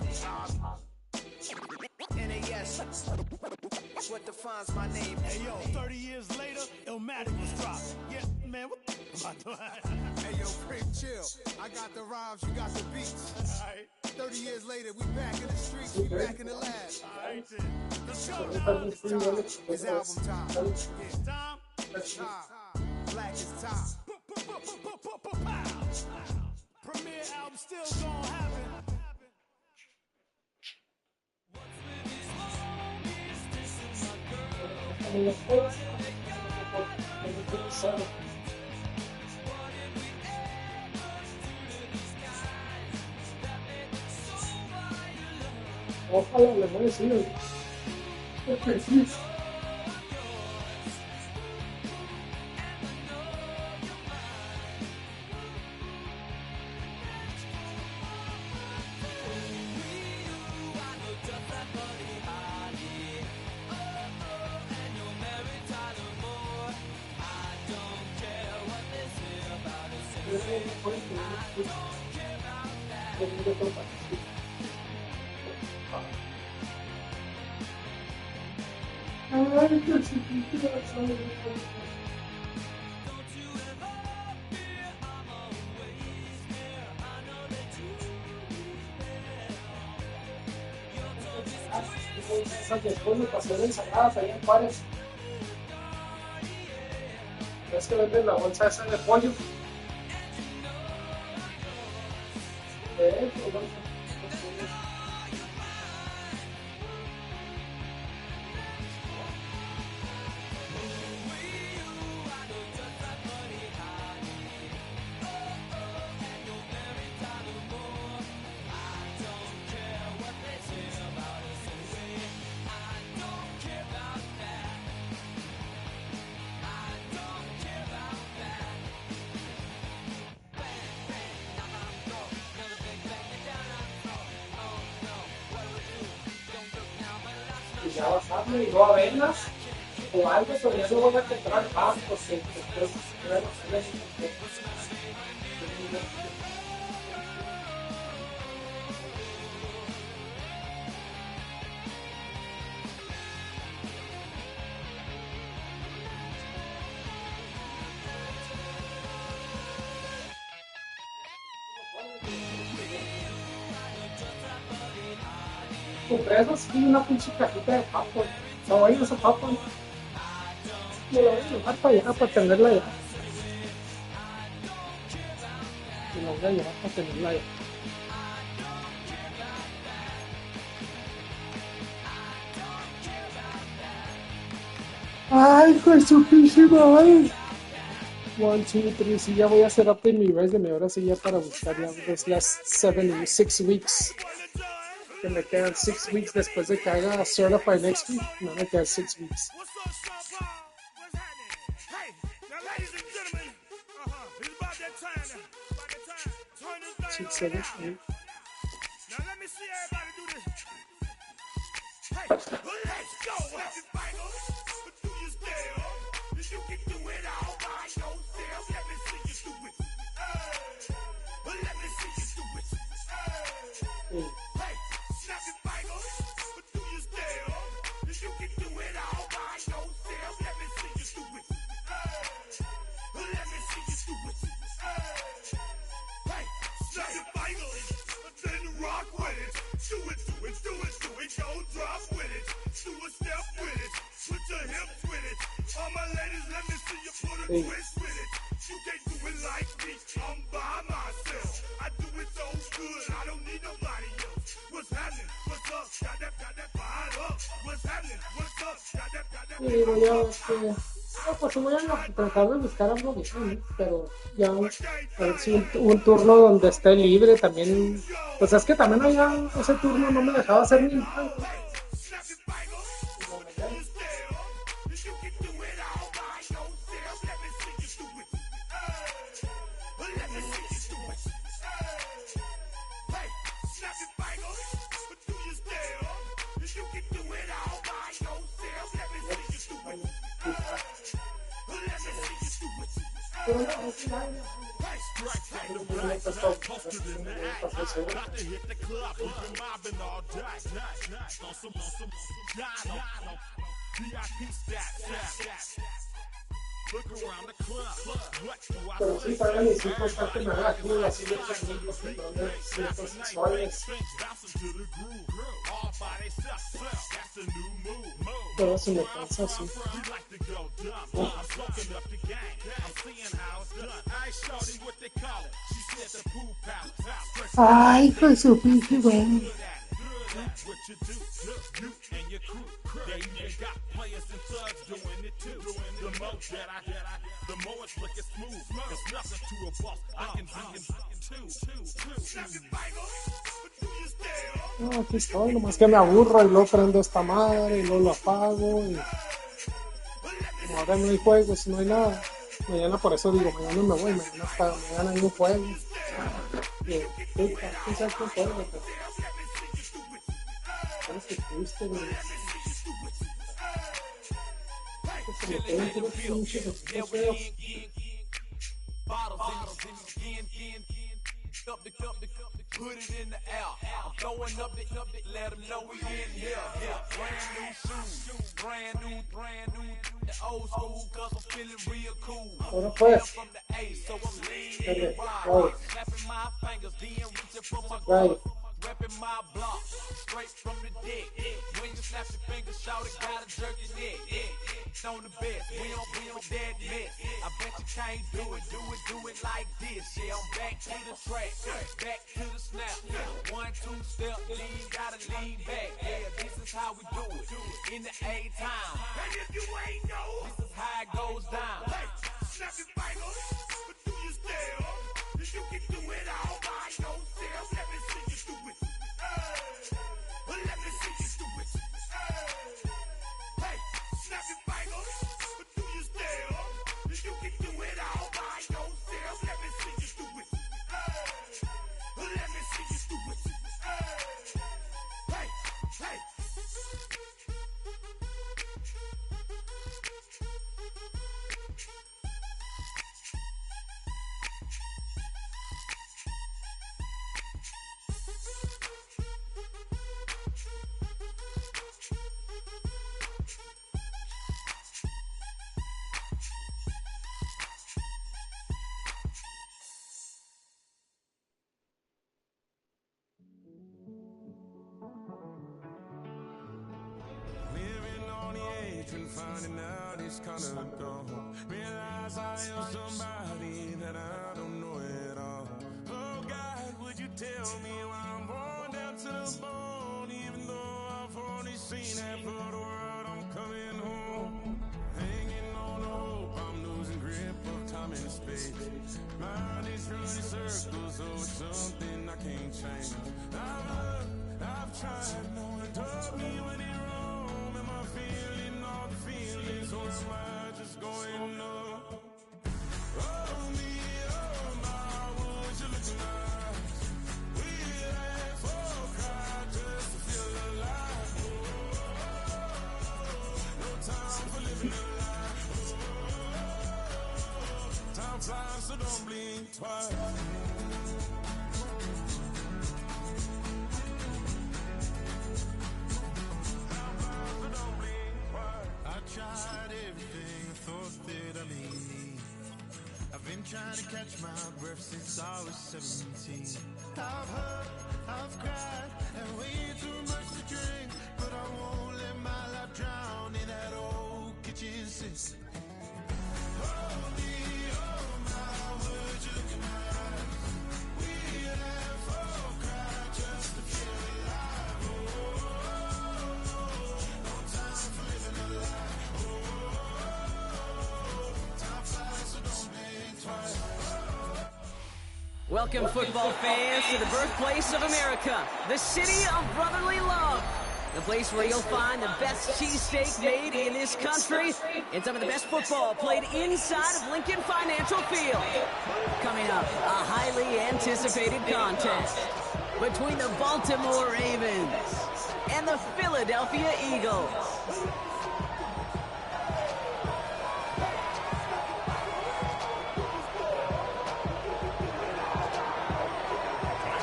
NAS. What defines my name?
Hey yo, 30 years later, Illmatic was dropped. Yeah, man, what am I doing?
Hey yo, Preem, chill. I got the rhymes, you got the beats.
Alright,
30 years later, we back in the streets, we back in the lab.
alright then. Let's go.
It's album time.
It's time.
Time. Black is time.
Premiere album still gonna happen.
Ojalá le voy a decir. Porque sí. Después me pasó de ensaladas ahí en Juárez. Es que venden la bolsa esa de pollo. Y ya basarle y luego avenas o algo, pero ya no voy a comprar pan porque después compré eso sí, una pinche cajita de papo. Está bueno ese papo. Me lo voy a llevar para allá para tenerla allá. Me lo voy a llevar para tenerla allá. Ay, hijo de su pinche madre. 1, 2, 3, sí, ya voy a hacer update mi resume. Ahora sí, ya para buscar ya los last 6 weeks. Que me quedan 6 weeks después de que haga Certified next week. No me quedan 6 weeks. Six, 7, 8.
Now let me see everybody do this. Hey, let's go. Do you still? You can do it all by yourself. Let me see you do it. Let me see you do it. Hey, snap your fingers. Do you still? You can do it all by yourself. Let me see you do it. Let me see you do it. Hey, snap your fingers. Then rock with it. Do it, do it, do it, do it. Go drop with it. Do a step with it. Put your hips with it. All my ladies, let me see you put a twist with it. You can't do it like me. I'm by myself. I do it so good. I don't need nobody else. What's happening? What's up? Got that fired up. What's happening? What's up? Got that.
Y digo yo, pues voy a tratar de buscar algo bien, ¿no? Pero ya a ver si un turno donde esté libre también. Pues es que también allá ese turno no me dejaba hacer ni nada. Pero sí, para mis hijos está que me haga aquí así de amigos que son ciertos sexuales. Pero se me cansa así. Ay, hijo de su pinche madre. No, aquí estoy, nomás que me aburro y luego prendo esta madre y luego lo apago y como ahora no hay juegos, no hay nada. Mañana por eso digo, mañana me voy, mañana hay un juego. Y puta, ¿quién sabe qué juego? ¿Cuál es que tuviste, güey? Se me quedan puros pinches equipos feos.
Up the put it in the air. I'm throwing up the, let them know we in here. Yeah, brand new shoes, brand new. The old school, cause I'm feeling real cool.
Ahora pues.
From the A, so I'm leaning right. Snapping my fingers, then reaching for my
Right.
Repping my block, straight from the dick. When you snap your fingers, shout it, gotta jerk your neck. On the best, we on that mess. I bet you can't do it like this. Yeah, I'm back to the track, back to the snap. 1, 2 step, lean, gotta lean back. Yeah, this is how we do it in the A time.
And if you ain't know,
This is how it goes down.
hey, snap your fingers, but do your step. You can do it all by yourself. Let me see you do it. Let me see you do it. Hey, snap your fingers, but do your step. You can do it all by yourself. Let me see you do it. Let me see you do it. Hey, hey.
Living on the edge and finding out it's kinda dumb. Realize I am somebody that I don't know at all. Oh God, would you tell me why I'm born down to the bone? Even though I've only seen half of the world, I'm coming home. Hanging on to hope, I'm losing grip of time and space. Mind is running circles over something I can't change. I've looked, I've tried, no one told me when it wrong. Am I feeling all the feelings, or am I just going up? Oh me, oh my, would you look in my eyes? We laugh or cry just to feel alive. No time for living a lie. Time flies, so don't blink twice.
I tried everything, thought that I may need. I've been trying to catch my breath since I was 17. I've hurt, I've cried, and way too much to drink. But I won't let my life drown in that old kitchen sink. Oh me, oh my, would you look in my eyes? We laugh or cry just to feel alive. No time for living a lie. Time flies, so don't blink twice.
Welcome, football fans, to the birthplace of America, the city of brotherly love. The place where you'll find the best cheesesteak made in this country and some of the best football played inside of Lincoln Financial Field. Coming up, a highly anticipated contest between the Baltimore Ravens and the Philadelphia Eagles.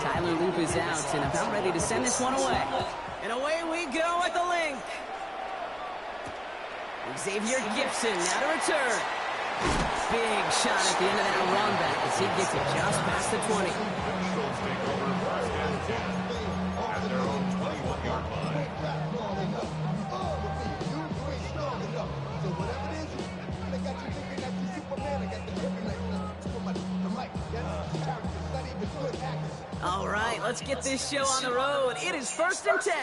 Tyler Loop is out and about ready to send this one away. And away we go at the link. Xavier Gibson now to return. Big shot at the end of that run back as he gets it just past the 20.
Eagles take over first and 10 at their own 21-yard line.
All right, let's get this show on the road. It is 1st and 10.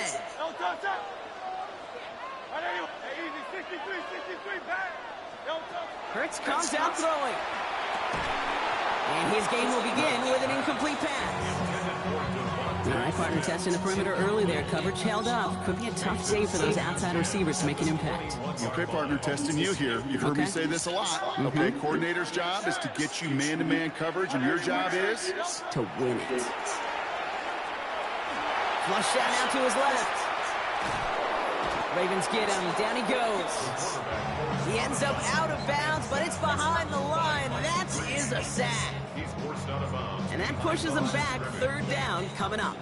Hurts comes out throwing. And his game will begin with an incomplete pass. All right, partner testing the perimeter early there. Coverage held up. Could be a tough day for those outside receivers to make an impact.
Okay, partner, testing you here. You've heard me say this a lot. Okay, coordinator's job is to get you man-to-man coverage, and your job is
to win it. Flush down now to his left. Ravens get him. Down he goes. He ends up out of bounds, but it's behind the line. That is a sack. And that pushes them back. Third down coming up.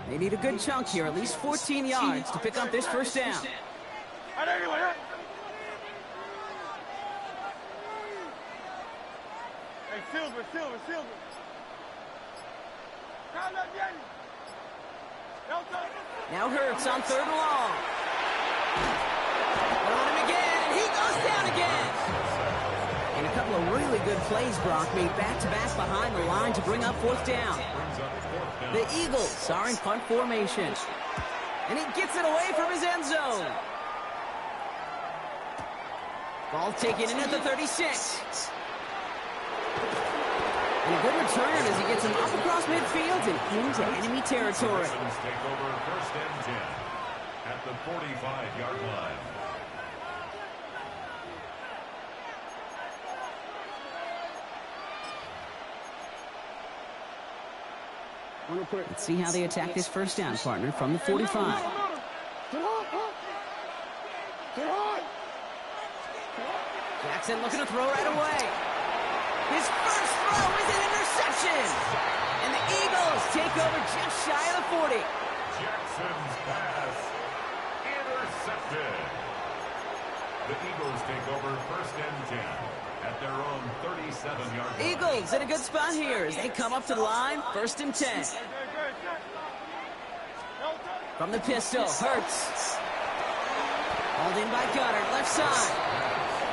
They need a good chunk here, at least 14 yards to pick up this first down.
Hey, Silver.
Now Hurts on 3rd and long. On him again, and he goes down again. And a couple of really good plays, Brock, made back-to-back behind the line to bring up 4th down. The Eagles are in punt formation. And he gets it away from his end zone. Ball taken in at the 36. And a good return as he gets him up across midfield and into enemy territory.
Take over 1st and 10 at the 45-yard line.
Let's see how they attack this first down, partner, from the 45. Jackson looking to throw right away. His first throw is an interception. And the Eagles take over just shy of the 40.
Jackson's pass intercepted. The Eagles take over 1st and 10 at their own 37-yard line.
Eagles in a good spot here as they come up to the line. 1st and 10. From the pistol, Hurts. Hauled in by Goddard, left side.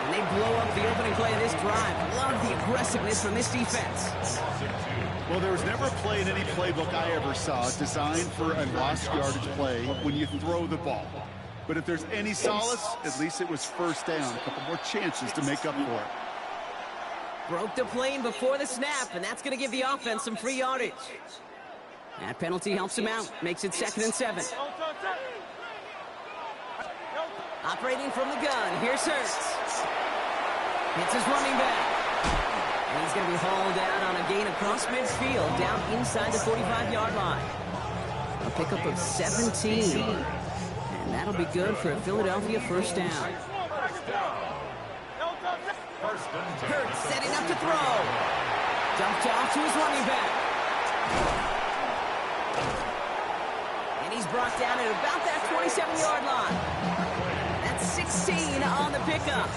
And they blow up the opening play of this drive. Love the aggressiveness from this defense.
Well, there was never a play in any playbook I ever saw designed for a lost yardage play when you throw the ball. But if there's any solace, at least it was 1st down. A couple more chances to make up for it.
Broke the plane before the snap, and that's going to give the offense some free yardage. That penalty helps him out. Makes it 2nd and 7. Operating from the gun, here's Hurts. Hits his running back. And he's going to be hauled out on a gain across midfield, down inside the 45-yard line. A pickup of 17. And that'll be good for a Philadelphia 1st down. Hurts setting up to throw. Dumped off to his running back. And he's brought down at about that 27-yard line. That's 16 on the pickup.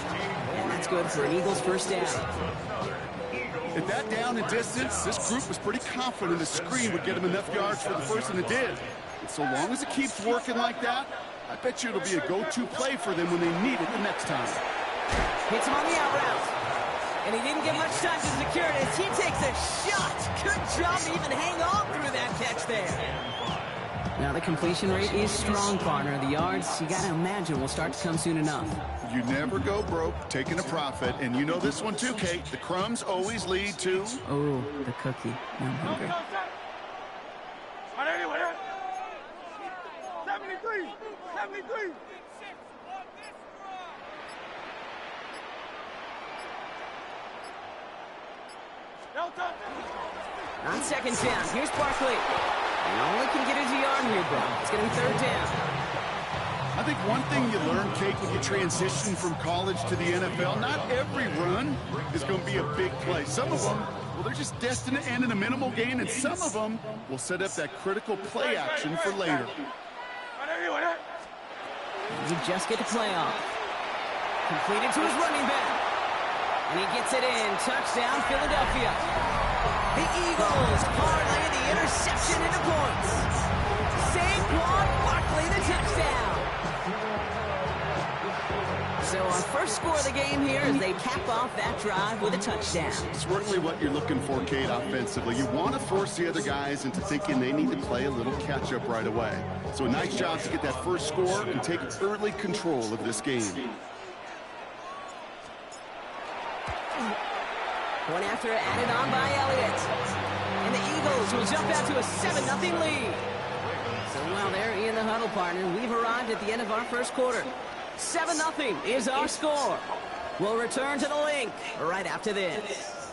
And that's good for an Eagles 1st down.
At that down and distance, this group was pretty confident the screen would get him enough yards for the first, and it did. And so long as it keeps working like that, I bet you it'll be a go-to play for them when they need it the next time.
Hits him on the out route. And he didn't get much time to secure it as he takes a shot. Good job to even hang on through that catch there. Now the completion rate is strong, partner. The yards, you got to imagine, will start to come soon enough.
You never go broke taking a profit, and you know this one too, Kate. The crumbs always lead to...
Oh, the cookie. I'm hungry.
73.
On 2nd down, here's Barkley. And only can get his yard here, bro. It's going to be 3rd down.
I think one thing you learn, Kate, when you transition from college to the NFL, not every run is going to be a big play. Some of them, well, they're just destined to end in a minimal gain, and some of them will set up that critical play action for later.
You just get the play off. Completed to his running back. And he gets it in. Touchdown, Philadelphia. The Eagles parlay the interception into points. Saquon Barkley, the touchdown. So our first score of the game here as they cap off that drive with a touchdown.
Certainly what you're looking for, Kate, offensively. You want to force the other guys into thinking they need to play a little catch-up right away. So a nice job to get that first score and take early control of this game.
One after added on by Elliott. And the Eagles will jump out to a 7-0 lead. So while they're in the huddle, partner, we've arrived at the end of our first quarter. 7-0 is our score. We'll return to the link right after this.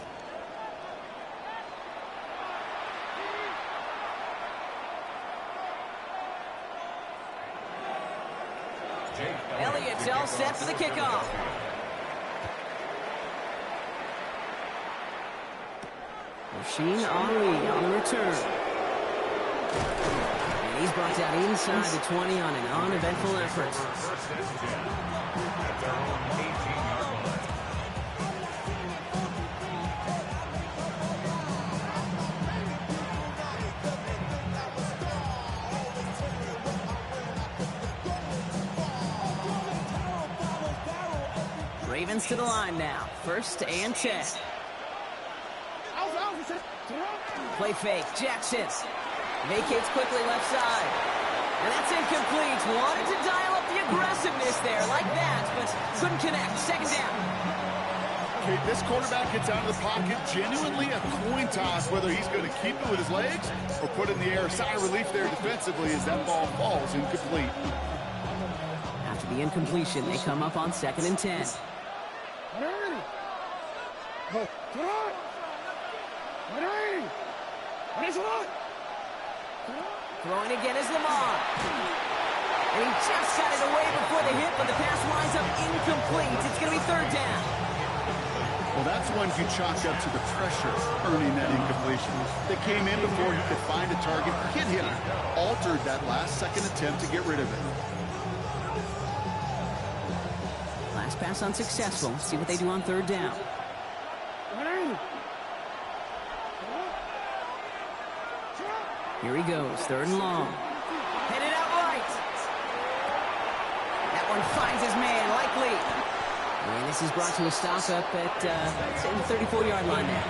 Elliott's all set for the kickoff. Rasheen Ali on the return. And he's brought down inside the 20 on an uneventful effort. Ravens to the line now. 1st and 10. Play fake. Jackson vacates quickly left side. And that's incomplete. Wanted to dial up the aggressiveness there like that, but couldn't connect. 2nd down.
Okay, this quarterback gets out of the pocket. Genuinely a coin toss whether he's going to keep it with his legs or put it in the air. Sigh of relief there defensively as that ball falls incomplete.
After the incompletion, they come up on 2nd and 10. Throwing again is Lamar. And he just got it away before the hit, but the pass winds up incomplete. It's going to be 3rd down.
Well, that's one you chalk up to the pressure earning that incompletion. They came in before he could find a target, hit him, altered that last-second attempt to get rid of it.
Last pass unsuccessful. See what they do on 3rd down. Here he goes, 3rd and long. Headed out right. That one finds his man, likely. And this is brought to a stop up at the 34-yard line now.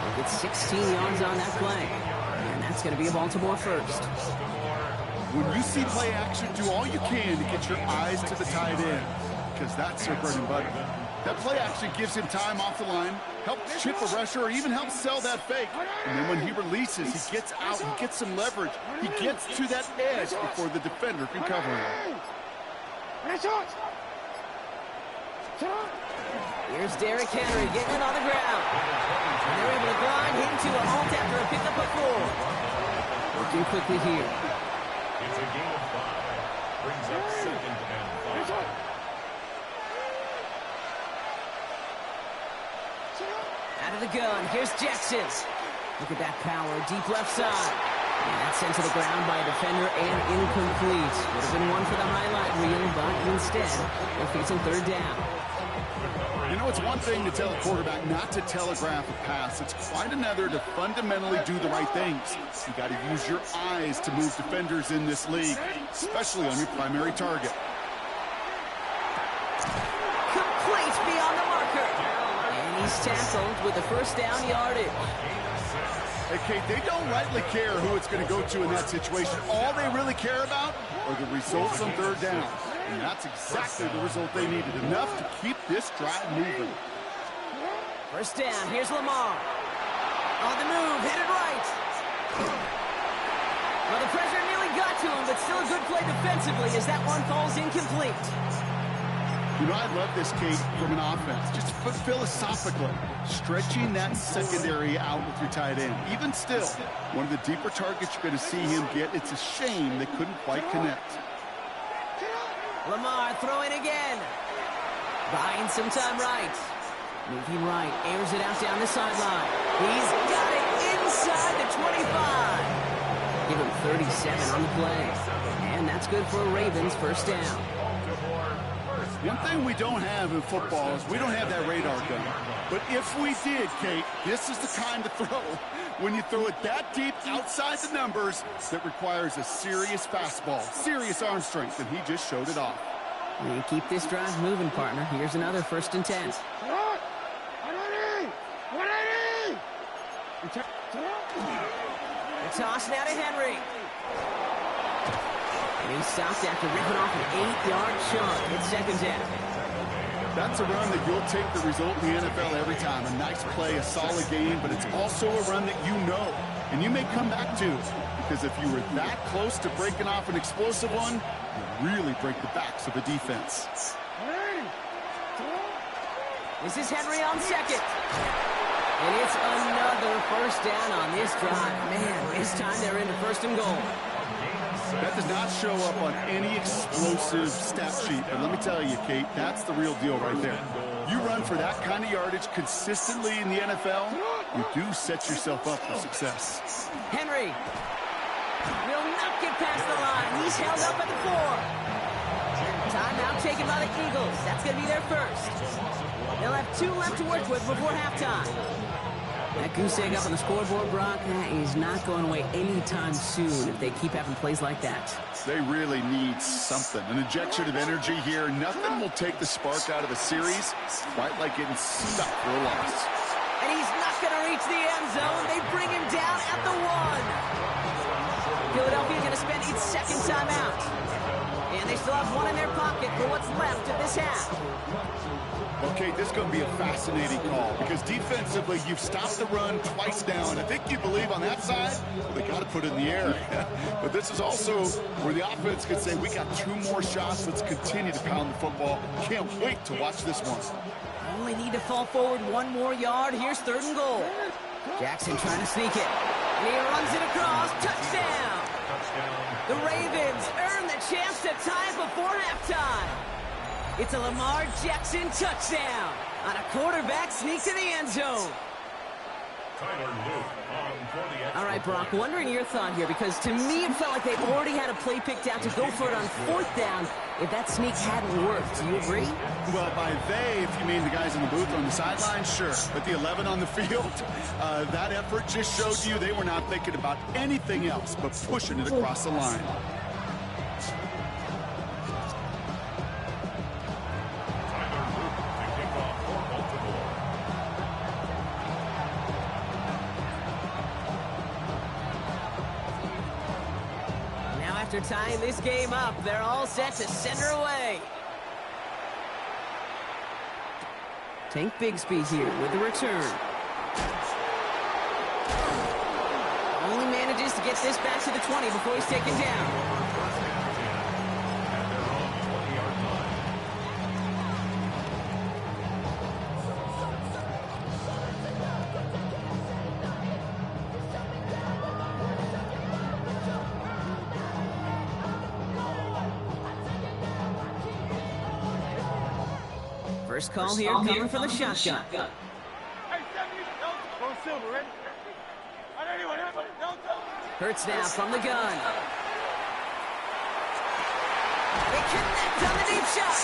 We'll get 16 yards on that play. And that's going to be a Baltimore 1st.
When you see play action, do all you can to get your eyes to the tight end, because that's their bread and butter. That play action gives him time off the line, helps chip a rusher, or even helps sell that fake. And then when he releases, he gets out, he gets some leverage. He gets to that edge before the defender can cover him.
Here's Derrick Henry getting it on the ground. And they're able to grind him to a halt after a pickup of 4. Working quickly here.
It's a gain of 5. Brings up 2nd and 5.
Out of the gun, here's Jackson. Look at that power, deep left side. And that's sent to the ground by a defender and incomplete. Would have been one for the highlight reel, but instead, they're facing 3rd down.
You know, it's one thing to tell a quarterback not to telegraph a pass. It's quite another to fundamentally do the right things. You got to use your eyes to move defenders in this league, especially on your primary target.
Complete beyond the marker. And he's tackled with the 1st down yardage.
Hey, Kate, they don't rightly care who it's going to go to in that situation. All they really care about are the results on 3rd down. And that's exactly the result they needed. Enough to keep this drive moving.
1st down, here's Lamar. On the move, headed right. Well, the pressure nearly got to him, but still a good play defensively as that one falls incomplete.
You know, I love this, Kate, from an offense. Just philosophically, stretching that secondary out with your tight end. Even still, one of the deeper targets you're going to see him get. It's a shame they couldn't quite connect.
Lamar throwing again. Buying some time right. Moving right, airs it out down the sideline. He's got it inside the 25. Give him 37 on the play. And that's good for a Ravens 1st down.
One thing we don't have in football is we don't have that radar gun. But if we did, Kate, this is the kind of throw. When you throw it that deep outside the numbers, that requires a serious fastball, serious arm strength, and he just showed it off.
We keep this drive moving, partner. Here's another 1st and 10. The toss now to Henry. And he stopped after ripping off an 8-yard chunk. It's 2nd down.
That's a run that you'll take the result in the NFL every time. A nice play, a solid game, but it's also a run that you know, and you may come back to. Because if you were that close to breaking off an explosive one, you really break the backs of a defense.
This is Henry on 2nd. And it's another 1st down on this drive. Man, this time they're into 1st and goal.
That does not show up on any explosive stat sheet, but let me tell you, Kate, that's the real deal right there. You run for that kind of yardage consistently in the NFL, you do set yourself up for success.
Henry will not get past the line. He's held up at the 4. Timeout taken by the Eagles. That's going to be their first. They'll have 2 left to work with before halftime.
That goose egg up on the scoreboard, Brock, that is not going away anytime soon if they keep having plays like that.
They really need something. An injection of energy here. Nothing will take the spark out of a series quite like getting stuck for a loss.
And he's not going to reach the end zone. They bring him down at the 1. Philadelphia going to spend its second timeout. And they still have 1 in their pocket for what's left of this half.
Okay, this is going to be a fascinating call because defensively, you've stopped the run twice now, and I think you believe on that side, well, they got to put it in the air. But this is also where the offense could say, we got 2 more shots. Let's continue to pound the football. Can't wait to watch this one.
Only need to fall forward 1 more yard. Here's 3rd and goal. Jackson trying to sneak it. And he runs it across. Touchdown! The Ravens earn the chance to tie before halftime. It's a Lamar Jackson touchdown on a quarterback sneak to the end zone. All right, Brock, wondering your thought here, because to me it felt like they already had a play picked out to go for it on 4th down if that sneak hadn't worked. Do you agree?
Well, by they, if you mean the guys in the booth on the sideline, sure. But the 11 on the field, that effort just showed you they were not thinking about anything else but pushing it across the line.
After tying this game up, they're all set to send her away. Tank Bigsby here with the return. Only manages to get this back to the 20 before he's taken down. First call here coming from the shotgun. Hurts now from the gun. They connect on the deep shot.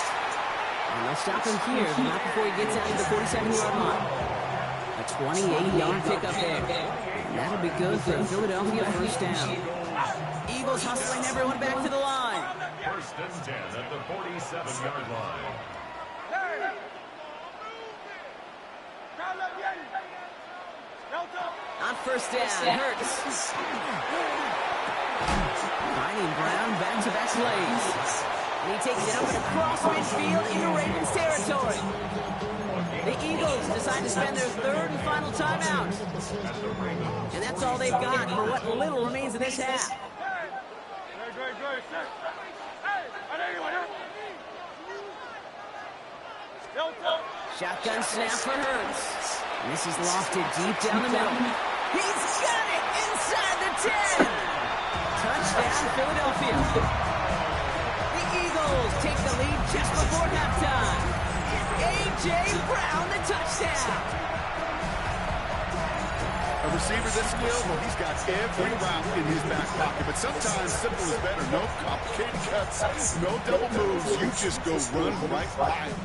And they'll stop him here, but not before he gets out to the 47-yard line. A 28-yard pickup there. And that'll be good for a Philadelphia first down. Eagles hustling everyone back to the line.
First and 10 at the 47-yard line.
On first down, Hurts. Finding Brown back-to-back plays. And he takes it up and across midfield into Ravens territory. The Eagles decide to spend their 3rd and final timeout. And that's all they've got for what little remains of this half. Shotgun snap for Hurts. And this is lofted deep down the middle. He's got it inside the 10. Touchdown, Philadelphia. The Eagles take the lead just before halftime. A.J. Brown, the touchdown.
A receiver this skilled, well, he's got every route in his back pocket. But sometimes simple is better. No complicated cuts, no double moves. You just go run right by him.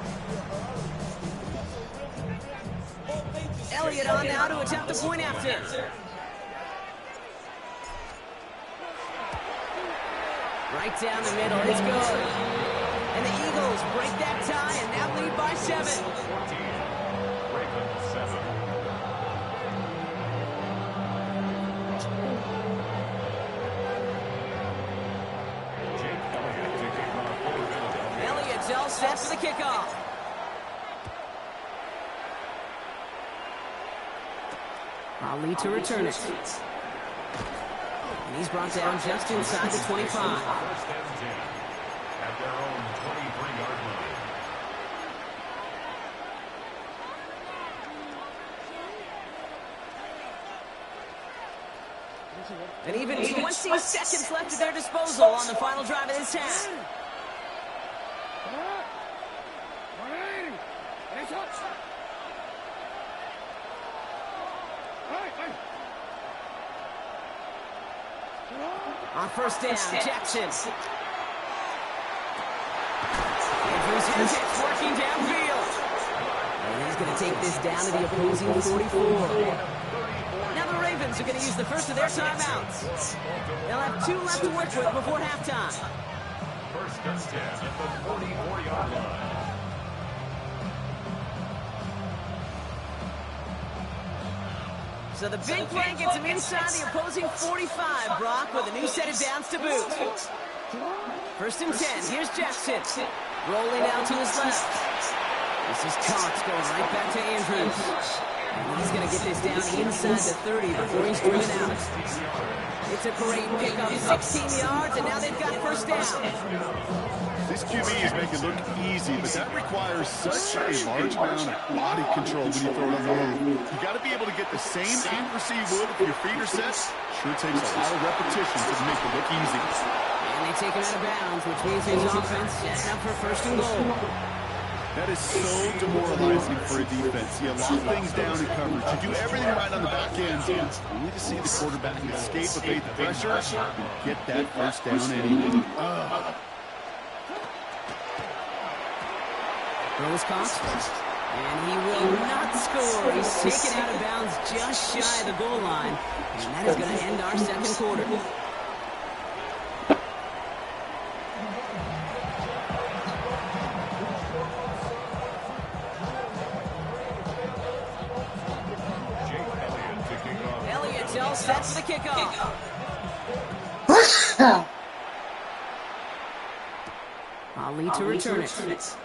Elliott on now to attempt the point after. Right down the middle, it's good. And the Eagles break that tie and now lead by 7.
14, Ravens 7.
Elliott's all set for the kickoff. Ali to return it. And he's brought down just inside the 25.
First and 10 at their own 23-yard line.
And even 20 seconds left at their disposal on the final drive of this half. On first down, Jackson. Andrews has it, working downfield. And he's going to take this down to the opposing 44. Now the Ravens are going to use the first of their timeouts. They'll have 2 left to work with before halftime.
First and 10 at the 44-yard line.
So the big play gets him inside the opposing 45, Brock, with a new set of downs to boot. First and 10, here's Jackson. Rolling out to his left. This is Cox going right back to Andrews. And he's going to get this down inside the 30 before he's driven out. It's a great pickup, 16 yards, and now they've got first down.
This QB is making it look easy, but that requires such a large amount of body control when you throw it on the move. You got to be able to get the same accuracy you would if your feet are set. Sure takes a lot of repetition to make it look easy.
And they take him out of bounds, which means his offense setting up for first and goal.
That is so demoralizing for a defense. You lock things down in coverage. You do everything right on the back end. Only to see the quarterback escape, evade the pressure, and get that first down anyway.
Throws Cox. And he will not score. He's taken out of bounds just shy of the goal line. And that is going to end our second quarter. Elliott's all set for the kickoff. Ali to return it.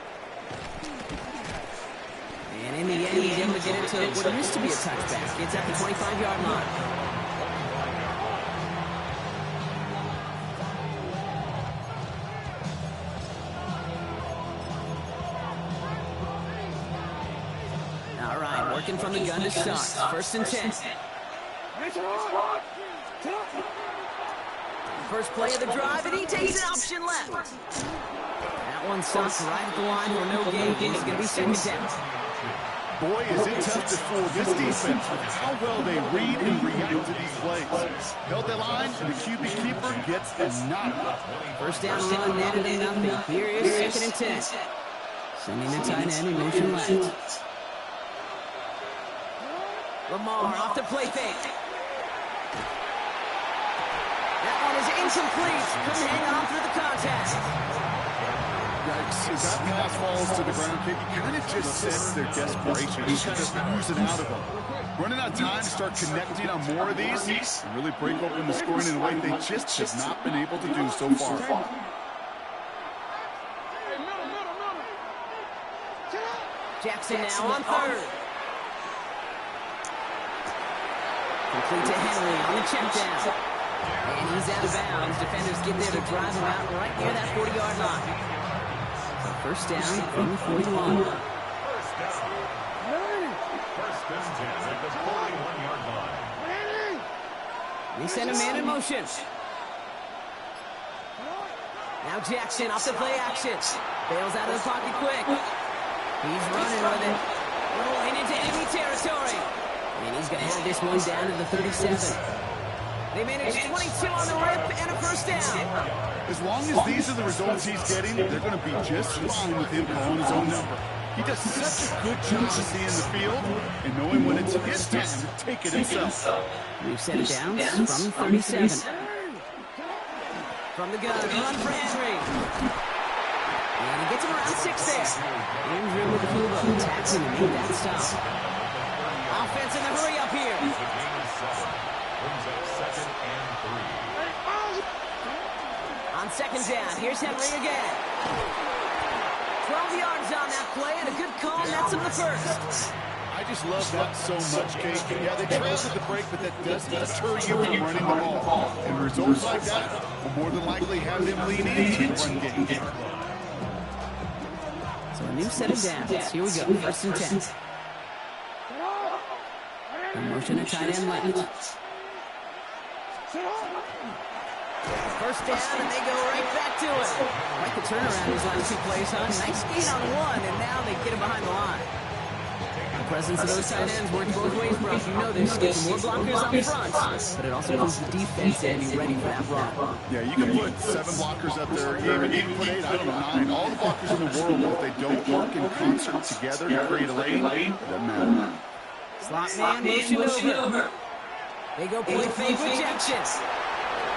And in the end, he's able to get into what used to be a touchback. It's at the 25-yard line. All right, working from the gun to start. First and 10. First play of the drive, and he takes an option left. That one stops right at the line for no gain. It's going to be second down.
Boy, is it tough to fool this defense with how well they read and react to these plays. Held the line, and the QB keeper gets a knock.
First down run, netted to nothing. Here is second and 10. Sending the tight end in motion left. Lamar off the play fake. That one is incomplete. Couldn't hang on through the contact.
Yikes, as that pass falls to the ground, you kind of just sense their desperation. He's kind of oozing out of them. Running out of time to start connecting on more of these and really break open the scoring in a way they just have not been able to do so far.
Jackson now on third. Complete to Henry on the check down. And he's out of bounds. Defenders get there to drive him out right near that 40-yard line. So first down from the 41.
First and 10 at the 41-yard line.
They send a man in motion. Now Jackson off the play action. Bails out of the pocket quick. He's running with it. Rolling into enemy territory. And he's going to have this one down to the 37. They managed 22 on the rip and a first down.
As long as these are the results he's getting, they're going to be just fine with him calling his own number. He does such a good job of seeing the field and knowing when it's his time to take it himself.
We've set it down from 37. From the gun, run for Henry. And he gets him around 6 there. Andrew with the Fubo, taxing to make that stop. Offense in the hurry up here. On second down, here's Henry again. 12 yards on that play and a good call, and that's him the first.
I just love that so much, Kate. Yeah, they trailed at the break, but that doesn't deter you from running the ball. And results like that will more than likely have them lean into the run game.
So a new set of downs. Here we go, first and 10. A motion to tight end left. First down, and they go right back to it. Quite the turnaround these last 2 plays, huh? Nice gain on one, and now they get him behind the line. The presence of those tight ends works both ways, Brock. You know this. Gives more blockers up front, but it also puts the defense in to be ready for that run.
Yeah, you can put 7 blockers up there, even you can put 8, I don't know, 9. All the blockers in the world, if they don't work in concert together to create a lane, it doesn't matter.
Slot man, motion over. They go play fake with Jackson.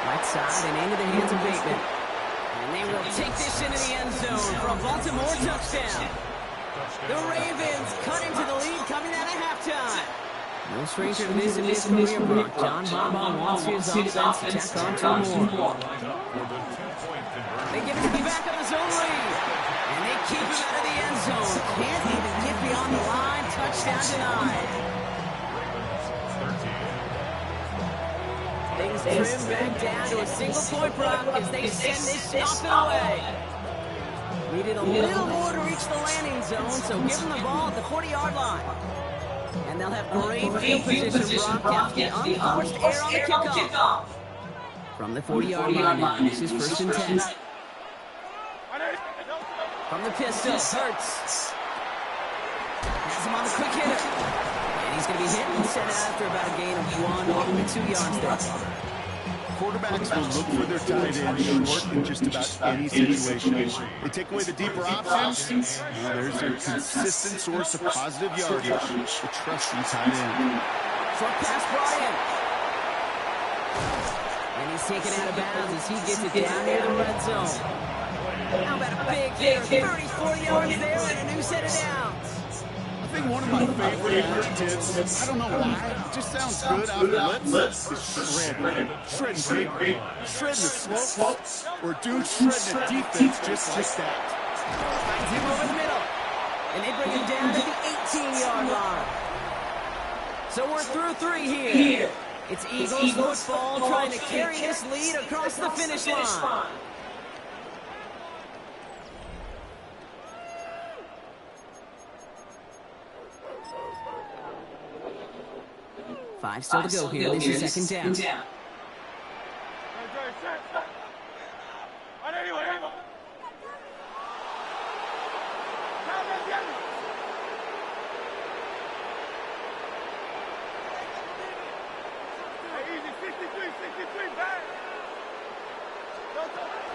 Right side and into the hands of Bateman. And they will take this into the end zone for a Baltimore touchdown. The Ravens cut into the lead coming out of halftime. No stranger to this in his career, Brock. John Harbaugh wants his offense to tack on 2 more. They give it to the back of the zone lead. And they keep him out of the end zone. Can't even get beyond the line. Touchdown denied. Things trim back down to a single point, Brock, as they send this stomping away. Needed a little more to reach the landing zone, so give them the ball at the 40-yard line. And they'll have great field position, Brock, after the unforced error on the kickoff. From the 40-yard line now, this is 1st and 10. From the pistol, Hurts. Has him on the quick hitter. And he's going to be hit and set after about a gain of 1 or 2 yards there.
Quarterbacks will look for their tight end short in just about any situation. They take away the deeper options. Now there's their consistent source of positive yardage. The trusty tight end.
Short pass, Bryant. And he's taken out of bounds as he gets it down near the red zone. How about a big hit, 34 yards there and a new set of downs.
I think one of my favorite adjectives, I don't know why, it just sounds good out of the lips, is shredding. Shredding paper, shredding the slope, or dude shredding the defense just like that.
Finds him over the middle, and they bring him down to the 18-yard line. So we're through 3 here. It's Eagles football trying to carry this lead across the finish line. Five still to go here. This is 2nd down.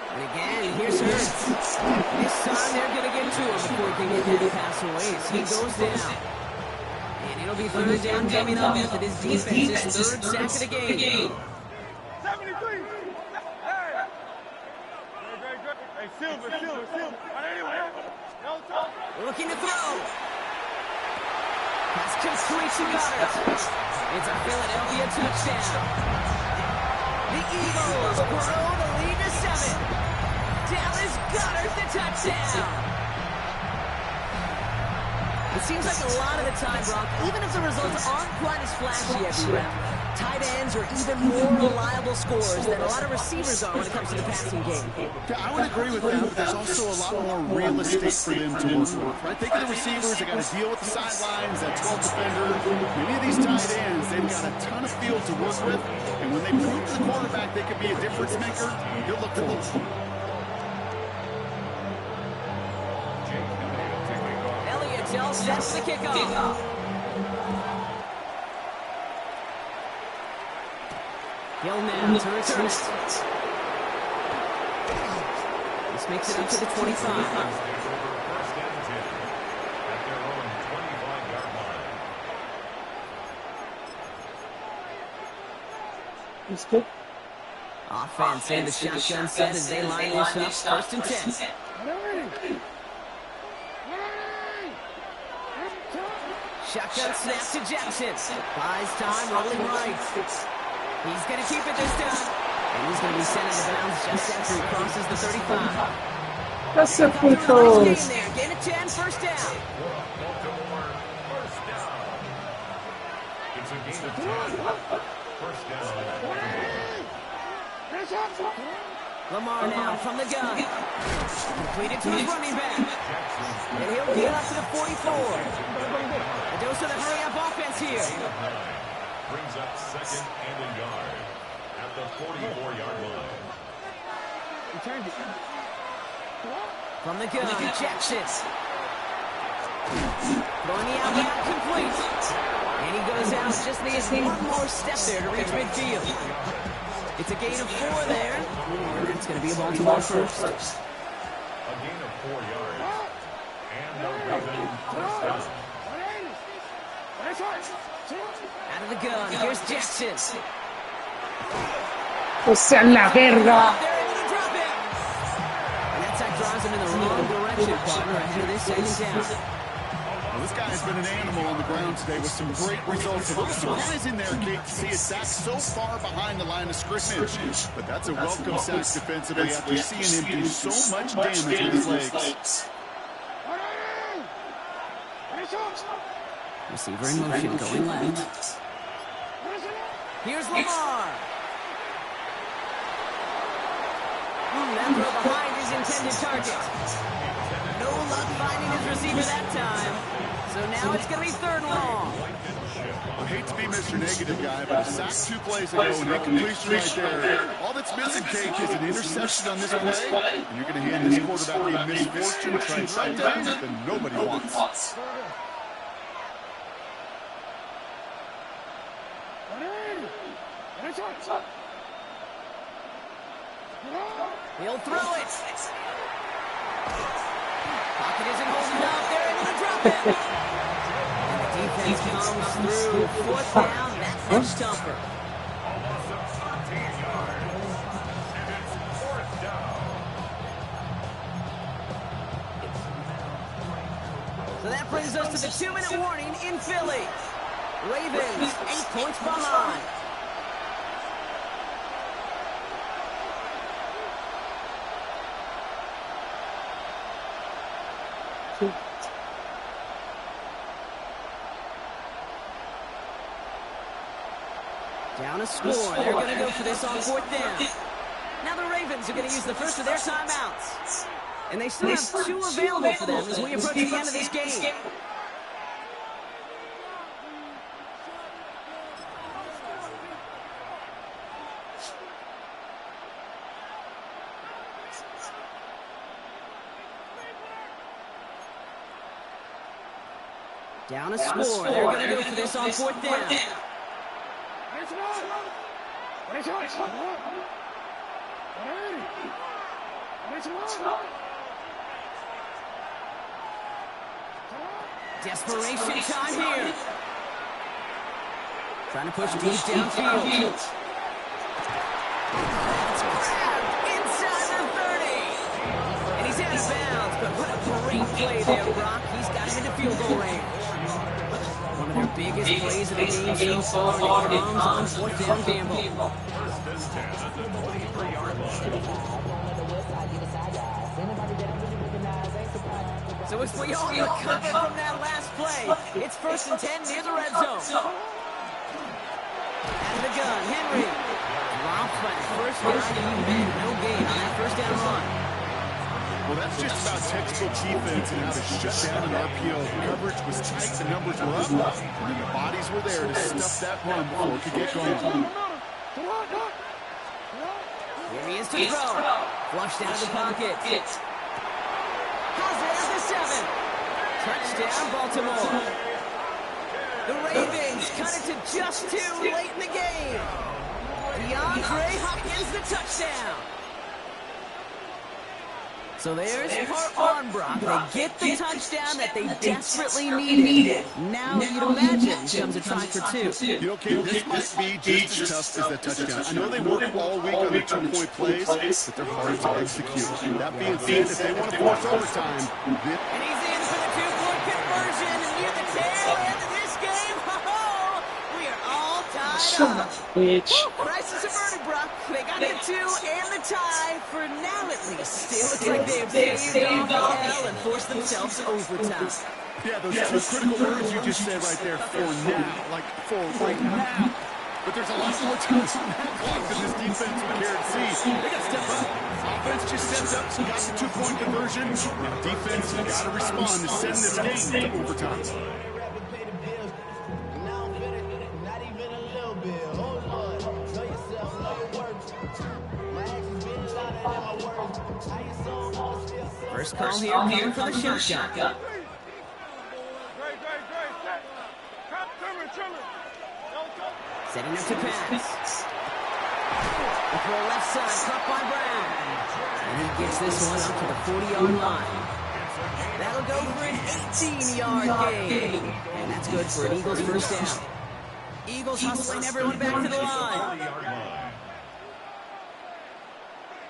And again, here's Hurts. This time they're going to get to him before he can get that pass away. So he goes down. And it'll be 3rd down coming up after this defense's 3rd sack of the game.
73. Hey, Silver.
Looking to throw. Pass complete to Goddard. It's a Philadelphia touchdown. The Eagles grow the lead to 7. Dallas Goddard the touchdown. It seems like a lot of the time, Brock, even if the results aren't quite as flashy every round, tight ends are even more reliable scorers than a lot of receivers are when it comes to the passing game.
Yeah, I would agree with that, but there's also a lot more real estate for them to work with. Right? Think of the receivers, they got to deal with the sidelines, that 12 defender. Many of these tight ends, they've got a ton of field to work with, and when they prove to the quarterback they could be a difference maker, he'll look for them.
Sets the kickoff. Hill now to return it. This makes it up to the 25.
He's good.
Offense in the shotgun set as they line this up. 1st and 10. Shotgun snap to Jackson. Buys time, rolling right. He's going to keep it this time. And he's going to be sent out of bounds just after he crosses the 35.
That's a good goal.
Gain of 10, 1st down.
It's a gain of 10. 1st down.
Lamar now from the gun. Completed to his running back. And he'll get up to the 44. A dose of the hurry-up offense here.
Brings up 2nd and a yard. at the 44-yard line.
He turned it. From the gun, Jackson. Throwing the out complete. And he goes out, just needs one more step there to reach midfield. It's a gain of 4 there. It's going to be a Baltimore first.
A gain of 4 yards. And the Ravens first down.
Out of the gun, here's Jackson.
O sea, la verga.
And that sack drives him in the wrong direction, partner, ahead of this second down.
Well, this guy has been an animal on the ground today with some great results. A little surprising there, Kate, to see a sack so far behind the line of scrimmage. But that's a welcome sack defensively after seeing him do so much damage with his legs.
Receiver in motion, going left.
Here's Lamar. That throw behind his intended target. No luck finding his receiver that time. So now it's going to be 3rd and long.
I hate to be Mr. Negative guy, but a sack 2 plays ago and incompletion right there. All that's missing, Kate, is an interception on this play. And you're going to hand this quarterback a misfortune right down that nobody wants.
He'll throw it. Pocket isn't holding up. They're able to drop it. And the defense comes through. 4th down. That's their stumper. So that brings us to the 2-minute warning in Philly. Ravens 8 points behind. Down a score. They're going to go for this on 4th down. Now the Ravens are going to use the first of their timeouts. And they still have 2 available for them as we approach the end of this game. Down a score. They're going to go for this on 4th down. Desperation time here. Trying to push deep downfield. That's grabbed inside the 30. And he's out of bounds, but what a great play there, Brock. He's got him into field goal range. One of their biggest plays of the game so far, and it comes on 4th down Campbell.
First and 10 at the 23-yard line.
So as we all recover from that last play, it's 1st and 10 near the red zone. Out of the gun, Henry. Dropped by the first guy he made. No gain on that 1st down run.
Well, that's just about textbook defense and how to shut down an RPO. The coverage was tight, the numbers were up, and then the bodies were there to stuff that run before it could get going.
Here he is to throw. Flushed out of the pocket. Has it at the 7. Touchdown, Baltimore. The Ravens cut it to just 2 late in the game. DeAndre Hopkins the touchdown. So there's part 1, Brock. They get the touchdown that they desperately needed. Now, you'd imagine, comes a try for 2.
You know, Kate, this might be just as tough as that touchdown. I know they work all week on the 2-point plays, but they're hard to execute. That being said, if they want to force overtime...
And he's in for the 2-point conversion, and near the tail end of this game, we are all tied up.
Bitch.
Crisis averted, Brock. They got the 2 and the tie for now, at least. Still looks like they have saved off hell and forced themselves to overtime.
Yeah, those 2 critical words you just said right there, for now, like for right now. But there's a lot more time on that clock than this defense would care to see. They got to step up. Offense just stepped up, got the 2-point conversion. Now defense has got to respond to send this game to overtime.
First call here coming from the shotgun. Setting up to pass. A throw left side, caught by Brown. And he gets this one up to the 40-yard line. That'll go for an 18-yard gain. And that's good for an Eagles first down. Eagles hustling everyone back to the line.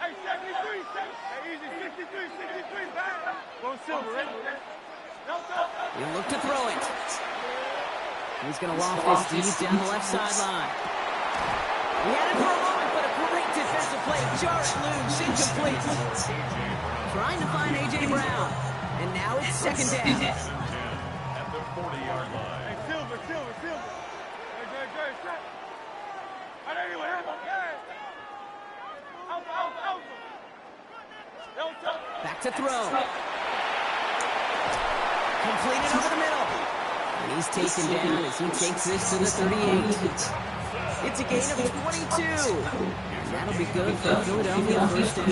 Hey, 73, hey, easy, 63, back. Go Silver, right?
He'll look to throw it. He's going to loft this deep down the left sideline. He had it for a moment, but a great defensive play. Jarrett loose, incomplete. Trying to find A.J. Brown. And now it's second down.
At the 40-yard line.
Hey, Silver. Hey, stop. All right, anyway, out.
Back to throw. Completed over the middle. And he's taken down as he takes this to the 38. It's a gain of 22. And that'll be good for Philadelphia first down.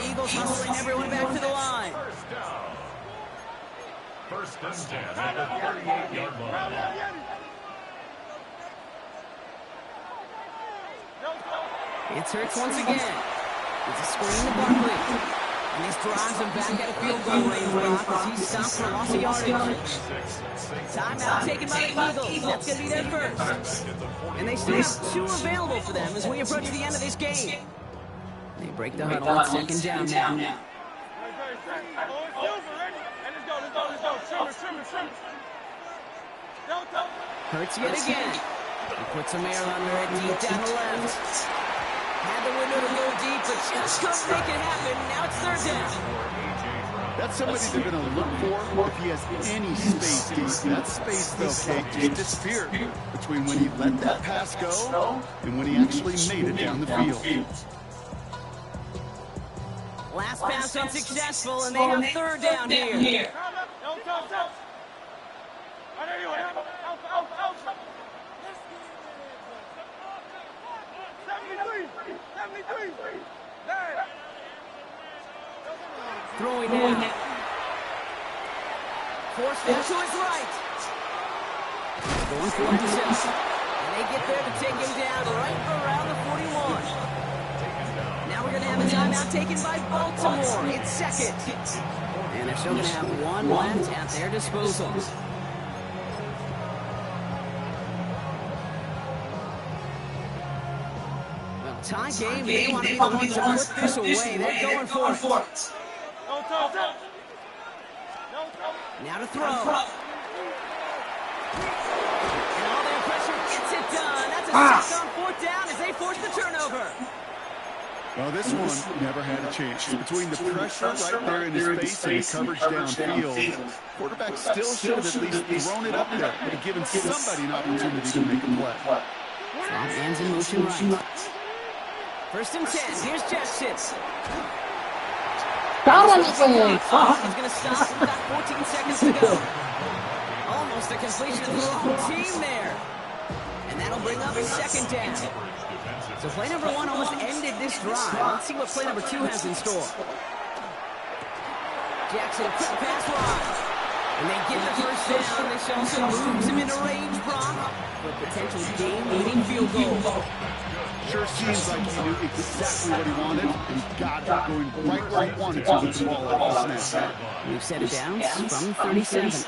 Eagles hustling everyone back to the line.
First and 10 at the 38-yard line.
It's Hurts once again. It's a screen to Barkley. And this drives him back at a field goal range, Brock, as he stops for loss of yardage. Timeout taken by the Eagles. That's going to be their first. And they still have 2 available for them as we approach the end of this game. They break the huddle at second down now. Hurts yet again. He puts some air under it deep down the left. Had the window to go deep, but just couldn't make it happen. Now it's third down.
That's somebody they're going to look for if he has any space deep. That space, though, Kate, just disappeared between when he let that pass go and when he actually made it down the field.
Last pass unsuccessful, and they have third down here. Throwing down. Forced out to his right. Going for himself. And they get there to take him down right around the 41. Now we're going to have a timeout taken by Baltimore. It's second. And they're still going to have one left at their disposal. Well, tie game, they want to be the ones to put this away. They're going for it. Now to throw. And all their pressure gets it done. That's a sack on fourth down as they force the turnover.
Well, this one never had a chance. Between the pressure right there in his face and the coverage downfield, quarterback still should have at least thrown it up there and given somebody an opportunity to make a play.
Front ends in motion right. First and 10. Here's Jackson. He's going to stop. We've got 14 seconds to go. Almost a completion of the wrong team there. And that'll bring up a second down. So play number 1 almost ended this drive. Let's see what play number 2 has in store. Jackson, quick pass wide. And they get the first down. This also moves him into range, Brock, for a potential game-winning field goal.
Sure seems like he knew exactly what he wanted, and he got it going right where he wanted to with the ball at the snap.
We've set it down from 37.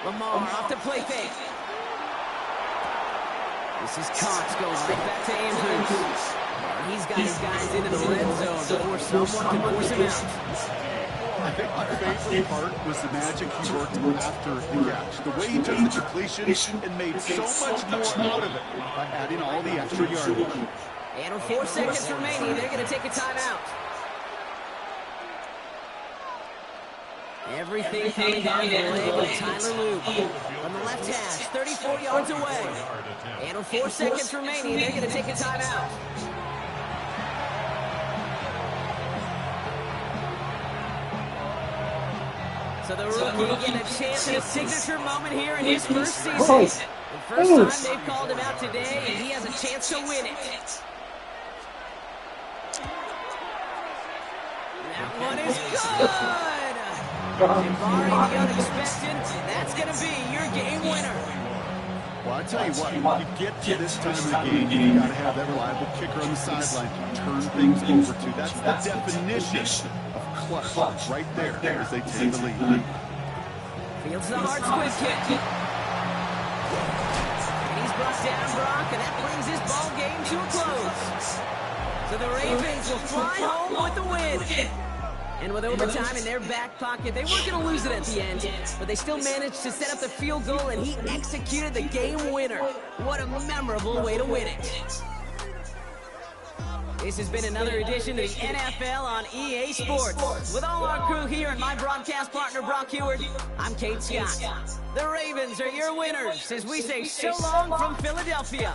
Lamar off the play fake. This is Cox going right back to Andrews. He's got his guys into the red zone before someone can force him out.
I think my favorite part was the magic he worked after the catch. The way he took the completion and made so much more out of it by adding all the extra yardage.
And with 4 seconds remaining, they're going to take a timeout. Everything coming down the leg of Tyler Luke. On the left hash, 34 yards away. And with 4 seconds remaining, they're going to take a timeout. So the rookie getting a chance at a signature moment here in his first season. The first time they've called him out today, and he has a chance to win it. is good! And barring the unexpected, that's going to be your game winner.
Well, I tell you what, you get to this time of the game, you got to have that reliable kicker on the sideline to turn things over to. That's the definition of clutch right there as they take the lead.
Fields the hard squib kick. And he's brought down, Brock, and that brings his ball game to a close. So the Ravens will fly home with the win. And with overtime in their back pocket, they weren't going to lose it at the end, but they still managed to set up the field goal, and he executed the game winner. What a memorable way to win it. This has been another edition of the NFL on EA Sports. With all our crew here and my broadcast partner, Brock Heward, I'm Kate Scott. The Ravens are your winners as we say so long from Philadelphia.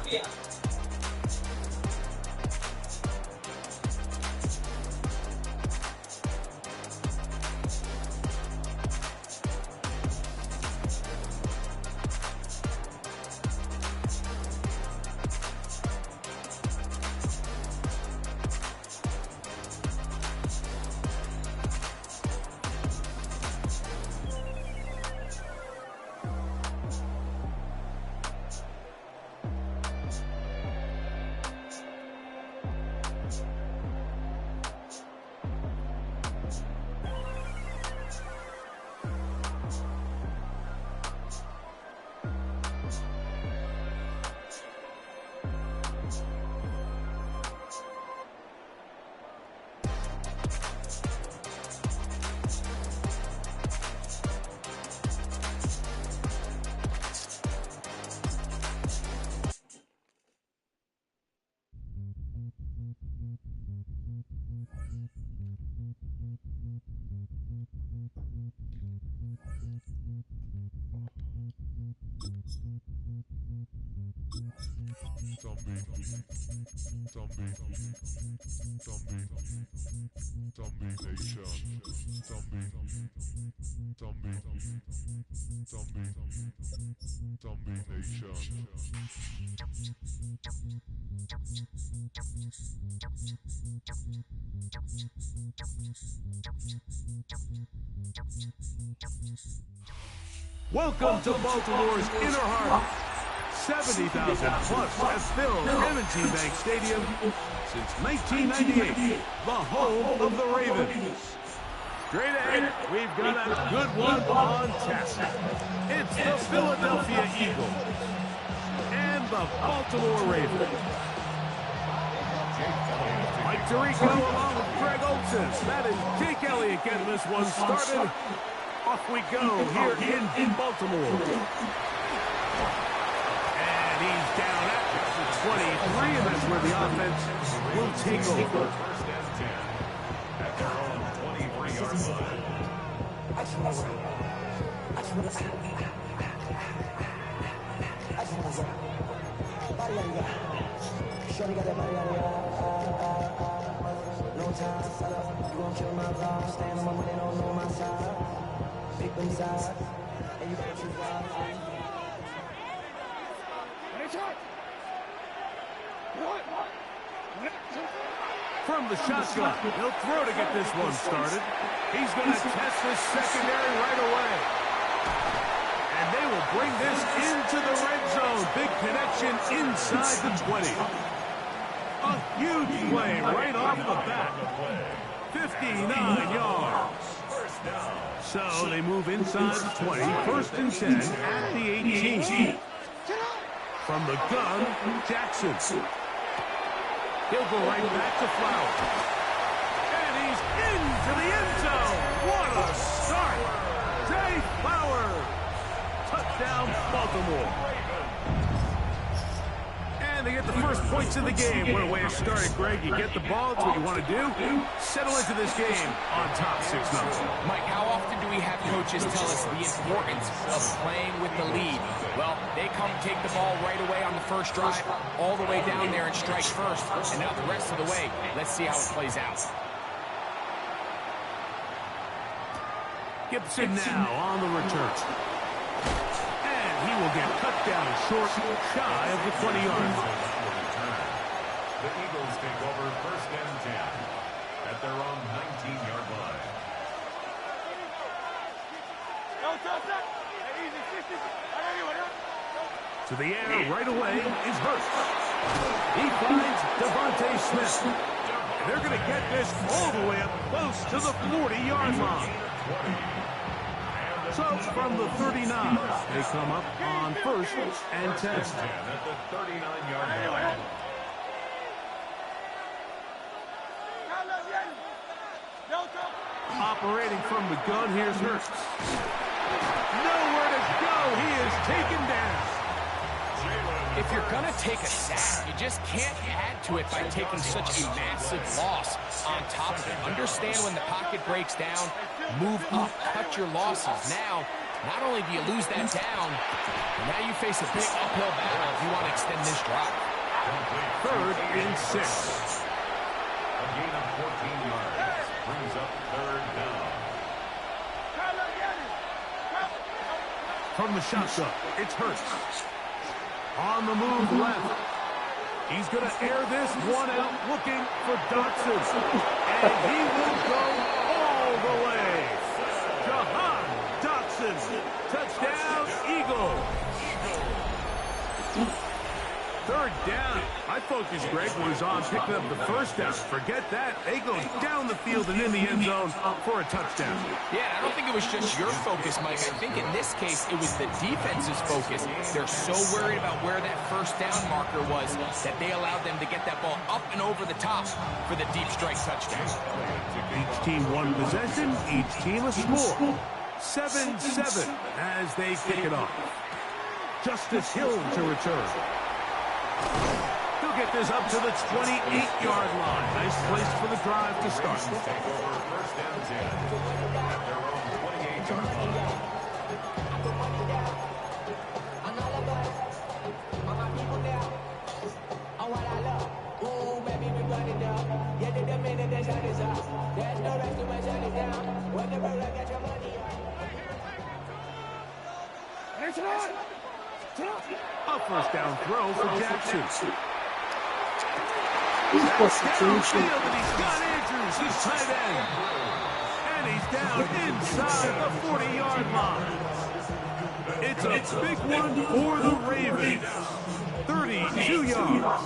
Welcome to Baltimore's inner heart. 70,000 plus have filled M&T Bank Stadium since 1998, the home of the Ravens. Straight ahead, we've got a good one on tap. It's the Philadelphia Eagles and the Baltimore Ravens. Mike Tirico along with Greg Olsen. That is Jake Elliott getting this one started. Off we go here in Baltimore. And he's down at the 23, and that's where the offense will take over.
First and 10 at their own 23-yard line.
No time, you gon' kill my vibe. Stand on my money, don't know my side. Big inside, and you better choose wisely.
From the shotgun, he'll throw to get this one started. He's going to test this secondary right away. And they will bring this into the red zone. Big connection inside the 20. A huge play right off the bat. 59 yards. So they move inside the 20. First and 10 at the 18. From the gun, Jackson. He'll go right back to Flowers. And he's into the end zone. What a start. Zay Flowers. Touchdown, Baltimore. And they get the first points of the game. What a way to start it, Greg. You get the ball. It's what you want to do. Settle into this game on top 6-0.
Mike, how often do we have coaches tell us the importance of playing with the lead? Well, they come take the ball right away on the first drive, all the way down there and strike first. And now the rest of the way, let's see how it plays out.
Gibson now on the return. And he will get cut down short, shy of the 20-yard line.
The Eagles take over first and 10 at their own 19-yard line.
To the air right away is Hurts. He finds Devontae Smith. And they're going to get this all the way up close to the 40-yard line. So from the 39, they come up on 1st and 10.
At the 39-yard line.
Operating from the gun, here's Hurts. Nowhere to go. He is taken down.
If you're going to take a sack, you just can't add to it by taking such a massive loss on top of it. Understand when the pocket breaks down, move up, cut your losses. Now, not only do you lose that down, but now you face a big uphill battle if you want to extend this drive.
3rd and 6.
A gain of 14 yards. Brings up 3rd down.
From the shotgun, it's Hurts. On the move left. He's going to air this one out, looking for Dotson. And he will go all the way. Jahan Dotson. Touchdown, Eagles. 3rd down. My focus, Greg, was on picking up the 1st down. Forget that. They go down the field and in the end zone for a touchdown.
Yeah, I don't think it was just your focus, Mike. I think in this case, it was the defense's focus. They're so worried about where that 1st down marker was that they allowed them to get that ball up and over the top for the deep strike touchdown.
Each team one possession, each team a score. 7-7 as they kick it off. Justice Hill to return. He'll get this up to the 28-yard line. Nice place for the drive to start.
Take over 1st and 10 at their own 28-yard line.
A 1st down throw for Jackson.
He's
Downfield, and he's got Andrews, his tight end. And he's down inside the 40-yard line. It's a big one for the Ravens. 32 yards.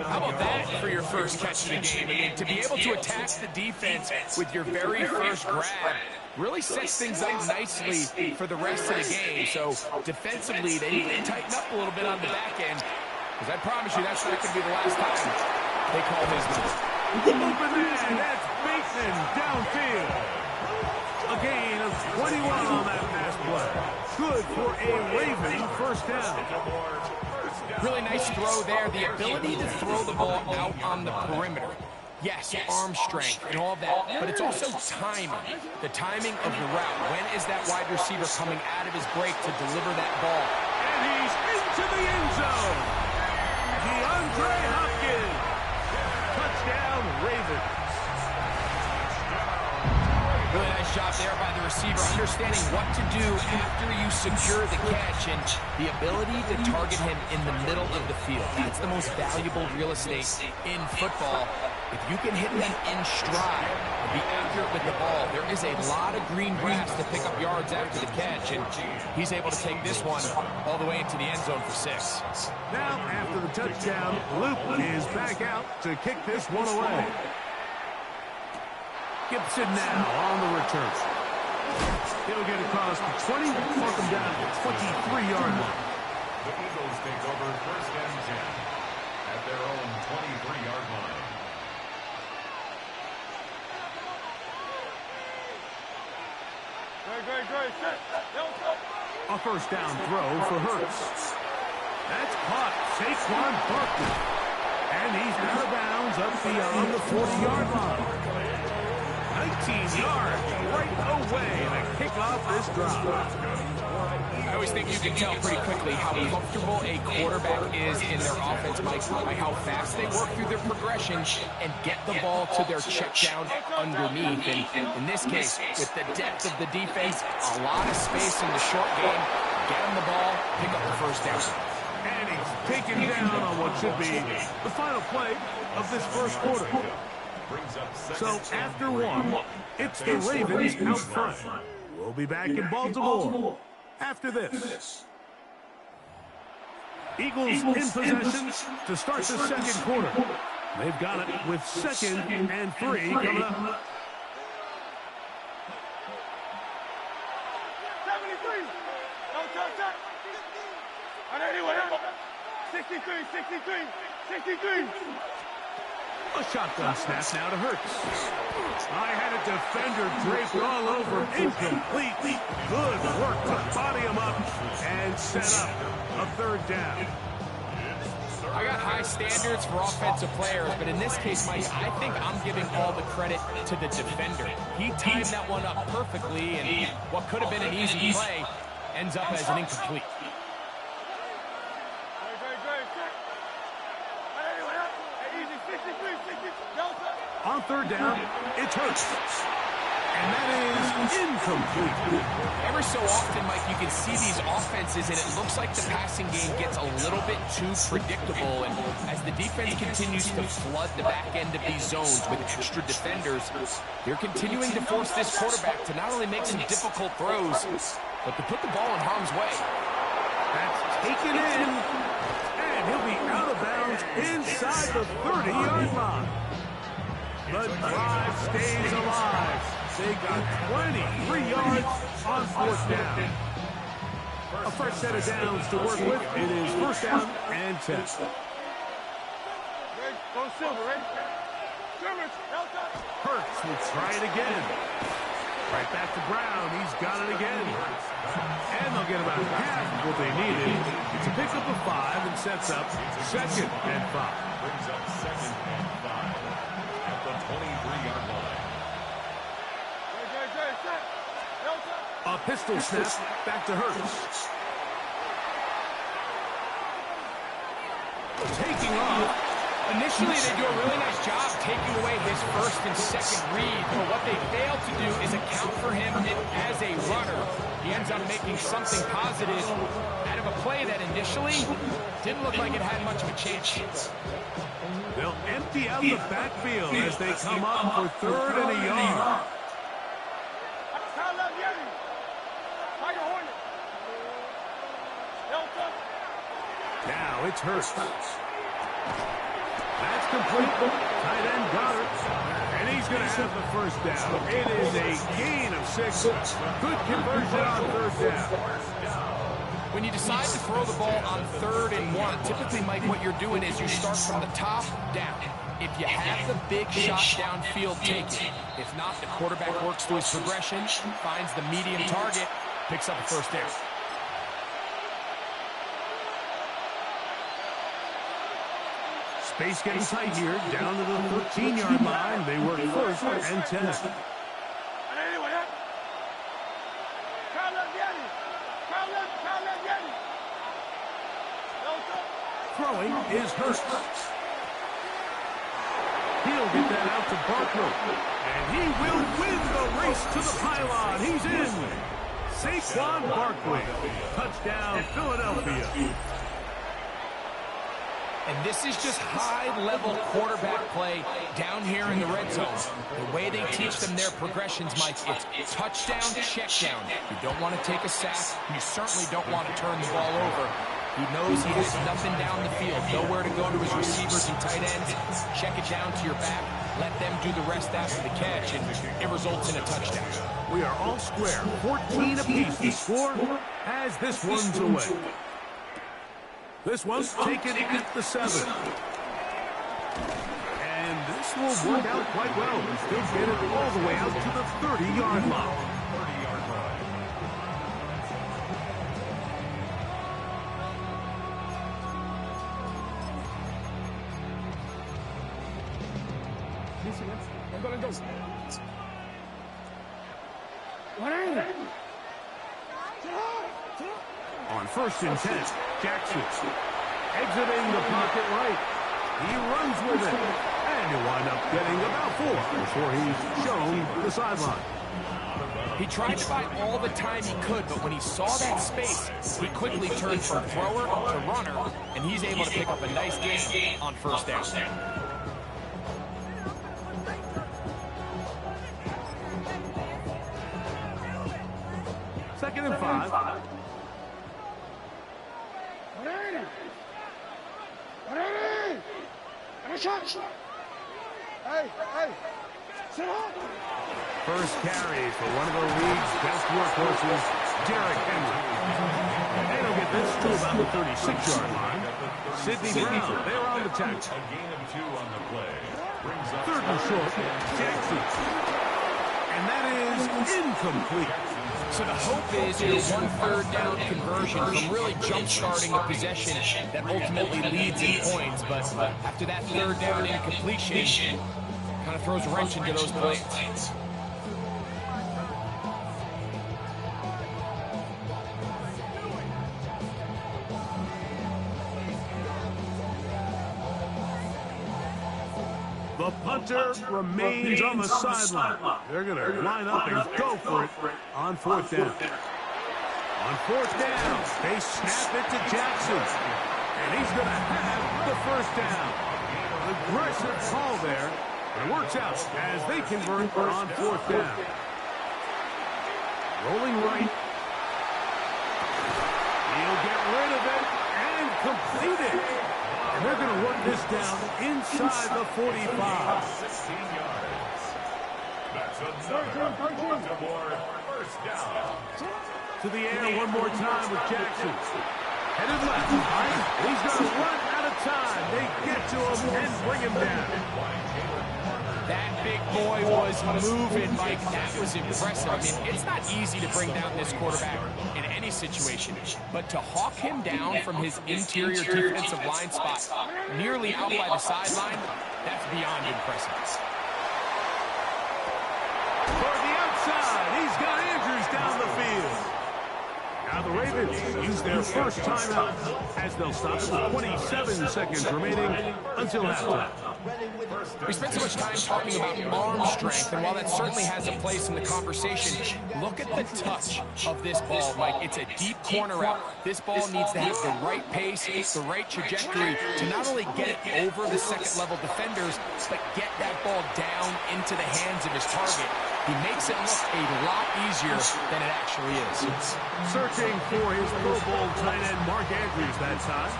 How about that for your first catch of the game? I mean, to be able to attack the defense with your very first grab really sets things up nicely for the rest of the game. So defensively, they need to tighten up a little bit on the back end, because I promise you that's not going to be the last time they call his number.
Open man, that's Bateman downfield. A gain of 21 on that pass play. Good for a Raven 1st down.
Really nice throw there. The ability to throw the ball out on the perimeter. Yes, arm strength and all that, but it's also timing. The timing of the route. When is that wide receiver coming out of his break to deliver that ball?
And he's into the end zone. DeAndre Hopkins. Touchdown, Ravens.
Really nice job there by the receiver, understanding what to do after you secure the catch and the ability to target him in the middle of the field. That's the most valuable real estate in football. If you can hit them in stride and be accurate with the ball, there is a lot of green grass to pick up yards after the catch, and he's able to take this one all the way into the end zone for 6.
Now, after the touchdown, Luke is back out to kick this one away. Gibson now on the return. He'll get across the 20, mark him down to the 23-yard line.
The Eagles take over 1st and 10 at their own 23-yard line.
A 1st down throw for Hurts. That's caught. Saquon Barkley. And he's out of bounds up beyond the 40-yard line. 19 yards right away to kick off this drive.
I always think you can tell pretty quickly how comfortable a quarterback is in their offense, Mike, by how fast they work through their progression and get the ball to their check down underneath. And in this case, with the depth of the defense, a lot of space in the short game, get them the ball, pick up the 1st down.
And he's taken down on what should be the final play of this 1st quarter. So after one, it's the Ravens out front. We'll be back in Baltimore after this. Eagles in possession to start the second quarter. They've got it with 2nd and 3 coming up.
73. No touch. And anyway, 63.
A shotgun snap now to Hurts. I had a defender draped all over him. Incomplete. Good work to body him up and set up a 3rd down.
I got high standards for offensive players, but in this case, Mike, I think I'm giving all the credit to the defender. He timed that one up perfectly, and what could have been an easy play ends up as an incomplete.
On 3rd down, it's Hurts. And that is incomplete.
Ever so often, Mike, you can see these offenses, and it looks like the passing game gets a little bit too predictable. And as the defense continues to flood the back end of these zones with extra defenders, they're continuing to force this quarterback to not only make some difficult throws, but to put the ball in harm's way.
That's taken in, and he'll be out of bounds inside the 30-yard line. The drive stays alive. They got 23 yards on 4th down. A fresh set of downs to work with. It is 1st down and 10. Hurts will try it again. Right back to Brown. He's got it again. And they'll get about half of what they needed. It's a pickup of 5 and sets up 2nd and 5.
Brings up 2nd and 5 at the 23-yard line.
A pistol snap back to Hurts. Taking off.
Initially, they do a really nice job taking away his 1st and 2nd read, but what they fail to do is account for him as a runner. He ends up making something positive out of a play that initially didn't look like it had much of a chance.
They'll empty out the backfield as they come up for 3rd and a yard. Now it's Hurts. That's complete. Tight end got it. And he's going to have the 1st down. It is a gain of 6. Good conversion on 3rd down.
When you decide to throw the ball on 3rd and 1, typically, Mike, what you're doing is you start from the top down. If you have the big shot downfield, take it. If not, the quarterback works through his progression, finds the medium target, picks up a 1st down.
Space getting tight here, down to the 13-yard line. They work 1st and 10. Throwing is Hurts. He'll get that out to Barkley. And he will win the race to the pylon. He's in. Saquon Barkley. Touchdown, Philadelphia.
And this is just high-level quarterback play down here in the red zone. The way they teach them their progressions, Mike, it's touchdown, check down. You don't want to take a sack. You certainly don't want to turn the ball over. He knows he has nothing down the field, nowhere to go to his receivers and tight ends. Check it down to your back. Let them do the rest after the catch, and it results in a touchdown.
We are all square. 14 apiece to score as this one's away. This one's taken at the 7. And this will work out quite well. They'll get it all the way out to the 30-yard line.
30-yard line.
On 1st and 10, Jackson exiting the pocket right. He runs with it. And he'll wind up getting about 4 before he's shown the sideline.
He tried to buy all the time he could, but when he saw that space, he quickly turned from thrower to runner, and he's able to pick up a nice gain on 1st down.
and 5. First carry for one of the league's best workhorses, Derrick Henry. And he'll get this to about the 36-yard line. Sidney Brown, they're on the tackle.
A gain of 2 on the play. Brings up
3rd and short, Jackson. And that is incomplete.
So the hope is your 1 3rd down conversion from really jump-starting a possession that ultimately leads in points. But after that 3rd down incompletion, kind of throws a wrench into those plans.
The punter remains on the sideline. They're going to line up and go for it on 4th down. On 4th down, they snap it to Jackson. And he's going to have the 1st down. Aggressive call there. But it works out as they convert on 4th down. Rolling right. He'll get rid of it and complete it. And they're going to work this down inside the 45.
16 yards. That's another Baltimore 1st down.
To the air one more time with Jackson. Headed left. He's going to run out of time. They get to him and bring him down.
That big boy was moving, Mike. That was impressive. I mean, it's not easy to bring down this quarterback in any situation, but to hawk him down from his interior defensive line spot nearly out by the sideline, that's beyond impressive.
Toward the outside, he's got Andrews down the field. Now the Ravens use their first timeout as they'll stop with 27 seconds remaining until halftime.
We spent so much time talking about arm strength, and while that certainly has a place in the conversation, look at the touch of this ball, Mike. It's a deep corner route. This ball needs to have the right pace, the right trajectory to not only get it over the second-level defenders, but get that ball down into the hands of his target. He makes it look a lot easier than it actually is.
Searching for his Pro Bowl tight end Mark Andrews that time.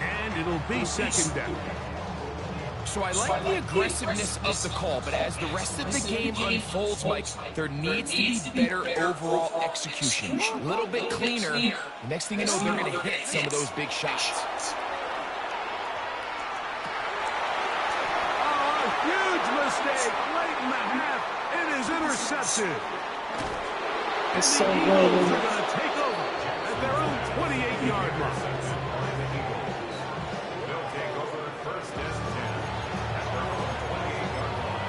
And it'll be 2nd down.
So I like the aggressiveness of the call, but as the rest of the game unfolds, Mike, there needs to be better overall execution. A little bit cleaner. Next thing you know, they're going to hit some of those big shots.
Oh, a huge mistake late in the half. It is intercepted.
It's so
the
good.
Eagles are going to take over at their own 28-yard line.
They'll take over 1st and 10 at their own 28-yard line.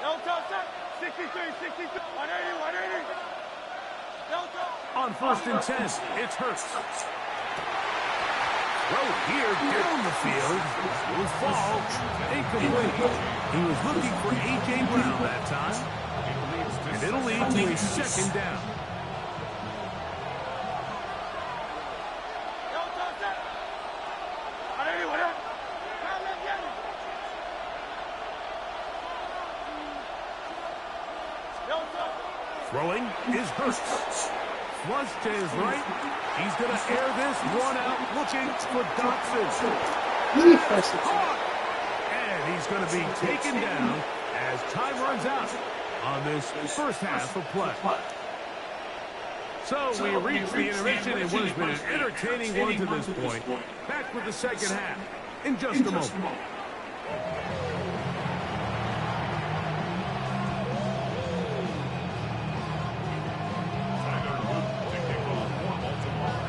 Delta, 63, 180, 180. Delta.
On 1st and 10, it's Hurts. Throw here down the field. Will fall. Incomplete. He was looking for A.J. Brown that time. And it'll lead to a 2nd down. Throwing is Hurts. Flush to his right. He's going to air this one out, looking for Dotson. And he's going to be taken down as time runs out on this first half of play. So we reach the intermission in what has been an entertaining one to this point. Back with the second half in just a moment.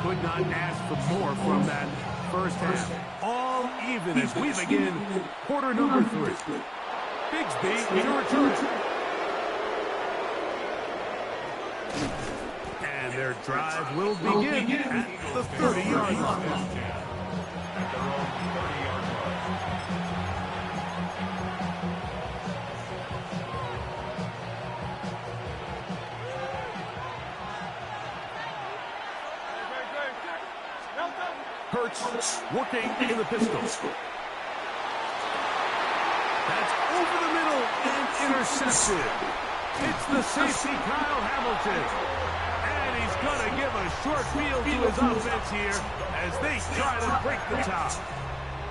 Could not ask for more from that first half. All even as we begin quarter number 3. Bigsby to return. And their drive will begin at the 30-yard line. Hurts working in the pistol. That's over the middle and intercepted. It's the safety, Kyle Hamilton. And he's going to give a short field to his offense here as they try to break the top.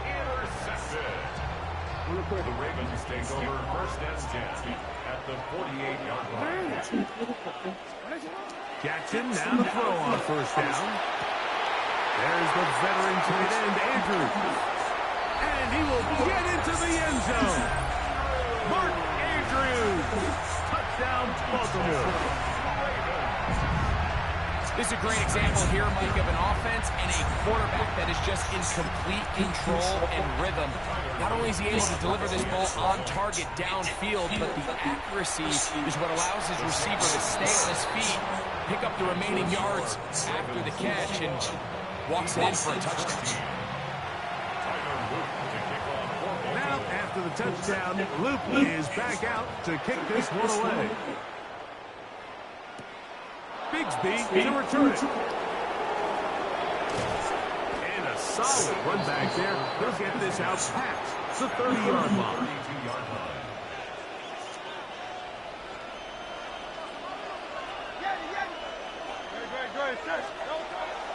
Intercepted. The Ravens take over first and 10 at the 48-yard line.
Jackson now to throw on first down. There's the veteran tight end, Andrews. And he will get into the end zone. Mark Andrews. Touchdown, Baltimore.
This is a great example here, Mike, of an offense and a quarterback that is just in complete control and rhythm. Not only is he able to deliver this ball on target downfield, but the accuracy is what allows his receiver to stay on his feet, pick up the remaining yards after the catch, and walks it in for a touchdown.
Now, after the touchdown, Luke is back out to kick this one away. Bigsby to return it. And a solid run back there. He'll get this out past the 30-yard line.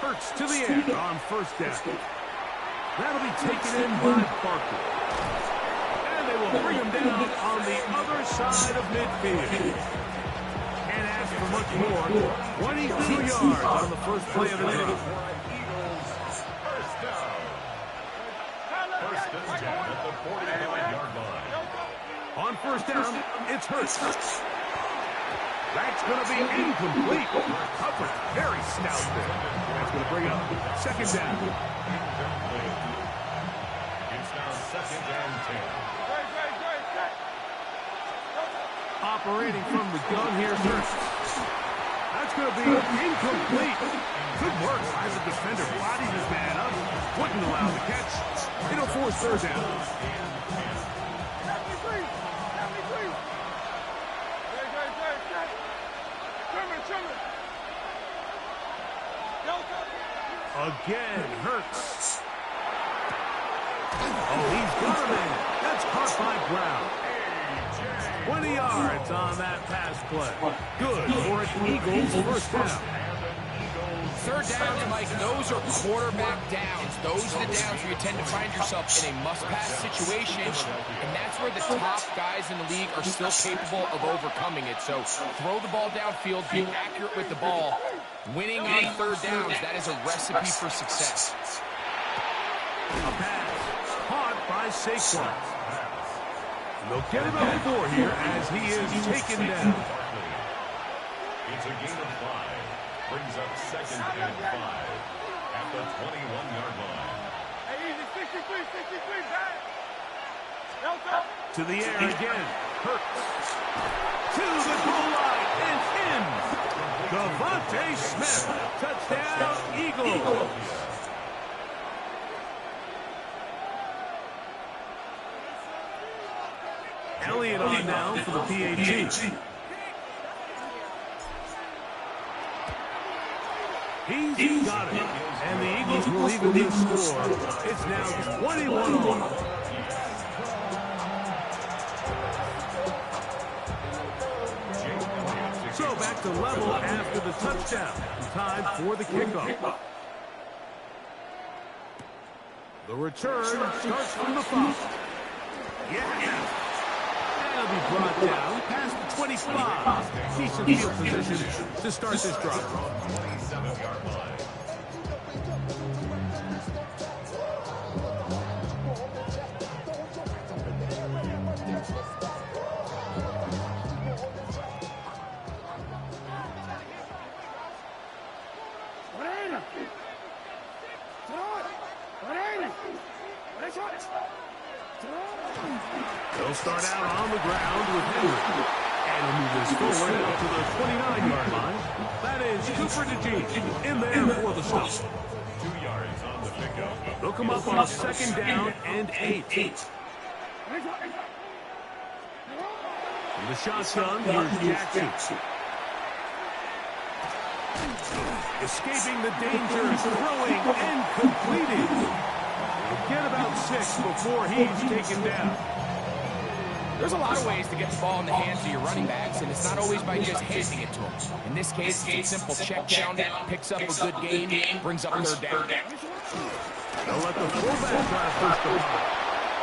Hurts to the end on first down. That'll be taken in by Barker. And they will bring him down on the other side of midfield. Can't ask for much more. 22 yards on the first play of the drive.
First down. First and 10 at the 49-yard line.
On first down, it's Hurts. That's going to be incomplete. Covered very stout there. That's going to bring up second down.
It's now second and 10.
Operating from the gun here, Hurts. That's going to be incomplete. Good work by the defender. Bodied his man up. Wouldn't allow the catch. It'll force third down. Again, Hurts. Oh, he's got him in. That's caught by Brown. 20 yards on that pass play. Good for an Eagles first down.
Third downs, Mike, those are quarterback downs. Those are the downs where you tend to find yourself in a must-pass situation, and that's where the top guys in the league are still capable of overcoming it. So throw the ball downfield, be accurate with the ball. Winning on third downs, that is a recipe for success.
A pass caught by Saquon. They'll get him up 4 here as he is taken down.
It's a gain of 5. Brings up second and 5 at the 21-yard line.
To the air again. Hurts. To the goal line and in. Devontae Smith. Touchdown, Eagles. Elliott on now for the PAT. He's got it. And the Eagles will even this score. It's now 21-all. So back to level after the touchdown. Time for the kickoff. The return starts from the 5. Yeah. That'll be brought down past the 25. Decent field position to start this drive.
27-yard line.
They'll start out on the ground with Henry. And he'll move this forward out to the 29-yard line. That is Cooper DeJean in there for the stop.
2 yards on the pickup.
They'll come up on a second down and 8. In the shotgun, here's Jackson. Escaping the danger, throwing and completing. He'll get about 6 before he's taken down.
There's a lot of ways to get the ball in the hands of your running backs, and it's not always by just handing it to them. In this case, it's a simple check down, picks up a good gain, brings up 3rd down.
They'll let the fullback try to push the ball.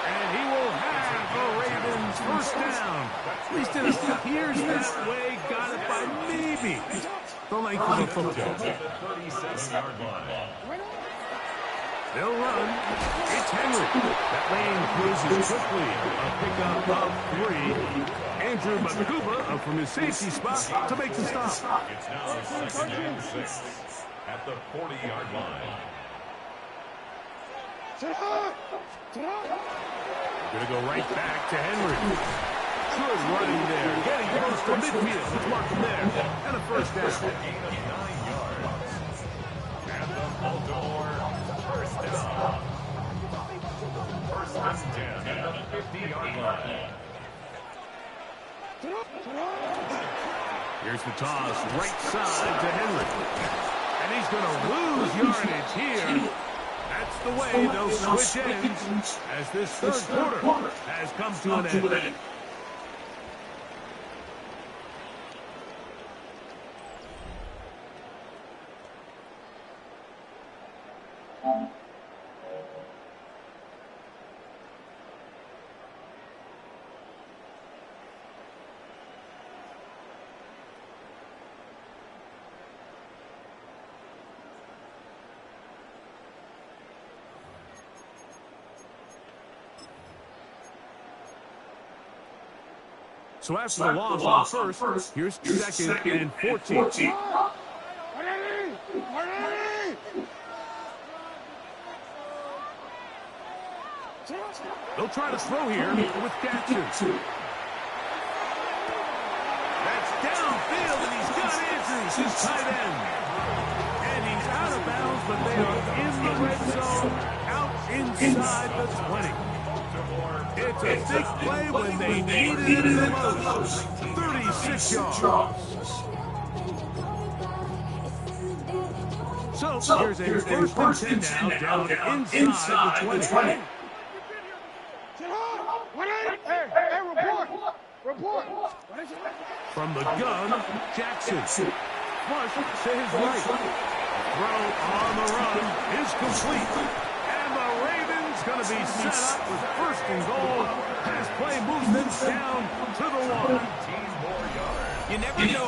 And he will have the Ravens 1st down. At least it appears that way. Got it by maybe the length of the football. They'll run. It's Henry. That lane closes quickly. A pickup of 3. Andrew Makuba from his safety spot to make the stop.
It's now 2nd and 6 at the 40-yard line.
We're going to go right back to Henry. Good running there. Getting close to midfield. Let's mark him there. And a 1st down.
Gain of 9 yards. And the Baltimore 1st down. 1st and 10 at the 50-yard line.
Here's the toss. Right side to Henry. And he's going to lose yardage here. That's the way they'll switch ends as this 3rd quarter has come to an end. So after the loss on 1st, here's 2nd and 14. They'll try to throw here with Jackson. That's downfield, and he's got Andrews, his tight end. And he's out of bounds, but they are in the red zone, out inside the 20. It's a big play when they needed it the most. 36 yards. So here's a 1st and 10 now, down inside the 20. Report. From the gun, Jackson. Flush to his right. Throw on the run is complete. And the Ravens going to be set up with 1st and goal. Pass play moves them down to the 1.
You never know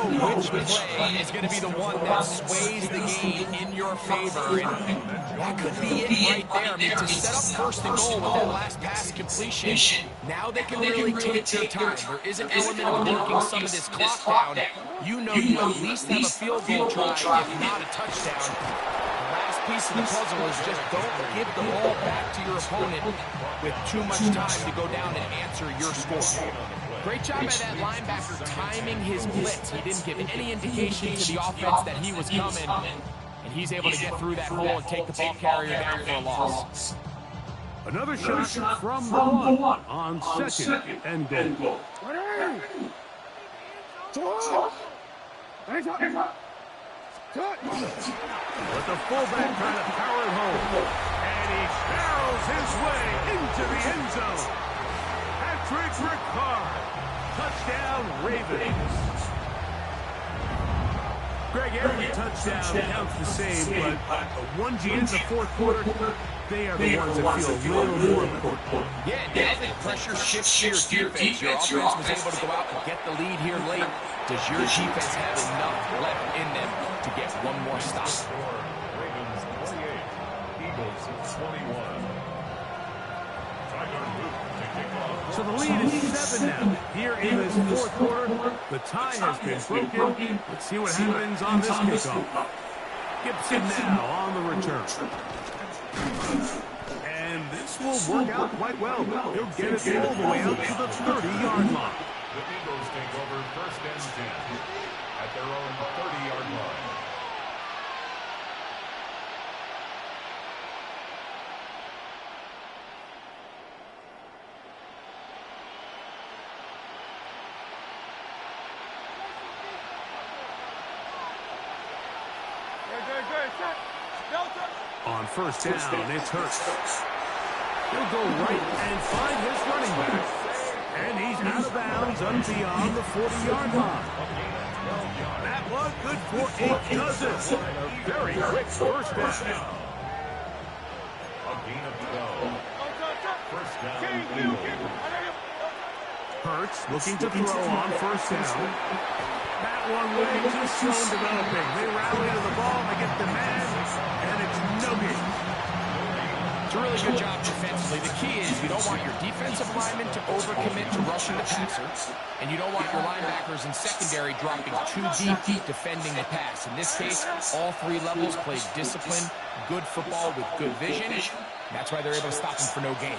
which play is going to be the one that sways the game in your favor. And that could be it right there. I mean, to set up 1st and goal with that last pass completion, now they can really take their time. There is an element of working some of this clock down. You know you at least have a field goal try, if not a touchdown. The last piece of the puzzle is just don't give the ball back to your opponent with too much time to go down and answer your score. Great job by that linebacker timing his blitz. He didn't give any indication to the offense that he was coming, and he's able to get through that hole and take the ball carrier down for a loss.
Another shot from the 1 on 2nd and goal. But the fullback trying to power it home, and he barrels his way into the end zone. Patrick Ricard. Touchdown, Ravens. Greg, every touchdown counts the same, but the ones you get in the 4th quarter, they are the ones that feel a little more important.
Yeah, now that pressure shifts to your defense. Your offense was able to go out and get the lead here late. Does your defense have enough left in them to get one more stop?
Ravens 28, Eagles 21.
So the lead is 7 now. Here in this 4th quarter, the tie has been broken. Let's see what happens on this kickoff. Gibson now on the return. And this will work out quite well. He'll get it all the way out to the 30-yard line.
The Eagles take over 1st and 10 at their own 30-yard line.
On first down, it's Hurts. He'll go right and find his running back. And he's out of bounds up beyond the 40-yard line. That one good for 8 dozen. Very quick first down.
A gain of 12. First down.
Hurts looking to throw on first down. That one way too slow developing. They rally to the ball, they get the man, and it's no gain.
It's a really good job defensively. The key is you don't want your defensive linemen to overcommit to rushing the passer, and you don't want your linebackers in secondary dropping too deep defending the pass. In this case, all 3 levels played disciplined, good football with good vision. That's why they're able to stop him for no gain.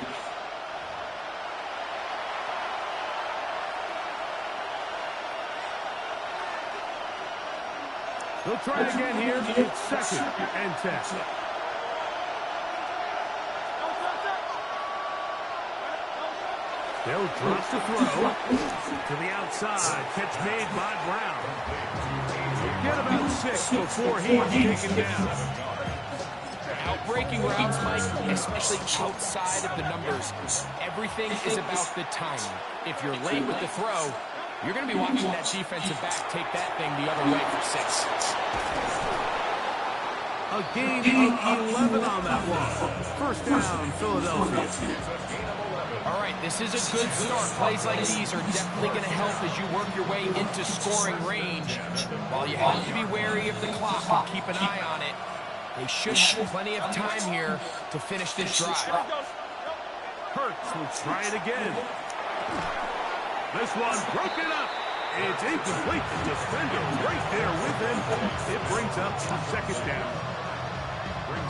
They'll try it again here. It's second and 10. They'll drop to throw. To the outside. Catch made by Brown. Get about 6 before he's taken down.
Outbreaking routes, Mike, especially outside of the numbers. Everything is about the timing. If you're late with the throw, you're going to be watching that defensive back take that thing the other way for 6.
A gain of 11 on that one. First down, Philadelphia.
All right, this is a good start. Plays like these are definitely going to help as you work your way into scoring range. While you have to be wary of the clock and keep an eye on it, they should have plenty of time here to finish this drive.
Hurts will try it again. This one broken up. It's incomplete. The defender right there with him. It brings up second down.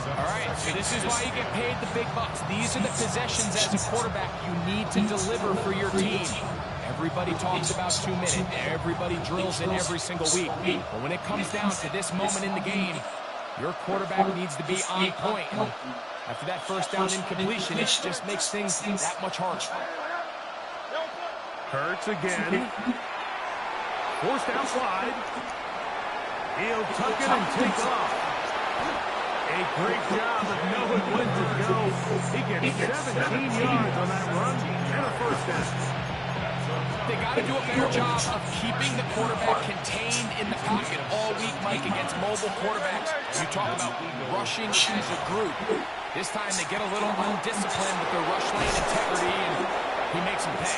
All right, so this is why you get paid the big bucks. These are the possessions as a quarterback you need to deliver for your team. Everybody talks about 2 minutes. Everybody drills it every single week. But when it comes down to this moment in the game, your quarterback needs to be on point. And after that first down incompletion, it just makes things that much harder.
Hurts again. Forced out wide. He'll tuck it and take off. A great job of knowing when to go. He gets 17 yards on that run and a first down.
They got to do a better job of keeping the quarterback contained in the pocket all week, Mike, against mobile quarterbacks. You talk about rushing as a group. This time they get a little undisciplined with their rush lane integrity, and he makes them pay.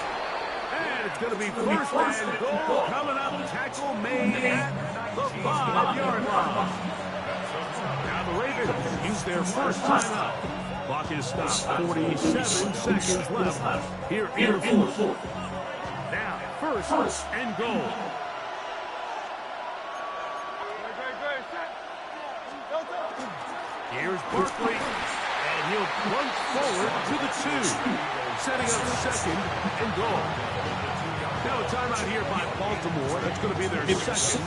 And it's going to be first and goal coming up. Tackle made at the 5-yard line. Now the Ravens use their first timeout. Clock is stopped. 47 seconds left here in the fourth. Now, first and goal. Here's Barkley, and he'll plunge forward to the 2, setting up second and goal. Now a timeout here by Baltimore. That's going to be their second.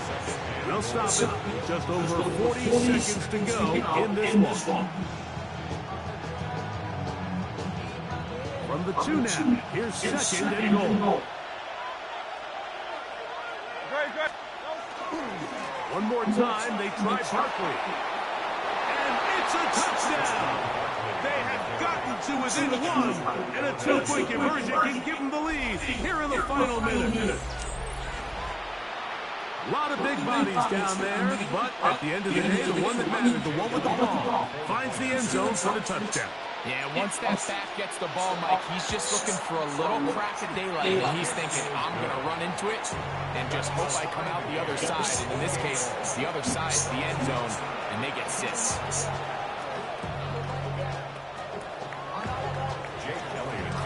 They'll stop it. Just over 40 seconds to go in this one. From the 2 now, here's second and goal. One more time, they try Barkley. And it's a touchdown. They have gotten to within 1, and a 2-point conversion can give them the lead here in the final minute. A lot of big bodies down there, but at the end of the day, the one that mattered, the one with the ball, finds the end zone for the touchdown.
Yeah, once that back gets the ball, Mike, he's just looking for a little crack of daylight, and he's thinking, I'm going to run into it and just hope I come out the other side. And in this case, the other side is the end zone, and they get 6.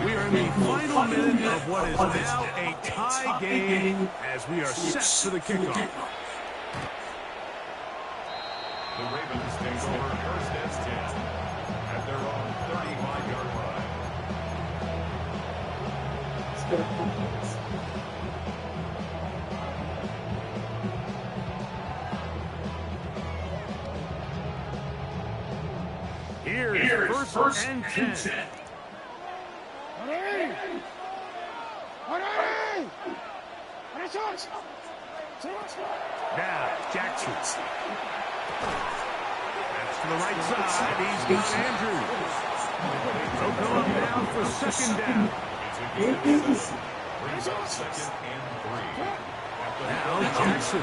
We are in the final minute of what is now a tie game as we are set for the kickoff.
The Ravens take over first and 10 at their own 35-yard line.
Here's first and 10. Now, Jackson. to the right side. He's got Andrews. They'll go up now for second down. Now Jackson.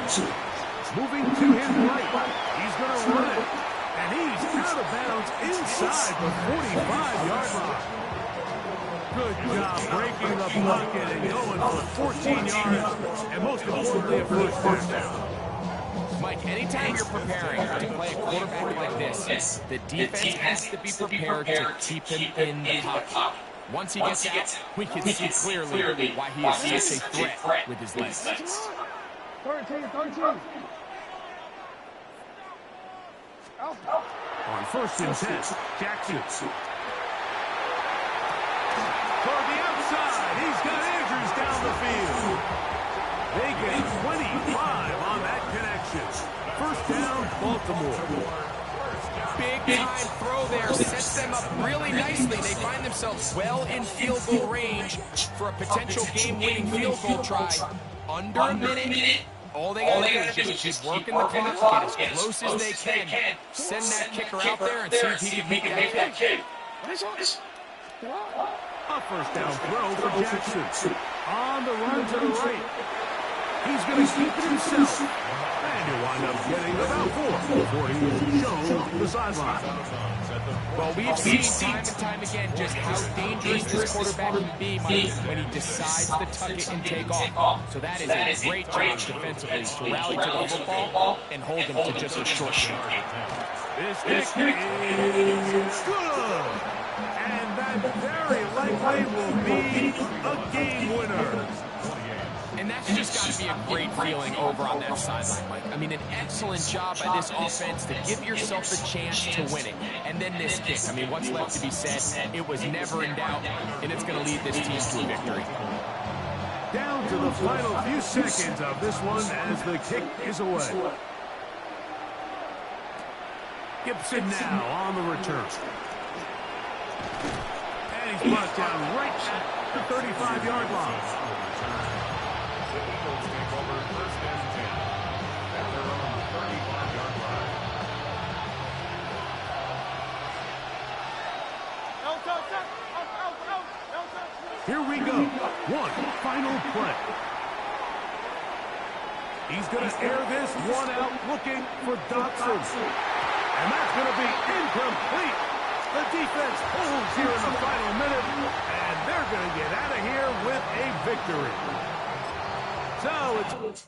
Moving to his right. He's going to run it. And he's out of bounds inside the 45-yard line. Good job breaking the pocket and going for 14 yards. And most importantly, a first down.
Mike, anytime you're preparing to play a quarterback like this, the defense has to be prepared to keep him in the pocket. Once he gets out, we can see clearly why he is such a threat with his legs.
On first and 10, Jackson. Toward the outside, he's got Andrews down the field. They get 25 on that connection. First down, Baltimore.
Big time throw there, sets them up really nicely. They find themselves well in field goal range for a potential game-winning field goal try. Under a minute. All they got to do is just keep working the clock, get as close as they can, send that kicker out there and see if he can make that kick.
A first down throw for Jackson. On the run to the right. He's going to keep it himself. And he'll wind up getting about 4 before he's shown the sideline.
Well, we've seen time and time again just how dangerous this quarterback can be, Mike, when he decides to tuck it and take off. So that is a great job defensively to rally to the football and hold him to just a short game.
This kick is good. And that very likely will be a game winner.
And that's just got to be a great feeling over on that sideline, Mike. I mean, an excellent job by this offense to give yourself a chance to win it. And then this kick. I mean, what's left to be said? It was never in doubt, and it's going to lead this team to a victory.
Down to the final few seconds of this one as the kick is away. Gibson now on the return. And he's brought down right at the 35-yard line. Here we go. One final play. He's going to air this one out looking for Dotson. And that's going to be incomplete. The defense holds here in the final minute, and they're going to get out of here with a victory. So it's...